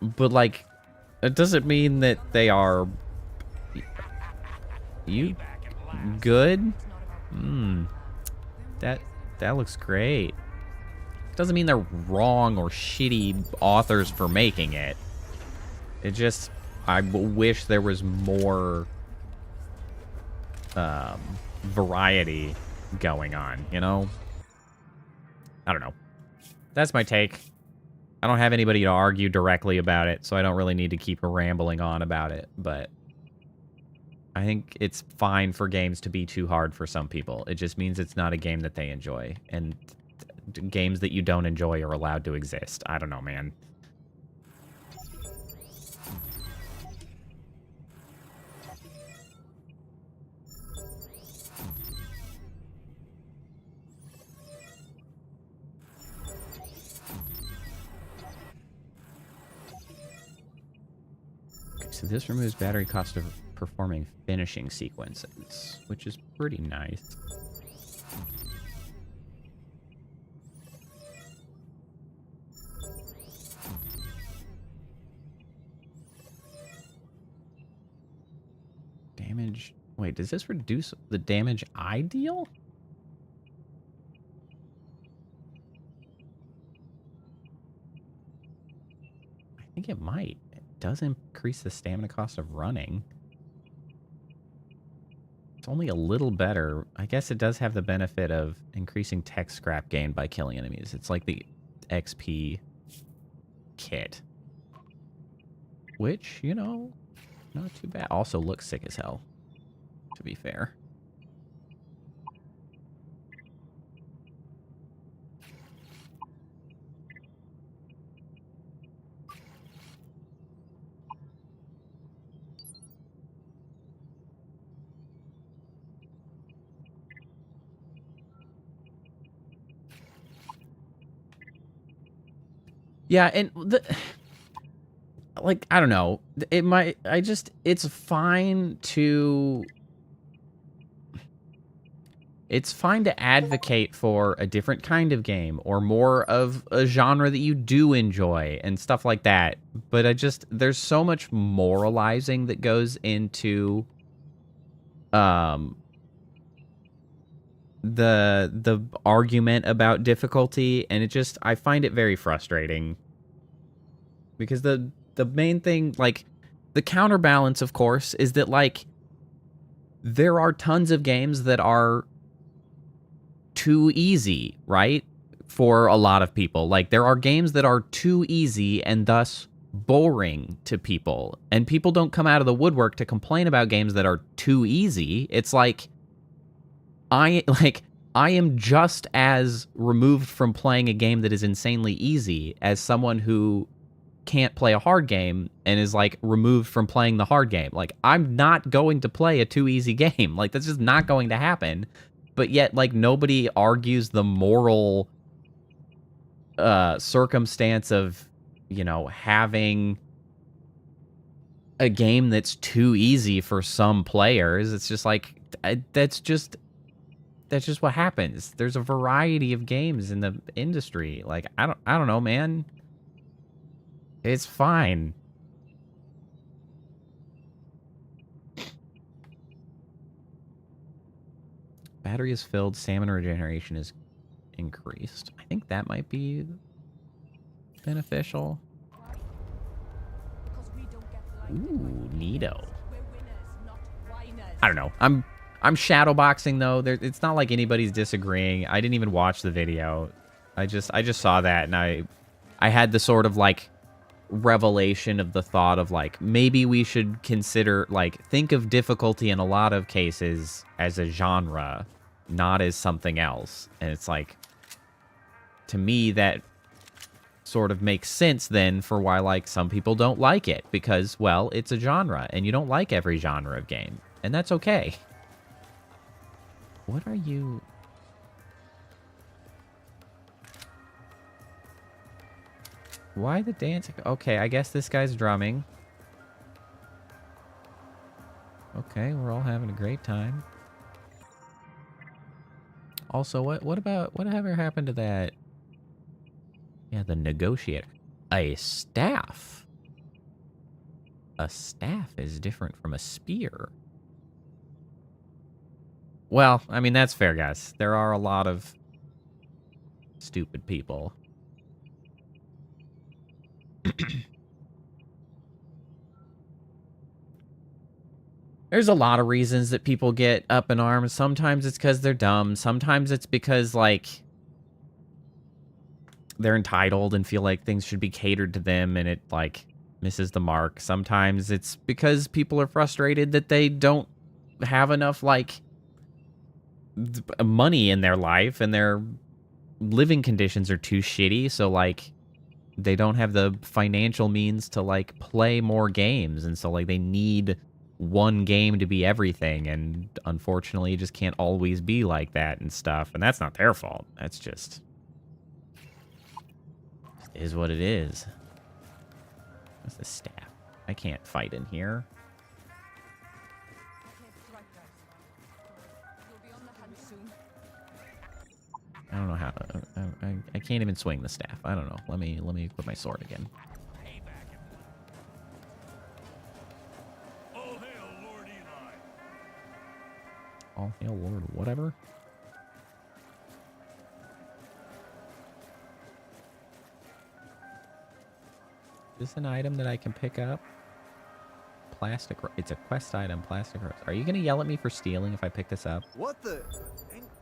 But, like, it doesn't mean that they are... You... good? That looks great. Doesn't mean they're wrong or shitty authors for making it. It just... I wish there was more... variety going on, you know? I don't know. That's my take. I don't have anybody to argue directly about it, so I don't really need to keep rambling on about it, but I think it's fine for games to be too hard for some people. It just means it's not a game that they enjoy, and games that you don't enjoy are allowed to exist. I don't know, man. So this removes battery cost of performing finishing sequences, which is pretty nice. Damage... Wait, does this reduce the damage I deal? I think it might. Does increase the stamina cost of running. It's only a little better. I guess it does have the benefit of increasing tech scrap gained by killing enemies. It's like the XP kit. Which, you know, not too bad. Also looks sick as hell, to be fair. Yeah, and like, I don't know. It might... it's fine to... It's fine to advocate for a different kind of game or more of a genre that you do enjoy and stuff like that. But there's so much moralizing that goes into the argument about difficulty, and I find it very frustrating. Because the main thing, like, the counterbalance, of course, is that, like, there are tons of games that are too easy, right? For a lot of people. Like, there are games that are too easy and thus boring to people. And people don't come out of the woodwork to complain about games that are too easy. It's like, I am just as removed from playing a game that is insanely easy as someone who can't play a hard game and is, like, removed from playing the hard game. Like, I'm not going to play a too easy game. Like, that's just not going to happen. But yet, like, nobody argues the moral circumstance of, you know, having a game that's too easy for some players. It's just like, that's just what happens. There's a variety of games in the industry. Like, I don't know, man. It's fine. Battery is filled, stamina regeneration is increased. I think that might be beneficial. Ooh, neato. I don't know. I'm shadowboxing though. It's not like anybody's disagreeing. I didn't even watch the video. I just saw that, and I had the sort of, like, revelation of the thought of, like, maybe we should consider, like, think of difficulty in a lot of cases as a genre, not as something else. And it's like, to me, that sort of makes sense then for why, like, some people don't like it, because, well, it's a genre and you don't like every genre of game, and that's okay. What are you... Why the dancing? Okay, I guess this guy's drumming. Okay, we're all having a great time. Also, whatever happened to that Yeah, the negotiator. A staff. A staff is different from a spear. Well, I mean, that's fair, guys. There are a lot of stupid people. There's a lot of reasons that people get up in arms. Sometimes it's because they're dumb. Sometimes it's because, like, they're entitled and feel like things should be catered to them and it, like, misses the mark. Sometimes it's because people are frustrated that they don't have enough, like, money in their life and their living conditions are too shitty. So, like, they don't have the financial means to, like, play more games. And so, like, they need one game to be everything, and unfortunately it just can't always be like that and stuff, and that's not their fault. That's just is what it is. What's the staff? I can't fight in here. I don't know how I can't even swing the staff. I don't know. Let me equip my sword again. All hail Lord whatever. Is this an item that I can pick up? Plastic. It's a quest item. Plastic rose. Are you gonna yell at me for stealing if I pick this up? What the?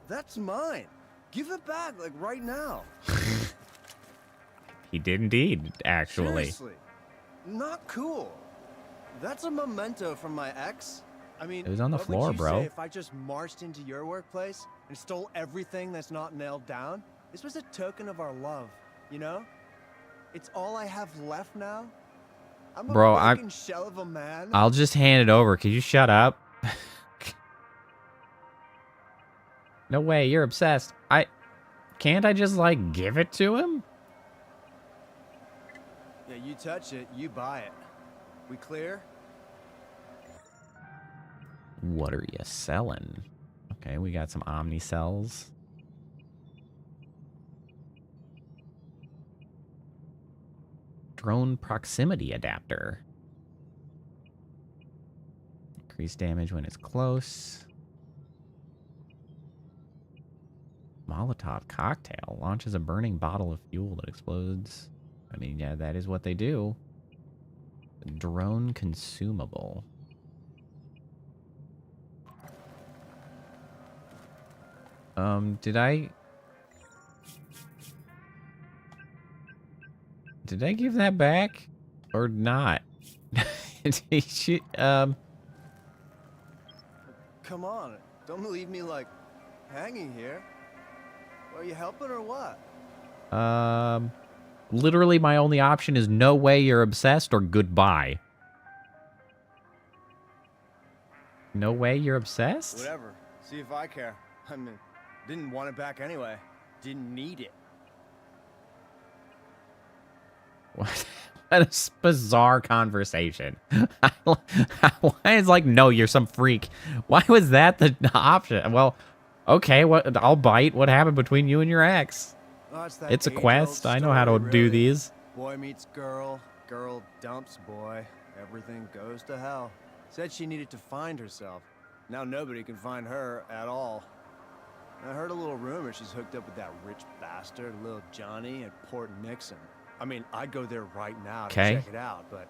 That's mine. Give it back, like right now. He did indeed, actually. Seriously. Not cool. That's a memento from my ex. I mean, it was on the floor, bro. Say if I just marched into your workplace and stole everything that's not nailed down? This was a token of our love, you know? It's all I have left now. I'm a shell of a man. I'll just hand it over. Could you shut up? No way, you're obsessed. Can't I just, like, give it to him? Yeah, you touch it, you buy it. We clear? What are you selling? Okay, we got some Omni cells. Drone proximity adapter. Increase damage when it's close. Molotov cocktail launches a burning bottle of fuel that explodes. I mean, yeah, that is what they do. Drone consumable. Did I give that back or not? Come on, don't leave me like hanging here. Are you helping or what? Literally my only option is no way you're obsessed or goodbye. No way you're obsessed? Whatever. See if I care. I mean, didn't want it back anyway. Didn't need it. What a bizarre conversation. Why is like, no, you're some freak. Why was that the option? Well, okay, what? I'll bite. What happened between you and your ex? Oh, it's a quest. I know how to do these. Boy meets girl. Girl dumps boy. Everything goes to hell. Said she needed to find herself. Now nobody can find her at all. I heard a little rumor she's hooked up with that rich bastard, little Johnny, at Port Nixon. I mean, I'd go there right now to check it out, but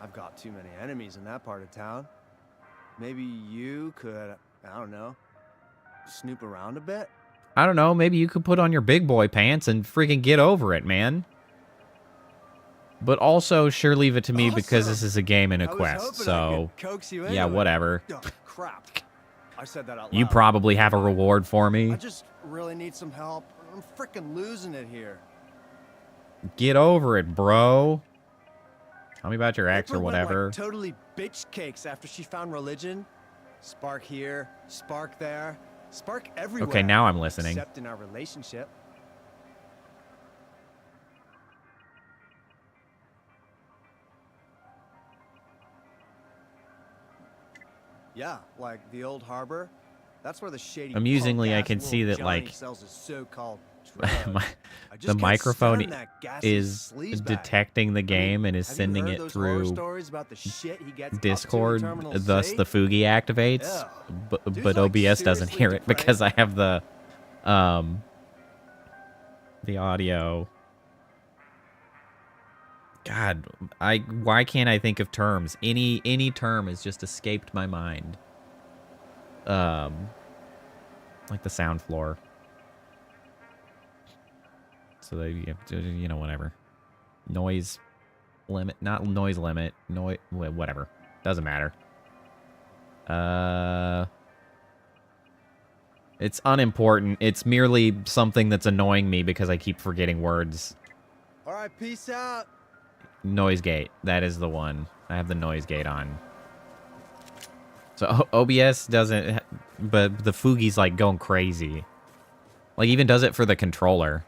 I've got too many enemies in that part of town. Maybe you could, I don't know, snoop around a bit? I don't know, maybe you could put on your big boy pants and freaking get over it, man. But also, sure, leave it to me because this is a game and a quest, so yeah, whatever. Oh, crap. I said that out loud. You probably have a reward for me. I just really need some help. I'm freaking losing it here. Get over it, bro. Tell me about your ex or whatever. Like totally bitch cakes after she found religion. Spark here, spark there, spark everywhere. Okay, now I'm listening. Except in our relationship. Yeah, like the old harbor. That's where the shady. Amusingly, I can see that like sells his so-called my the microphone is detecting the game and is sending it through Discord, thus the Fugi activates, but OBS doesn't hear it because I have the audio. God, why can't I think of terms? Any term has just escaped my mind. Like the sound floor. So they, you know, whatever. Noise limit, not noise limit, whatever. Doesn't matter. It's unimportant. It's merely something that's annoying me because I keep forgetting words. All right, peace out. Noise gate. That is the one. I have the noise gate on. So OBS doesn't, but the Fugi's like going crazy. Like even does it for the controller.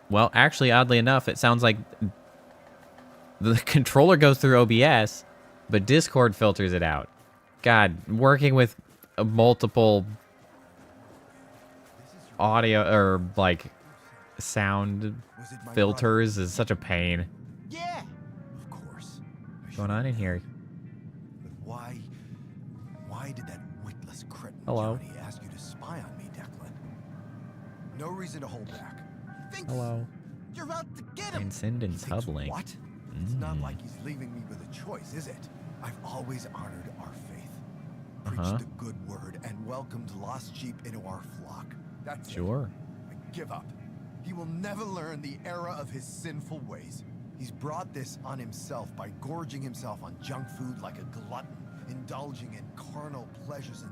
Well, actually, oddly enough, it sounds like the controller goes through OBS, but Discord filters it out. God, working with multiple audio or like sound filters is such a pain. Yeah, of course. What's going on in here? Why did that witless cretin Hello. Johnny ask you to spy on me, Declan? No reason to hold back. Hello. You're out to get him. And send in sub link. What? It's not like he's leaving me with a choice, is it? I've always honored our faith, preached the good word, and welcomed lost sheep into our flock. That's sure. I give up. He will never learn the error of his sinful ways. He's brought this on himself by gorging himself on junk food like a glutton, indulging in carnal pleasures, and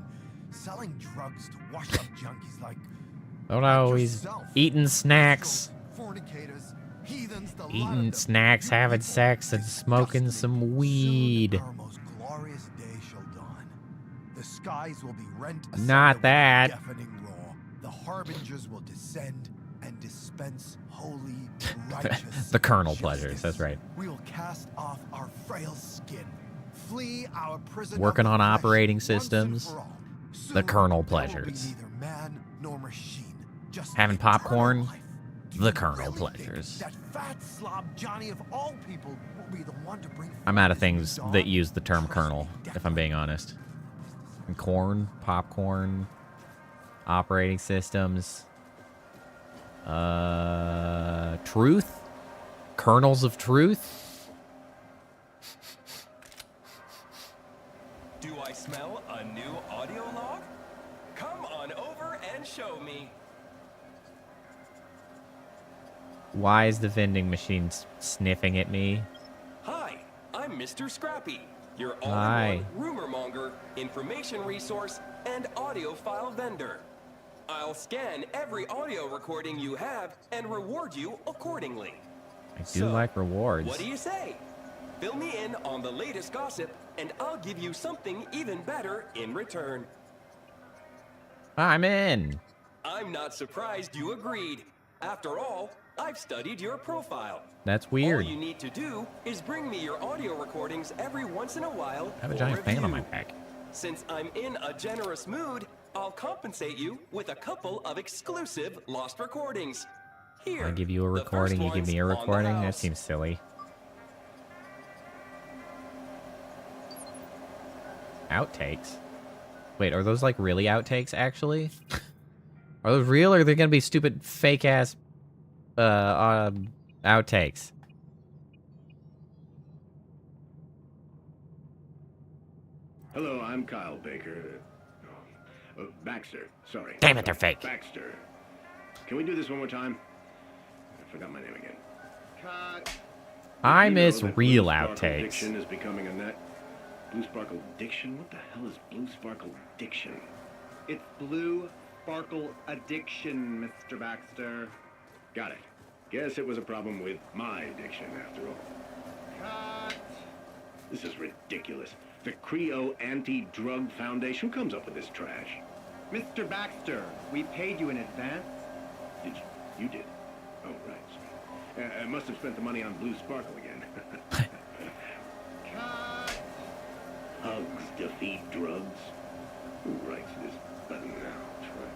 selling drugs to washed-up junkies like... Oh no, he's eating snacks. Fornicators, heathens, Eating snacks, having sex, and smoking some weed. Our most glorious day shall dawn. The skies will be rent Not that. deafening roar. The harbingers will descend and dispense holy, righteous The Colonel justice. pleasures, that's right. We will cast off our frail skin, flee our prison. Working of on the flesh operating once and systems. for all. The Colonel Soon, there will be pleasures. neither man nor machine. Just Having eternal popcorn. life. Do The you Colonel really think pleasures. That fat slob Johnny of all people will be the one to bring I'm out of forth things his dawn? that use the term Trust Colonel, me, if I'm being honest. And corn, popcorn, operating systems. Truth? Kernels of truth? Do I smell a new audio log? Come on over and show me. Why is the vending machine sniffing at me? Hi, I'm Mr. Scrappy, your Hi. all-in-one rumor monger, information resource, and audio file vendor. I'll scan every audio recording you have and reward you accordingly. I do like rewards. What do you say? Fill me in on the latest gossip, and I'll give you something even better in return. I'm in. I'm not surprised you agreed. After all, I've studied your profile. That's weird. All you need to do is bring me your audio recordings every once in a while. I have a for giant fan on review. my back. Since I'm in a generous mood, I'll compensate you with a couple of exclusive lost recordings. Here, I give you a the recording, you first give me a one's on the recording? That house. seems silly. Outtakes? Wait, are those like really outtakes actually? Are those real or are they gonna be stupid fake ass outtakes? Hello, I'm Kyle Baker. Baxter, sorry. Damn it, they're fake. Baxter. Can we do this one more time? I forgot my name again. Cut. I You know miss that real Blue Sparkle outtakes. Diction is becoming a net. Blue Sparkle Diction? What the hell is Blue Sparkle Diction? It's Blue Sparkle Addiction, Mr. Baxter. Got it. Guess it was a problem with my addiction after all. Cut. This is ridiculous. The Creo Anti-Drug Foundation comes up with this trash. Mr. Baxter, we paid you in advance. Did you? You did? Oh, right. Sorry. I must have spent the money on Blue Sparkle again. Cut. Hugs defeat drugs? Who writes this button now? Try.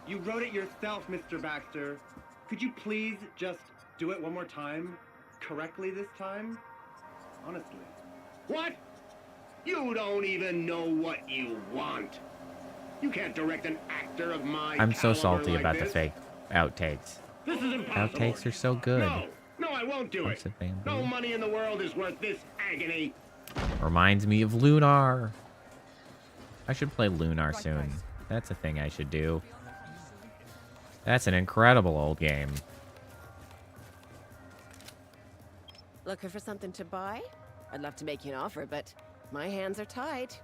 You wrote it yourself, Mr. Baxter. Could you please just do it one more time? Correctly this time? Honestly. What? You don't even know what you want. You can't direct an actor of my I'm so caliber salty like about the this. fake outtakes. This is impossible. Outtakes are so good. No, I won't do Clumps it. of bamboo. No money in the world is worth this agony. Reminds me of Lunar. I should play Lunar soon. That's a thing I should do. That's an incredible old game. Looking for something to buy? I'd love to make you an offer, but my hands are tied.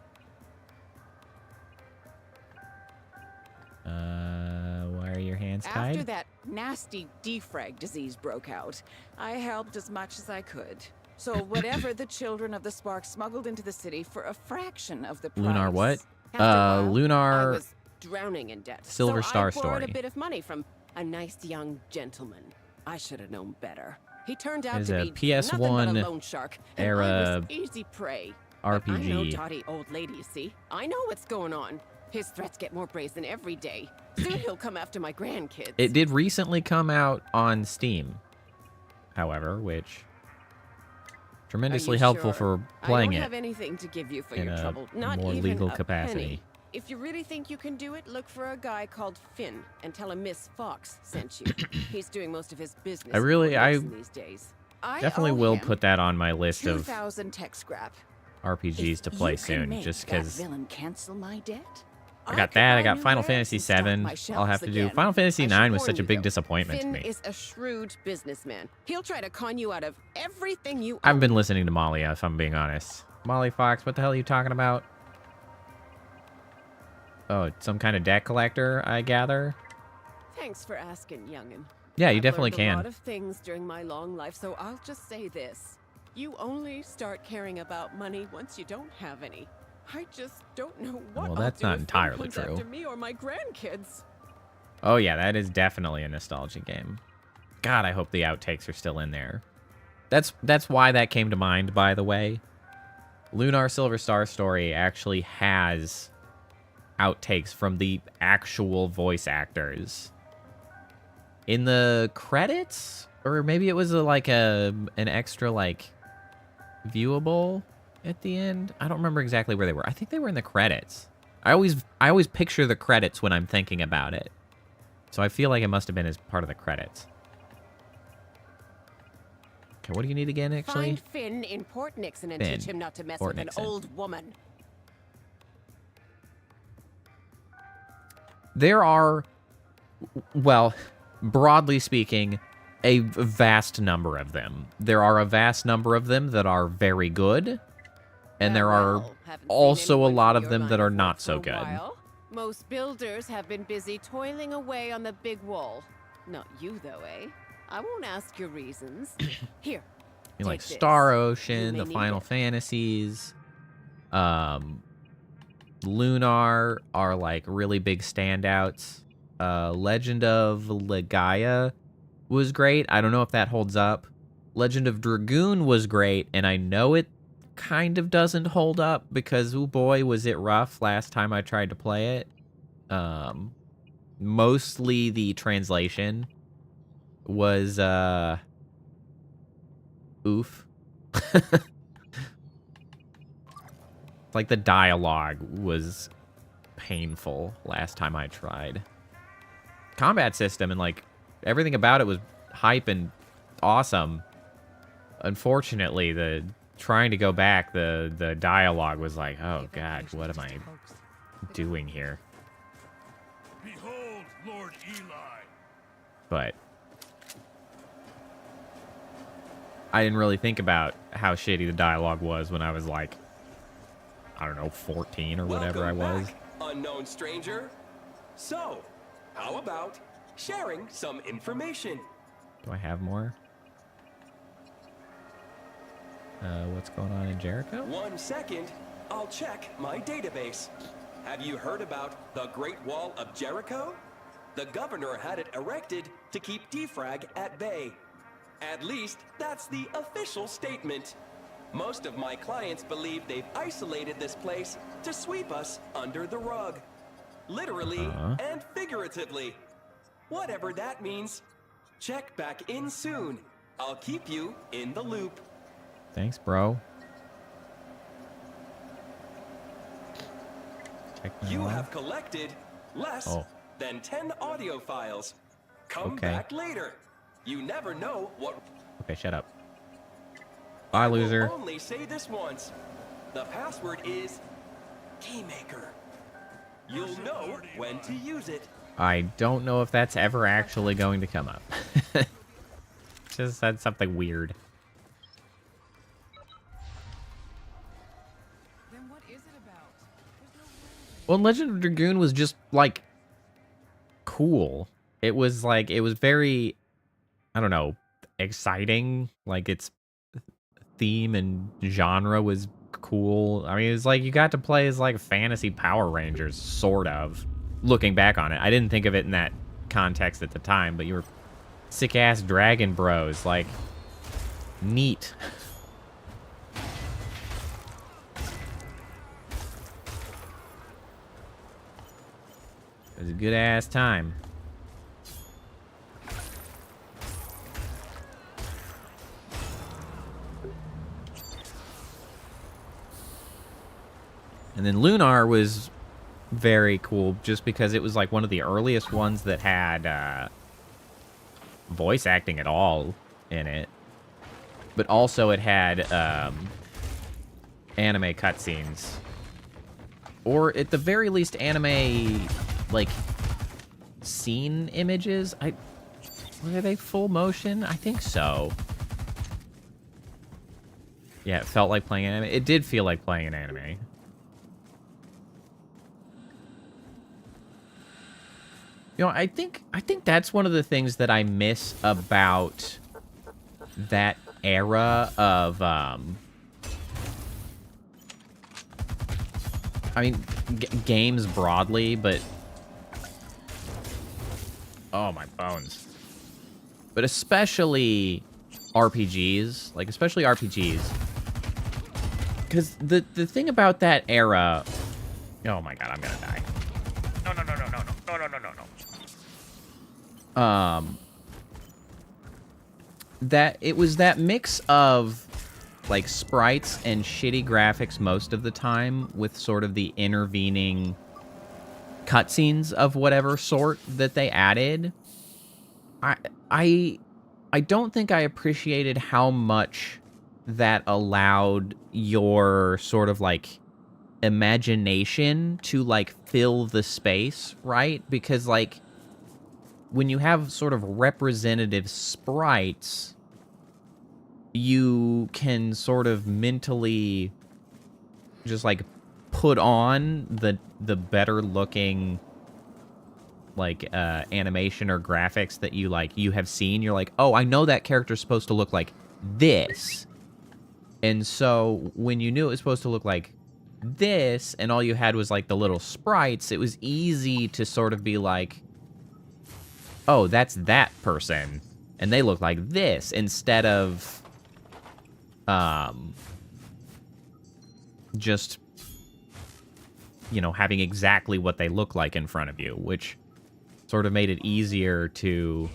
Why are your hands tied? After that nasty defrag disease broke out, I helped as much as I could. So whatever the children of the Spark smuggled into the city for a fraction of the price. Lunar what? After a while, I Lunar was drowning in debt. Silver so Star I borrowed Story. a bit of money from a nice young gentleman. I should have known better. He turned out Is to a be PS1 nothing but a loan shark, and I era was easy prey. But I know RPG. dotty old lady, you see. I know what's going on. His threats get more brazen every day. Soon he'll come after my grandkids. It did recently come out on Steam, however, which tremendously helpful for playing I don't it have anything to give you for in your a trouble. Not more even legal a capacity. penny. If you really think you can do it, look for a guy called Finn and tell him Miss Fox sent you. He's doing most of his business. These days. I definitely owe will him put that on my list of 2,000 tech scrap. RPGs to play You can soon, make just that because villain cancel my debt? I got that. I got Final Fantasy VII. I'll have to do. Final Fantasy IX was such a big disappointment to Finn me. is a shrewd businessman. He'll try to con you out of everything you I've been listening to Molly, if I'm being honest. Molly Fox, what the hell are you talking about? Oh, some kind of debt collector, I gather. Thanks for asking, youngin. Yeah, you I've definitely learned a can. lot of things during my long life, so I'll just say this. You only start caring about money once you don't have any. I just don't know what Well, I'll that's do not if entirely Finn comes true. after me or my grandkids. Oh yeah, that is definitely a nostalgia game. God, I hope the outtakes are still in there. That's why that came to mind, by the way. Lunar Silver Star Story actually has outtakes from the actual voice actors. In the credits? Or maybe it was an extra viewable at the end. I don't remember exactly where they were. I think they were in the credits. I always picture the credits when I'm thinking about it. So I feel like it must have been as part of the credits. Okay, what do you need again, actually? Find Finn in Port Nixon and Finn, teach him not to mess Port with Nixon. an old woman. There are, well, broadly speaking, a vast number of them. There are a vast number of them that are very good, and there are also a lot of them that are not so good. Most builders have been busy toiling away on the big wall. Not you, though, eh? I won't ask your reasons. Here. I mean, like take this. Star You Ocean, may the need Final it. Fantasies, Lunar are like really big standouts. Legend of Legaia was great. I don't know if that holds up. Legend of Dragoon was great, and I know it kind of doesn't hold up because, oh boy, was it rough last time I tried to play it. Mostly the translation was oof. Like the dialogue was painful last time I tried. Combat system and like everything about it was hype and awesome. Unfortunately, the trying to go back, the dialogue was like, oh god, what am I doing here? Behold, Lord Eli. But I didn't really think about how shitty the dialogue was when I was like, I don't know, 14 or whatever I was. Back, unknown stranger. So, how about sharing some information? Do I have more? What's going on in Jericho? 1 second, I'll check my database. Have you heard about the Great Wall of Jericho? The governor had it erected to keep defrag at bay. At least, that's the official statement. Most of my clients believe they've isolated this place to sweep us under the rug. Literally and figuratively. Whatever that means. Check back in soon. I'll keep you in the loop. Thanks, bro. You have collected less than 10 audio files. Come back later. You never know what... Okay, shut up. Bye, loser. I will only say this once. The password is Keymaker. You'll know when to use it. I don't know if that's ever actually going to come up. Just said something weird. Then what is it about? Well, Legend of Dragoon was just, like, cool. It was, like, it was very, I don't know, exciting. Like, its theme and genre was cool. I mean, it was like you got to play as, like, fantasy Power Rangers, sort of. Looking back on it. I didn't think of it in that context at the time, but you were sick-ass dragon bros. Like, neat. It was a good-ass time. And then Lunar was very cool just because it was like one of the earliest ones that had voice acting at all in it. But also it had anime cutscenes. Or at the very least anime, like, scene images. Were they full motion? I think so. Yeah, it felt like playing anime. It did feel like playing an anime. You know, I think that's one of the things that I miss about that era of, I mean, games broadly, but... Oh, my bones. But especially RPGs. Like, especially RPGs. Because the thing about that era... Oh, my God, I'm gonna die. No. That it was that mix of like sprites and shitty graphics most of the time with sort of the intervening cutscenes of whatever sort that they added. I don't think I appreciated how much that allowed your sort of like imagination to like fill the space, right? Because like when you have sort of representative sprites, you can sort of mentally just like put on the better looking like animation or graphics that you have seen. You're like, oh, I know that character's supposed to look like this. And so when you knew it was supposed to look like this and all you had was like the little sprites, it was easy to sort of be like, oh, that's that person, and they look like this, instead of, just, you know, having exactly what they look like in front of you, which sort of made it easier to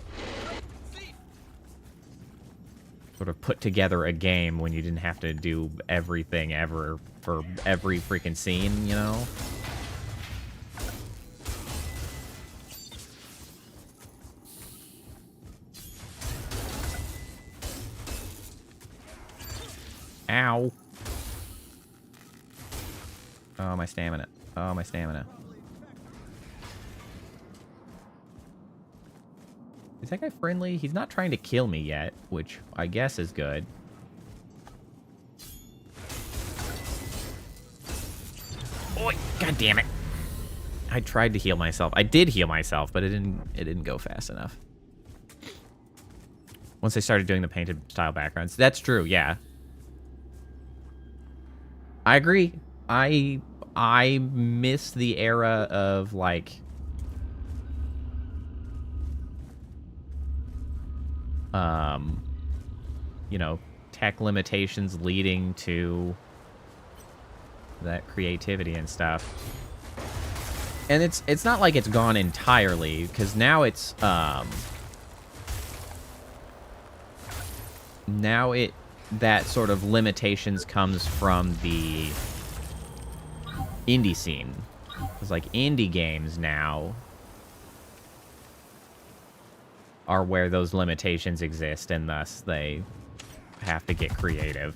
sort of put together a game when you didn't have to do everything ever for every freaking scene, you know? Ow. Oh, my stamina. Oh, my stamina. Is that guy friendly? He's not trying to kill me yet, which I guess is good. Oi! God damn it. I tried to heal myself. I did heal myself, but it didn't go fast enough. Once I started doing the painted style backgrounds. That's true, yeah. I agree. I miss the era of like you know, tech limitations leading to that creativity and stuff. And it's not like it's gone entirely, because now it's that sort of limitations comes from the indie scene. It's like indie games now are where those limitations exist, and thus they have to get creative.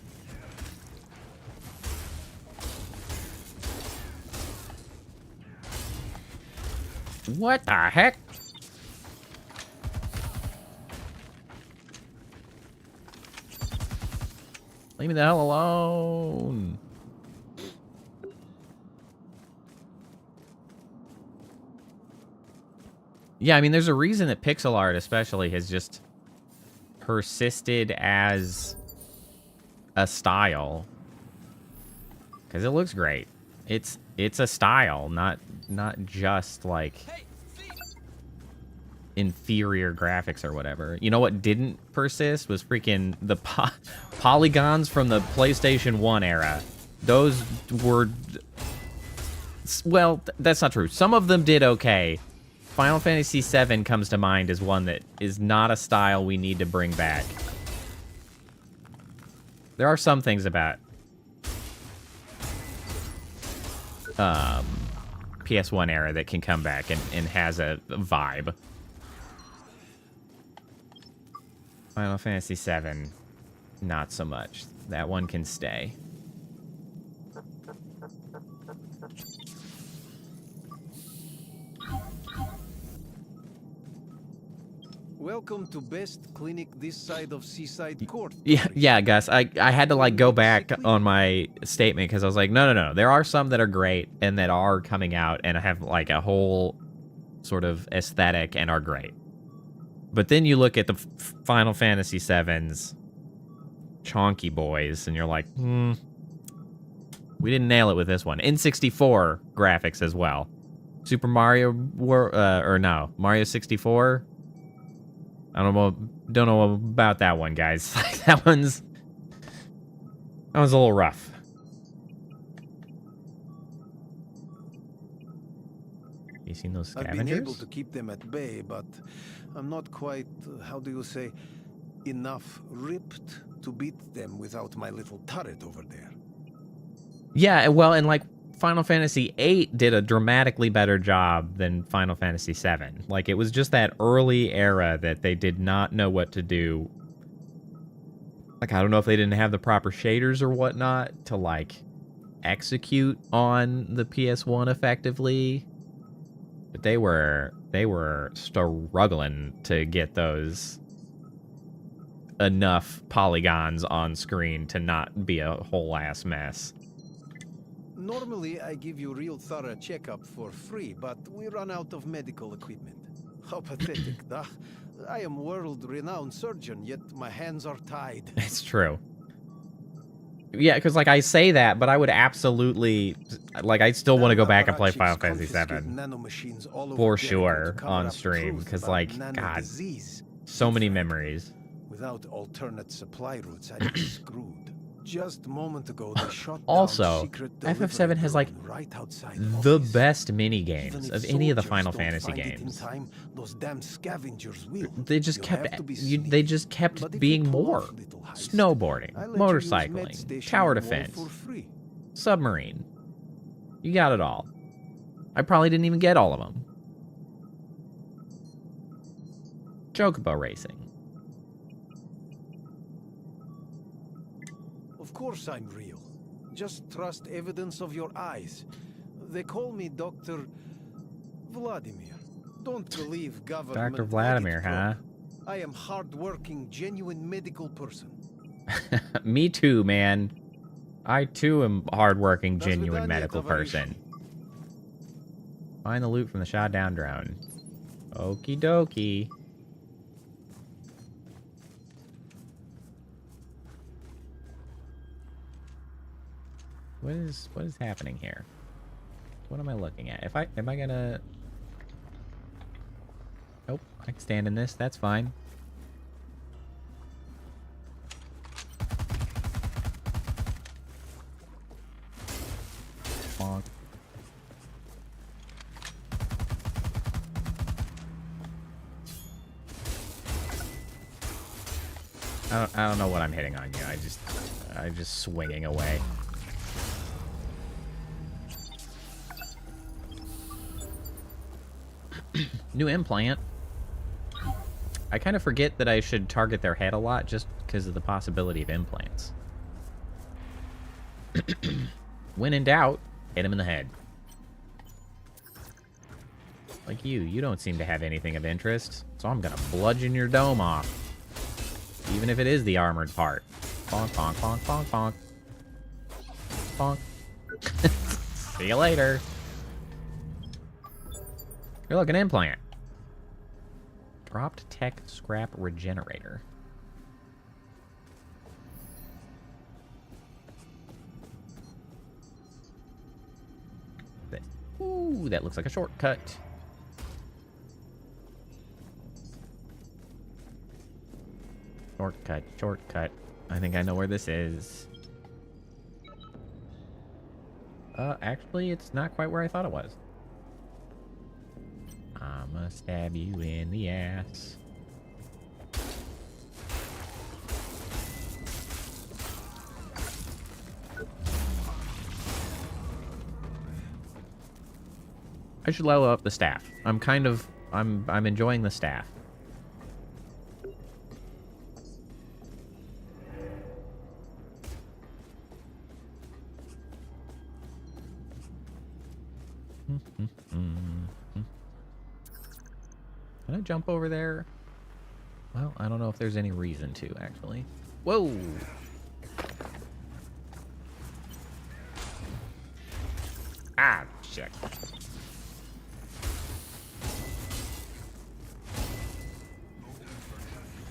What the heck? Leave me the hell alone. Yeah, I mean, there's a reason that pixel art especially has just persisted as a style. Because it looks great. It's a style, not just like inferior graphics or whatever. You know what didn't persist was freaking the polygons from the PlayStation 1 era. Those were, well, that's not true. Some of them did okay. Final Fantasy VII comes to mind as one that is not a style we need to bring back. There are some things about PS1 era that can come back and has a vibe. Final Fantasy VII, not so much. That one can stay. Welcome to best clinic this side of Seaside Court. Yeah, Gus. I had to like go back on my statement because I was like, no. There are some that are great and that are coming out and have like a whole sort of aesthetic and are great. But then you look at the Final Fantasy VII's chonky boys and you're like, we didn't nail it with this one. N64 graphics as well. Super Mario Mario 64. I don't know about that one, guys. that one's a little rough. You seen those scavengers? I've been able to keep them at bay, but I'm not quite, how do you say, enough ripped to beat them without my little turret over there. Yeah, well, and like Final Fantasy VIII did a dramatically better job than Final Fantasy VII. Like, it was just that early era that they did not know what to do. Like, I don't know if they didn't have the proper shaders or whatnot to, like, execute on the PS1 effectively. But they were struggling to get those enough polygons on screen to not be a whole ass mess. Normally, I give you real thorough checkup for free, but we run out of medical equipment. How pathetic, duh? I am world-renowned surgeon, yet my hands are tied. It's true. Yeah, because, like, I say that, but I would absolutely... Like, I still want to go back and play Final Fantasy VII. For sure, on stream. Because, like, God, so many memories. Without alternate supply routes, I'd be screwed. Just a moment ago, they shot also, FF7 has like the best mini games of any of the Final Fantasy games. Those damn scavengers will. They just kept being more snowboarding, motorcycling, tower defense, submarine. You got it all. I probably didn't even get all of them. Chocobo racing. Of course I'm real. Just trust evidence of your eyes. They call me Dr. Vladimir. Don't believe government. Dr. Vladimir, huh? I am hard-working, genuine medical person. Me too, man. I too am hard-working, genuine medical person. Find the loot from the shot-down drone. Okie dokie. What is happening here? What am I looking at? Am I gonna... Nope, I can stand in this. That's fine. Bonk. I don't know what I'm hitting on you. I'm just swinging away. New implant. I kind of forget that I should target their head a lot just because of the possibility of implants. When in doubt, hit him in the head. Like you don't seem to have anything of interest, so I'm gonna bludgeon your dome off. Even if it is the armored part. Bonk, bonk, bonk, bonk, bonk. Bonk. See you later. You're looking implant. Dropped tech scrap regenerator. Ooh, that looks like a shortcut. Shortcut, shortcut. I think I know where this is. Actually, it's not quite where I thought it was. I'ma stab you in the ass. I should level up the staff. I'm enjoying the staff. Can I jump over there? Well, I don't know if there's any reason to, actually. Whoa! Ah, shit.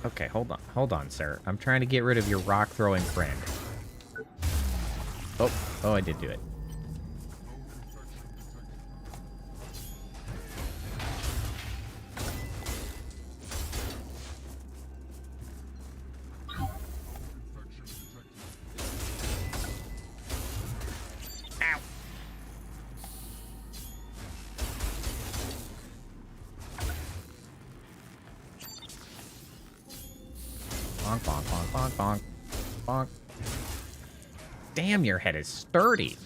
Okay, hold on, sir. I'm trying to get rid of your rock-throwing friend. Oh, I did do it. Bonk, bonk, bonk, bonk, bonk, bonk. Damn, your head is sturdy.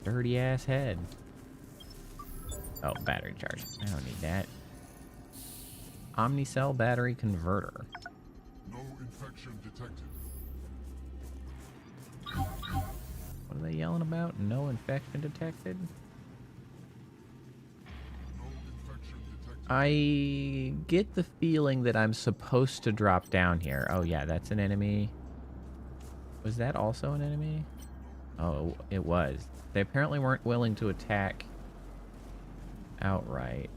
Dirty ass head. Oh, battery charge. I don't need that. Omnicell battery converter. No infection detected. What are they yelling about? No infection detected? I get the feeling that I'm supposed to drop down here. Oh yeah, that's an enemy. Was that also an enemy? Oh, it was. They apparently weren't willing to attack outright.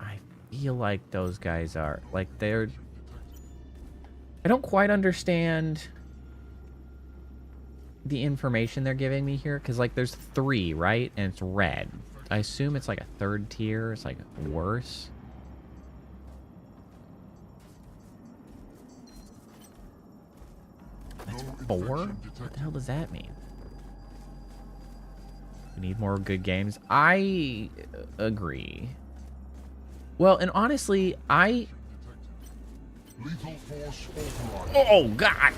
I feel like those guys are, like, they're... I don't quite understand the information they're giving me here, because, like, there's 3, right? And it's red. I assume it's like a 3rd tier. It's like worse. That's 4? What the hell does that mean? We need more good games. I agree. Well, and honestly, I... Lethal force authorized. Oh, God!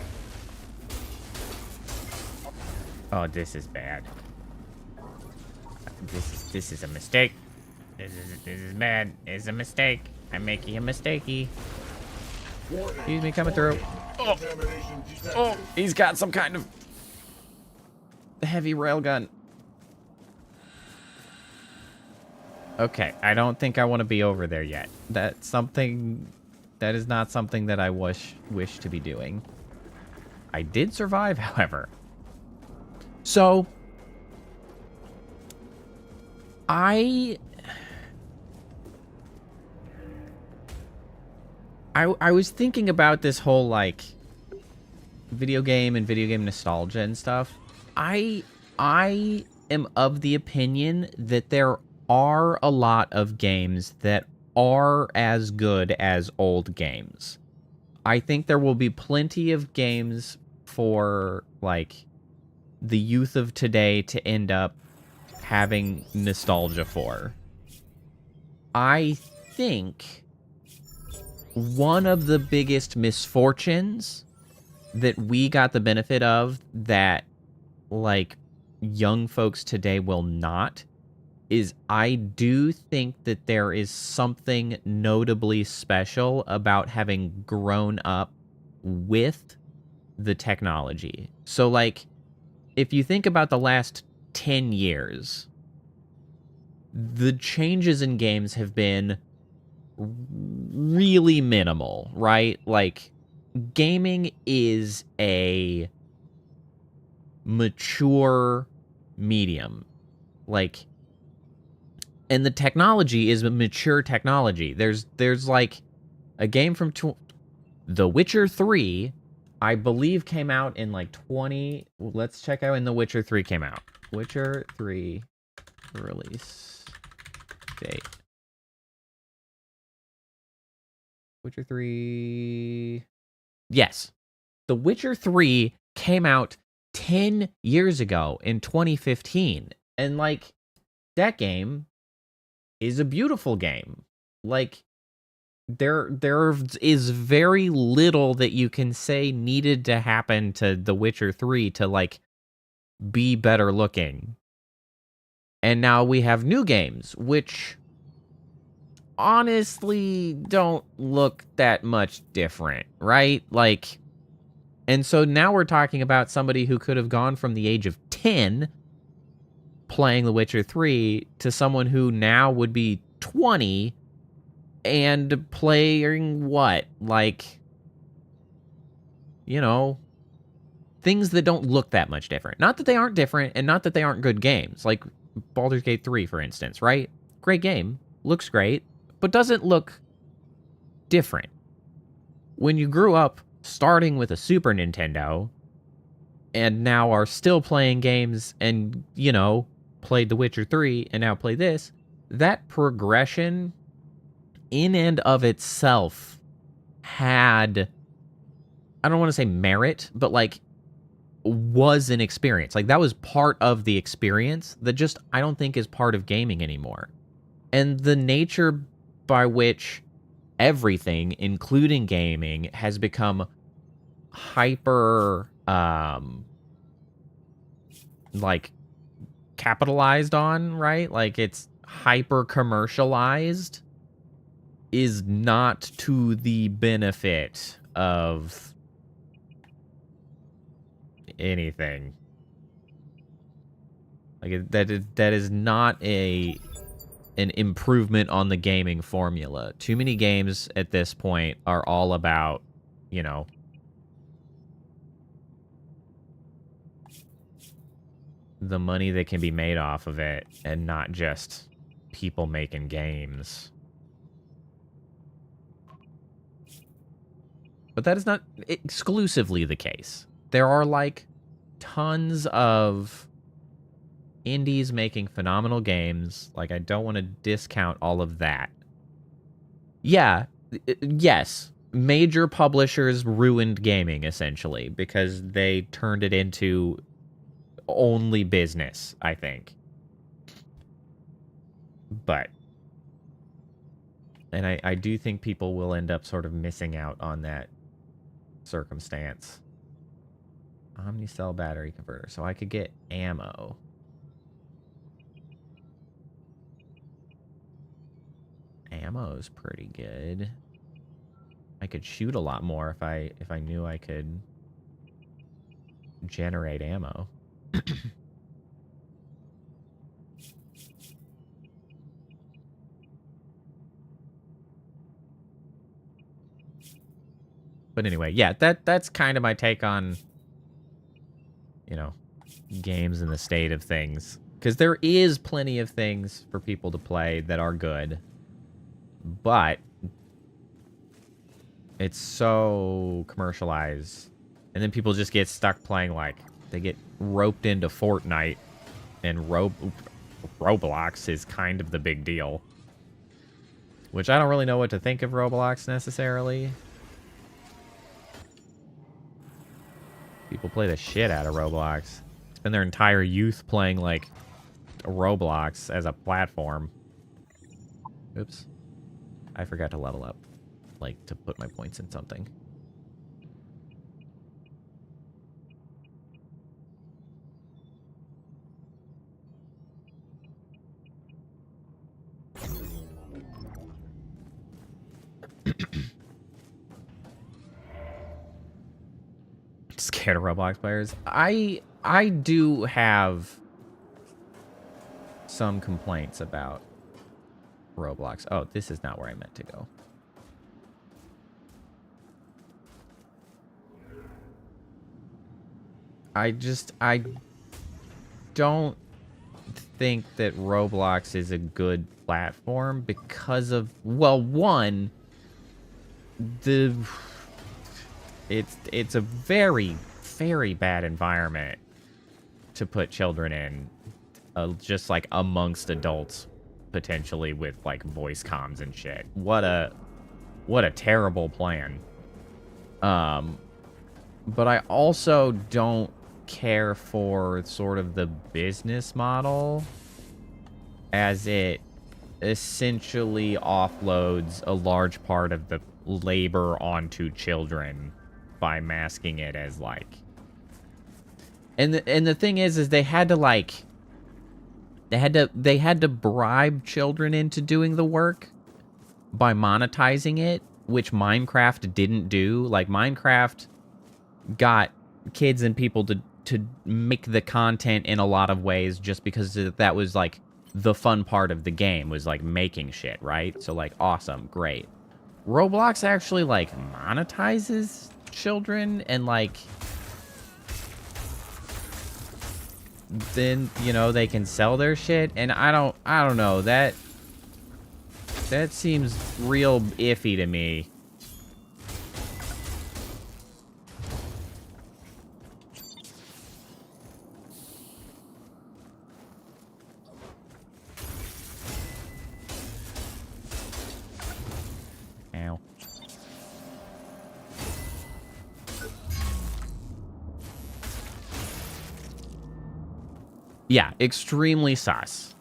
Oh, this is bad. This is a mistake. This is bad. It's a mistake. I'm making a mistakey. Excuse me, coming through. Oh, he's got some kind of heavy railgun. Okay, I don't think I want to be over there yet. That is not something that I wish to be doing. I did survive, however. So I was thinking about this whole, like, video game and video game nostalgia and stuff. I am of the opinion that there are a lot of games that are as good as old games. I think there will be plenty of games for, like, the youth of today to end up having nostalgia for. I think one of the biggest misfortunes that we got the benefit of that, like, young folks today will not, is I do think that there is something notably special about having grown up with the technology. So, like, if you think about the last 10 years, the changes in games have been really minimal, right? Like, gaming is a mature medium. Like, and the technology is a mature technology. There's like a game from The Witcher 3, I believe came out in like 20... Let's check out when The Witcher 3 came out. Witcher 3 release date. Witcher 3... Yes. The Witcher 3 came out 10 years ago in 2015. And, like, that game is a beautiful game. Like, there is very little that you can say needed to happen to The Witcher 3 to, like, be better looking. And now we have new games, which honestly don't look that much different, right? Like, and so now we're talking about somebody who could have gone from the age of 10 playing The Witcher 3 to someone who now would be 20 and playing what? Like, you know, things that don't look that much different. Not that they aren't different, and not that they aren't good games. Like Baldur's Gate 3, for instance, right? Great game. Looks great, but doesn't look different. When you grew up starting with a Super Nintendo and now are still playing games and, you know, played The Witcher 3 and now play this, that progression in and of itself had, I don't want to say merit, but like was an experience. Like that was part of the experience that just I don't think is part of gaming anymore. And the nature by which everything, including gaming, has become hyper like capitalized on, right? Like it's hyper commercialized, is not to the benefit of anything. Like that is not an improvement on the gaming formula. Too many games at this point are all about, you know, the money that can be made off of it and not just people making games. But that is not exclusively the case. There are, like, tons of indies making phenomenal games. Like, I don't want to discount all of that. Yeah, yes, major publishers ruined gaming, essentially, because they turned it into only business, I think. But, and I do think people will end up sort of missing out on that circumstance. Omnicell battery converter. So I could get ammo. Ammo's pretty good. I could shoot a lot more if I knew I could generate ammo. But anyway, yeah, that's kind of my take on, you know, games and the state of things. Because there is plenty of things for people to play that are good. But it's so commercialized. And then people just get stuck playing, like, they get roped into Fortnite. And Roblox is kind of the big deal. Which I don't really know what to think of Roblox necessarily. People play the shit out of Roblox. It's spend their entire youth playing, like, Roblox as a platform. Oops. I forgot to level up. Like, to put my points in something. Scared of Roblox players. I do have some complaints about Roblox. Oh, this is not where I meant to go. I don't think that Roblox is a good platform because of, well, one, it's a very, very bad environment to put children in, just like amongst adults, potentially with like voice comms and shit. What a terrible plan. But I also don't care for sort of the business model, as it essentially offloads a large part of the labor onto children by masking it as like, and the thing is they had to like, they had to bribe children into doing the work by monetizing it, which Minecraft didn't do. Like, Minecraft got kids and people to make the content in a lot of ways just because that was like the fun part of the game, was like making shit, right? So like, awesome, great. Roblox actually like monetizes children, and like then, you know, they can sell their shit, and I don't know, that seems real iffy to me. Ow. Yeah, extremely sus.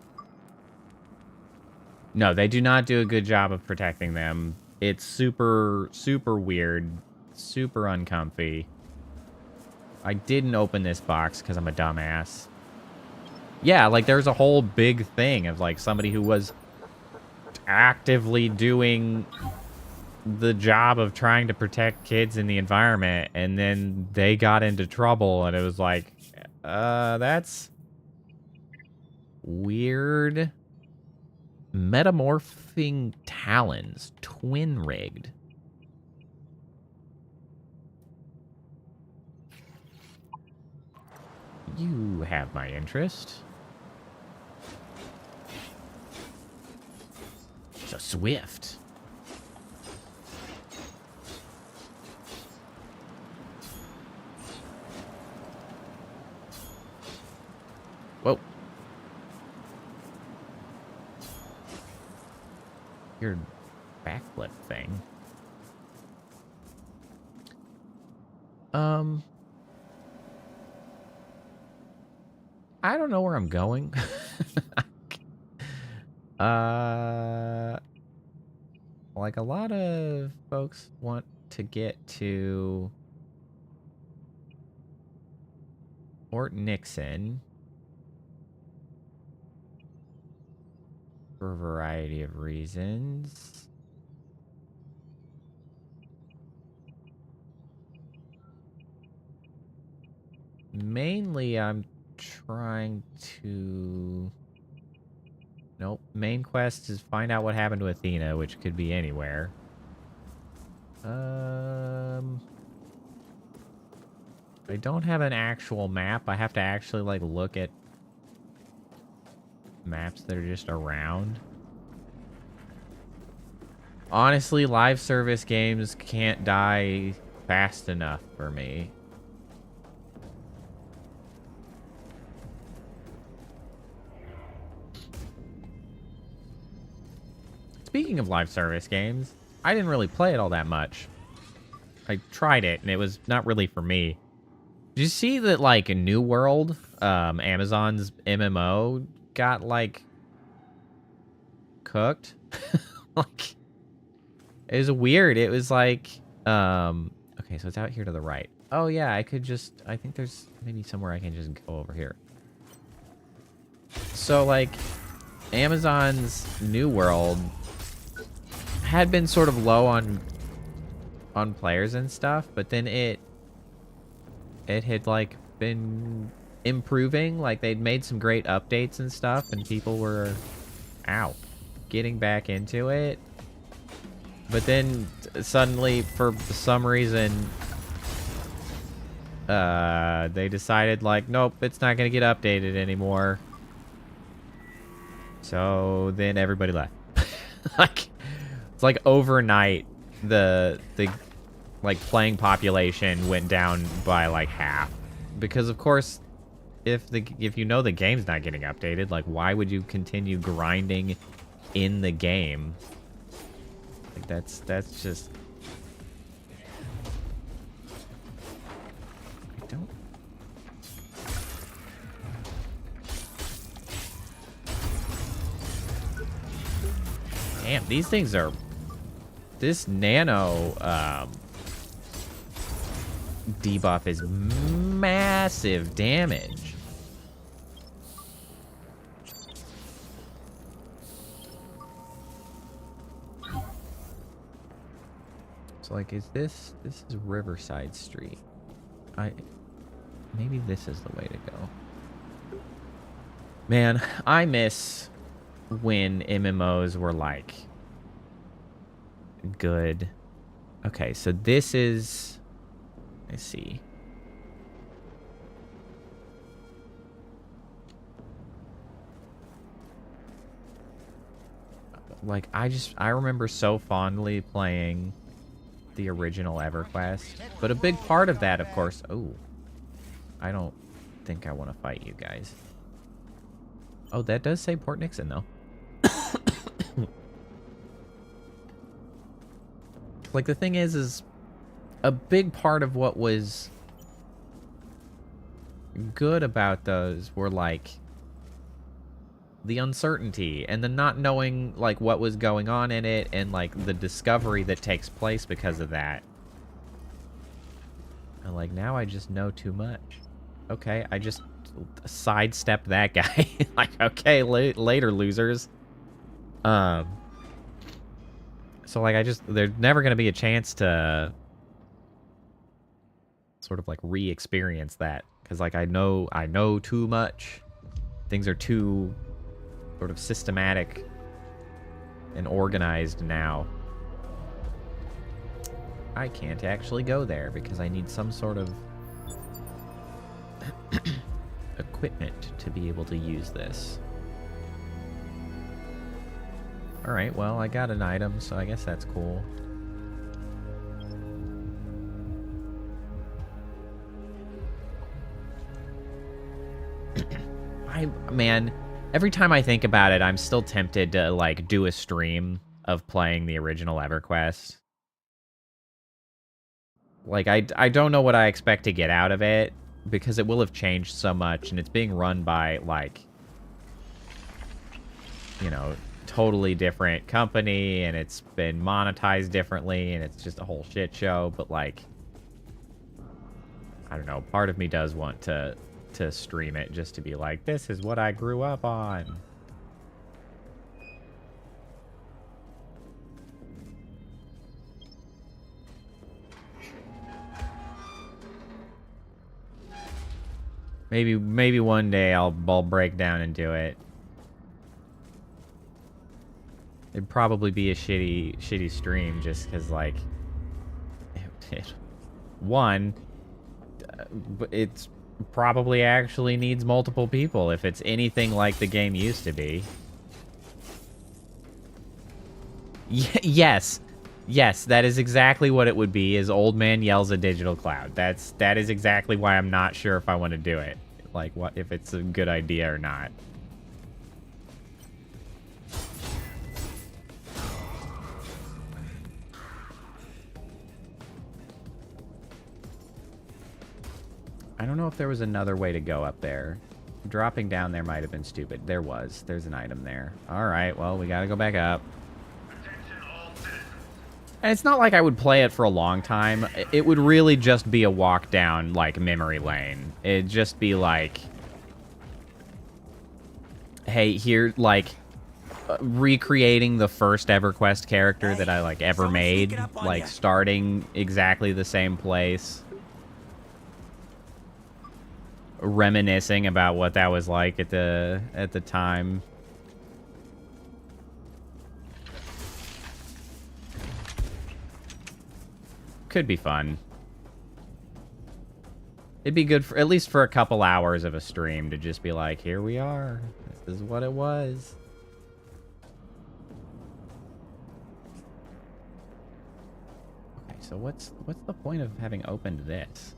No, they do not do a good job of protecting them. It's super, super weird, super uncomfy. I didn't open this box because I'm a dumbass. Yeah, like there's a whole big thing of like somebody who was actively doing the job of trying to protect kids in the environment, and then they got into trouble, and it was like, that's weird. Metamorphing talons, twin rigged. You have my interest. So swift. Whoa. Your backflip thing. I don't know where I'm going. Like a lot of folks want to get to Fort Nixon for a variety of reasons. Mainly, I'm trying to... Nope. Main quest is find out what happened to Athena, which could be anywhere. I don't have an actual map. I have to actually, like, look at maps that are just around. Honestly, live service games can't die fast enough for me. Speaking of live service games, I didn't really play it all that much. I tried it, and it was not really for me. Did you see that, like, a New World, Amazon's MMO got, like, cooked? Like, it was weird. It was like, okay, so it's out here to the right. Oh, yeah, I think there's maybe somewhere I can just go over here. So, like, Amazon's New World had been sort of low on players and stuff, but then it had, like, been improving. Like, they'd made some great updates and stuff, and people were getting back into it. But then suddenly, for some reason, they decided, like, nope, it's not gonna get updated anymore. So then everybody left. Like, it's like overnight, the like playing population went down by like half, because of course, if you know the game's not getting updated, like, why would you continue grinding in the game? Like, that's just, I don't. Damn, these things are, this nano debuff is massive damage. So, like, this is Riverside Street. Maybe this is the way to go. Man, I miss when MMOs were, like, good. Okay, so this is, let's see. Like, I remember so fondly playing the original EverQuest, but a big part of that, of course, I don't think I want to fight you guys. Oh, that does say Port Nixon, though. Like, the thing is a big part of what was good about those were, like, the uncertainty and the not knowing, like, what was going on in it, and, like, the discovery that takes place because of that. And, like, now I just know too much. Okay, I just sidestep that guy. Like, okay, later, losers. So, like, there's never going to be a chance to sort of, like, re-experience that. Because, like, I know too much. Things are too sort of systematic and organized now. I can't actually go there because I need some sort of equipment to be able to use this. Alright, well, I got an item, so I guess that's cool. Man, every time I think about it, I'm still tempted to, like, do a stream of playing the original EverQuest. Like, I don't know what I expect to get out of it, because it will have changed so much, and it's being run by, like, you know, totally different company, and it's been monetized differently, and it's just a whole shit show. But, like, I don't know, part of me does want to stream it just to be like, this is what I grew up on. Maybe one day I'll break down and do it. It'd probably be a shitty stream just because, like, one, it's probably actually needs multiple people if it's anything like the game used to be. Yes, that is exactly what it would be, is Old Man Yells at Digital Cloud. That is exactly why I'm not sure if I want to do it. Like, what if it's a good idea or not. I don't know if there was another way to go up there. Dropping down there might have been stupid. There was. There's an item there. Alright, well, we gotta go back up. And it's not like I would play it for a long time. It would really just be a walk down, like, memory lane. It'd just be like... Hey, here, like... recreating the first EverQuest character that I, like, ever made. Like, starting exactly the same place. Reminiscing about what that was like at the time. Could be fun. It'd be good for at least for a couple hours of a stream to just be like, here we are. This is what it was. Okay, so what's the point of having opened this?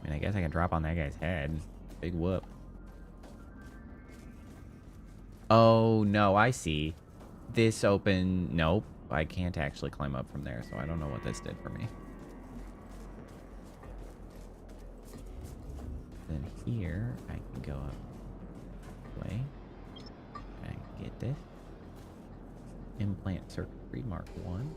I mean, I guess I can drop on that guy's head. Big whoop. Oh, no, I see. This open... Nope. I can't actually climb up from there, so I don't know what this did for me. Then here, I can go up this way. I can get this. Implant circuitry, Mark 1.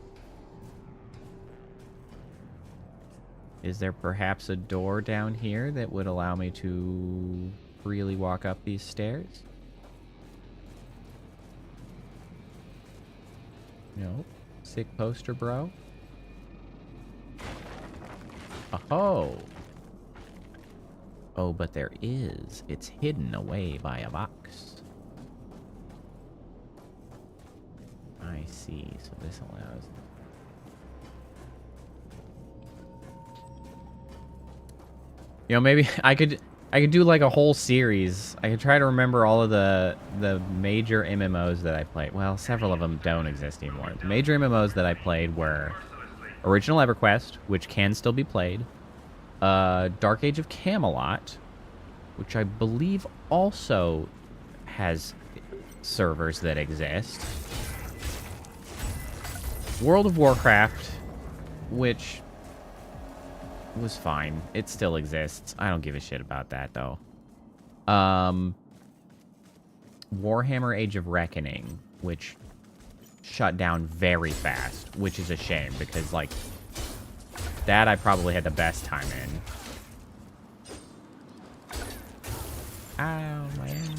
Is there perhaps a door down here that would allow me to freely walk up these stairs? Nope. Sick poster, bro. Oh. Oh, but there is. It's hidden away by a box. I see. So this allows... You know, maybe I could do like a whole series. I could try to remember all of the major MMOs that I played. Well, several of them don't exist anymore. The major MMOs that I played were Original EverQuest, which can still be played, Dark Age of Camelot, which I believe also has servers that exist, World of Warcraft, which was fine. It still exists. I don't give a shit about that, though. Warhammer Age of Reckoning, which shut down very fast, which is a shame, because, like, that I probably had the best time in. Ow, my ass.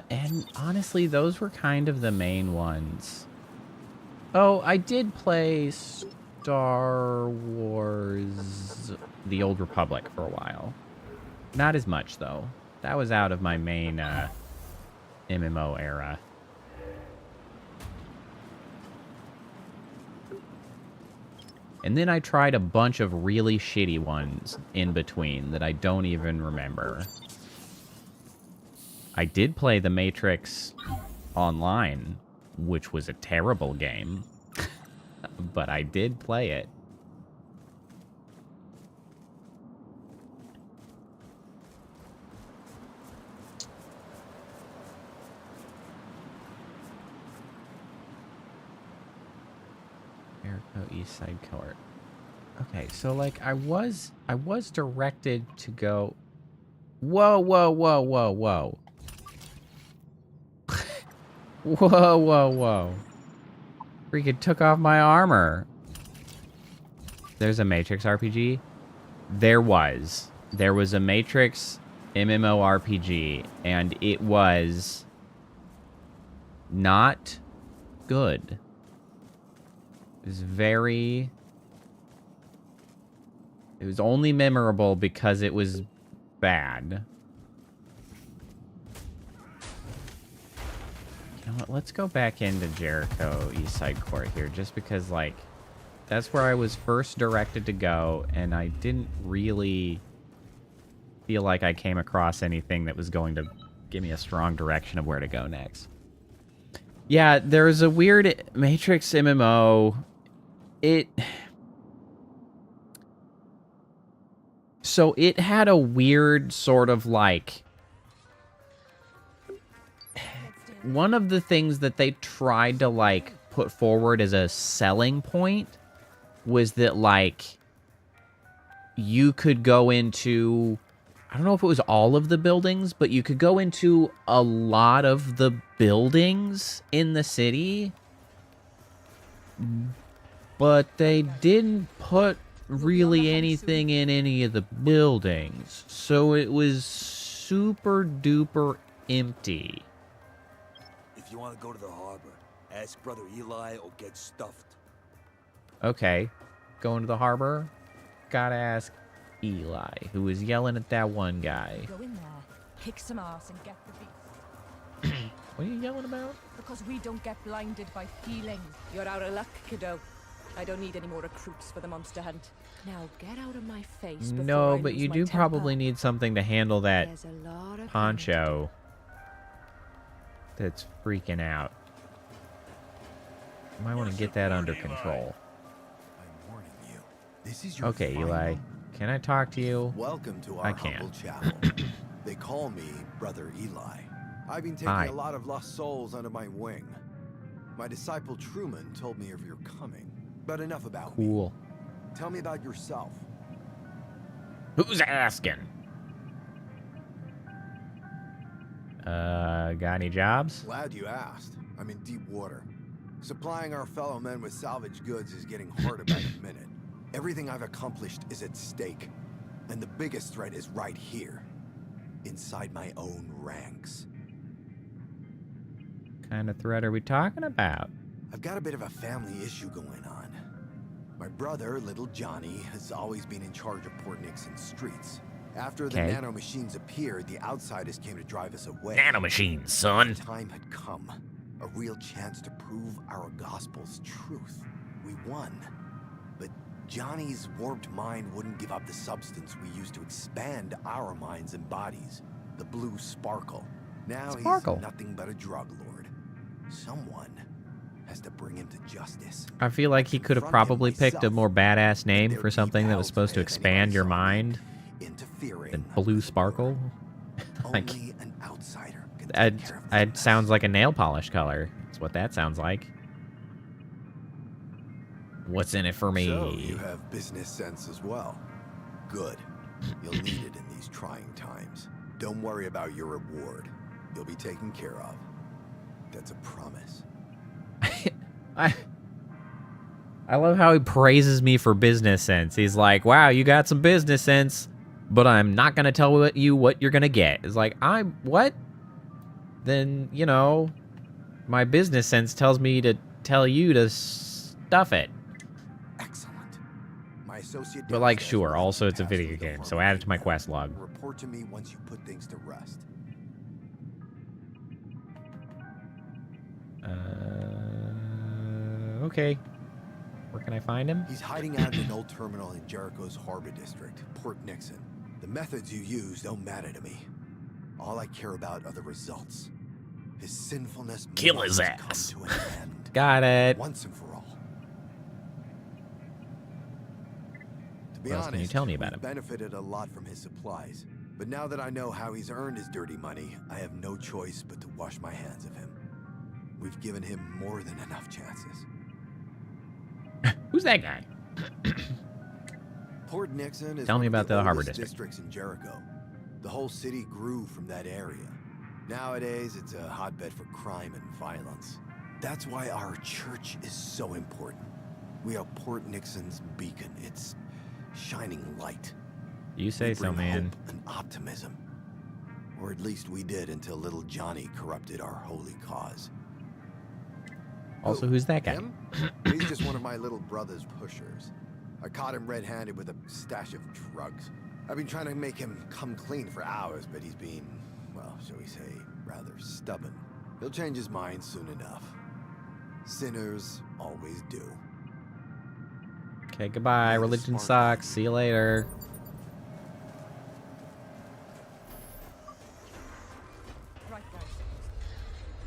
And honestly, those were kind of the main ones. Oh, I did play Star Wars The Old Republic for a while. Not as much, though. That was out of my main MMO era. And then I tried a bunch of really shitty ones in between that I don't even remember. I did play The Matrix Online, which was a terrible game. But I did play it. Jericho East Side Court. Okay, so like I was directed to go. Whoa, whoa, whoa, whoa, whoa. Whoa, whoa, whoa. Freaking took off my armor. There's a Matrix RPG? There was a Matrix MMORPG, and it was not good. It was it was only memorable because it was bad. You know what? Let's go back into Jericho East Side Court here, just because, like, that's where I was first directed to go, and I didn't really feel like I came across anything that was going to give me a strong direction of where to go next. Yeah, there's a weird Matrix MMO. So it had a weird sort of like... One of the things that they tried to like put forward as a selling point was that like you could go into, I don't know if it was all of the buildings, but you could go into a lot of the buildings in the city, but they didn't put really anything in any of the buildings. So it was super duper empty. If you want to go to the harbor, ask Brother Eli or get stuffed. Okay, going to the harbor, gotta ask Eli, who was yelling at that one guy. Go in there, kick some ass and get the beast. What are you yelling about? Because we don't get blinded by feelings. You're out of luck, kiddo. I don't need any more recruits for the monster hunt. Now get out of my face. No, but you do probably need something to handle that poncho that's freaking out. You might want to get that under control. I'm warning you. This is your Okay, Eli. Can I talk to you? Welcome to our humble chapel. They call me Brother Eli. I've been taking a lot of lost souls under my wing. My disciple Truman told me of your coming. But enough about me. Tell me about yourself. Who's asking? Got any jobs? Glad you asked. I'm in deep water. Supplying our fellow men with salvage goods is getting harder by the minute. Everything I've accomplished is at stake. And the biggest threat is right here. Inside my own ranks. What kind of threat are we talking about? I've got a bit of a family issue going on. My brother, little Johnny, has always been in charge of Port Nixon's streets. After the nanomachines appeared, the outsiders came to drive us away. Nanomachines, son. The time had come. A real chance to prove our gospel's truth. We won. But Johnny's warped mind wouldn't give up the substance we used to expand our minds and bodies. The blue sparkle. Now he's nothing but a drug lord. Someone has to bring him to justice. I feel like he could have probably picked a more badass name for something that was supposed to expand your mind than Blue Sparkle. Like, an outsider. it sounds like a nail polish color. That's what that sounds like. What's in it for me? So you have business sense as well. Good. You'll need it in these trying times. Don't worry about your reward. You'll be taken care of. That's a promise. I love how he praises me for business sense. He's like, wow, you got some business sense, but I'm not going to tell you what you're going to get. It's like, what? Then, you know, my business sense tells me to tell you to stuff it. Excellent. My associate. But like, sure, also it's a video game, so add it to my quest log. Report to me once you put things to rest. Okay. Where can I find him? He's hiding out in an old terminal in Jericho's harbor district, Port Nixon. The methods you use don't matter to me. All I care about are the results. His sinfulness. Kill his ass. Come to an end. Got it. Once and for all. To be What else honest, can you tell me about him? Benefited a lot from his supplies. But now that I know how he's earned his dirty money, I have no choice but to wash my hands of him. We've given him more than enough chances. Who's that guy? Port Nixon is Tell me one of about the harbor oldest district. districts in Jericho. The whole city grew from that area. Nowadays, it's a hotbed for crime and violence. That's why our church is so important. We are Port Nixon's beacon. It's shining light. You say so, man. Hope and optimism. Or at least we did until little Johnny corrupted our holy cause. Also, who's that guy? Him? He's just one of my little brother's pushers. I caught him red-handed with a stash of drugs. I've been trying to make him come clean for hours, but he's been, well, shall we say, rather stubborn. He'll change his mind soon enough. Sinners always do. Okay, goodbye. Religion sucks. See you later.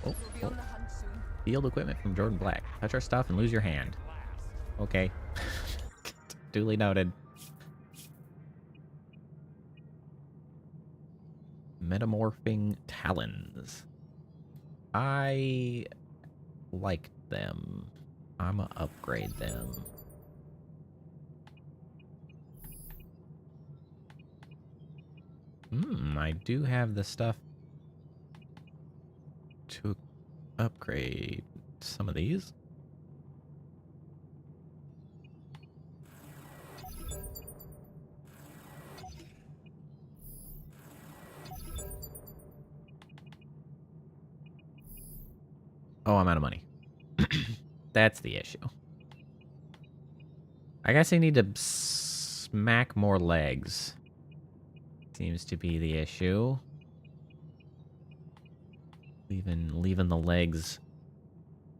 Oh. Field equipment from Jordan Black. Touch our stuff and lose your hand. Okay. Duly noted. morphing talons. I like them. I'ma upgrade them. I do have the stuff to upgrade some of these. Oh, I'm out of money. That's the issue. I guess I need to smack more legs. Seems to be the issue. Leaving the legs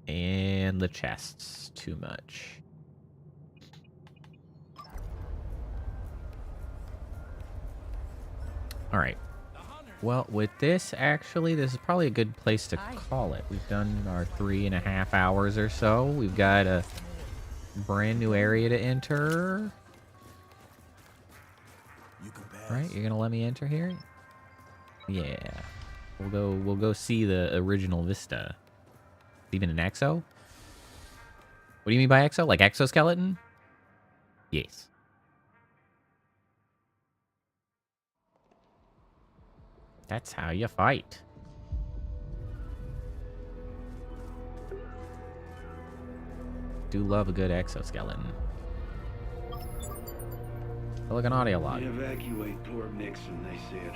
and the chests too much. All right. Well, with this, actually, this is probably a good place to call it. We've done our 3.5 hours or so. We've got a brand new area to enter. Right, you're gonna let me enter here? Yeah. We'll go see the original Vista. Even an exo? What do you mean by exo? Like exoskeleton? Yes. That's how you fight. Do love a good exoskeleton. Look, an audio log. Evacuate Port Nixon, they said.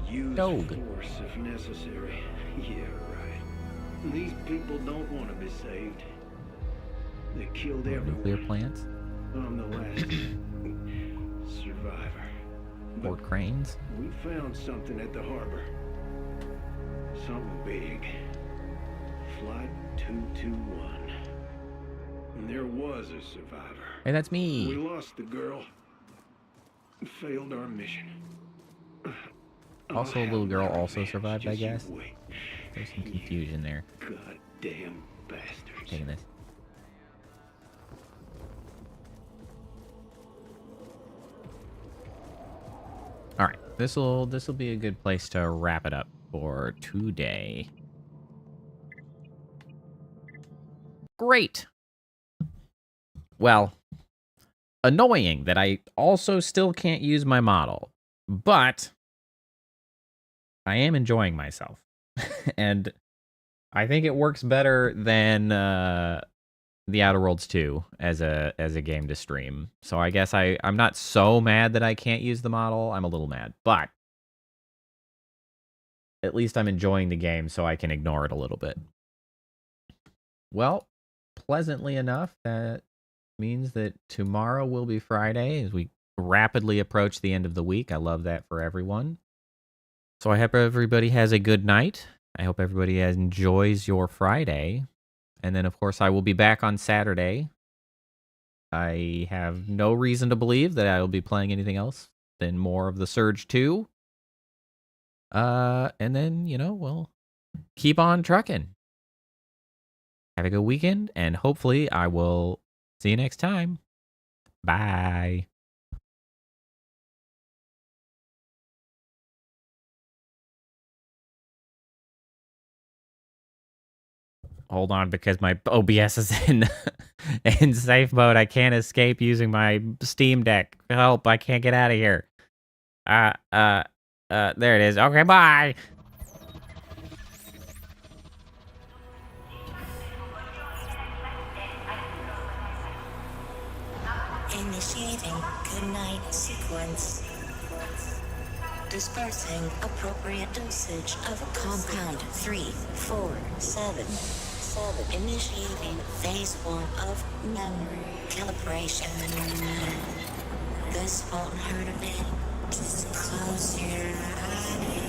Use Dog. force if necessary. Yeah, right. These people don't want to be saved. They killed everyone. Nuclear plants? I'm the last survivor. Fort Cranes? We found something at the harbor. Something big. Flight 221. And there was a survivor. Hey, that's me. We lost the girl. Failed our mission. Also, a little girl also survived, I guess. There's some confusion there. Goddamn bastards. Taking this. All right, this will be a good place to wrap it up for today. Great. Well, annoying that I also still can't use my model, but I am enjoying myself. And I think it works better than The Outer Worlds 2 as a game to stream. So I guess I'm not so mad that I can't use the model. I'm a little mad, but at least I'm enjoying the game, so I can ignore it a little bit. Well, pleasantly enough, that means that tomorrow will be Friday as we rapidly approach the end of the week. I love that for everyone. So I hope everybody has a good night. I hope everybody enjoys your Friday. And then, of course, I will be back on Saturday. I have no reason to believe that I will be playing anything else than more of the Surge 2. And then, we'll keep on trucking. Have a good weekend, and hopefully I will see you next time. Bye. Hold on, because my OBS is in safe mode. I can't escape using my Steam Deck. Help, I can't get out of here. There it is. Okay, bye. Initiating goodnight sequence. Dispersing appropriate dosage of compound 347. Initiating phase 1 of memory calibration. This won't hurt a bit. Just close your eyes.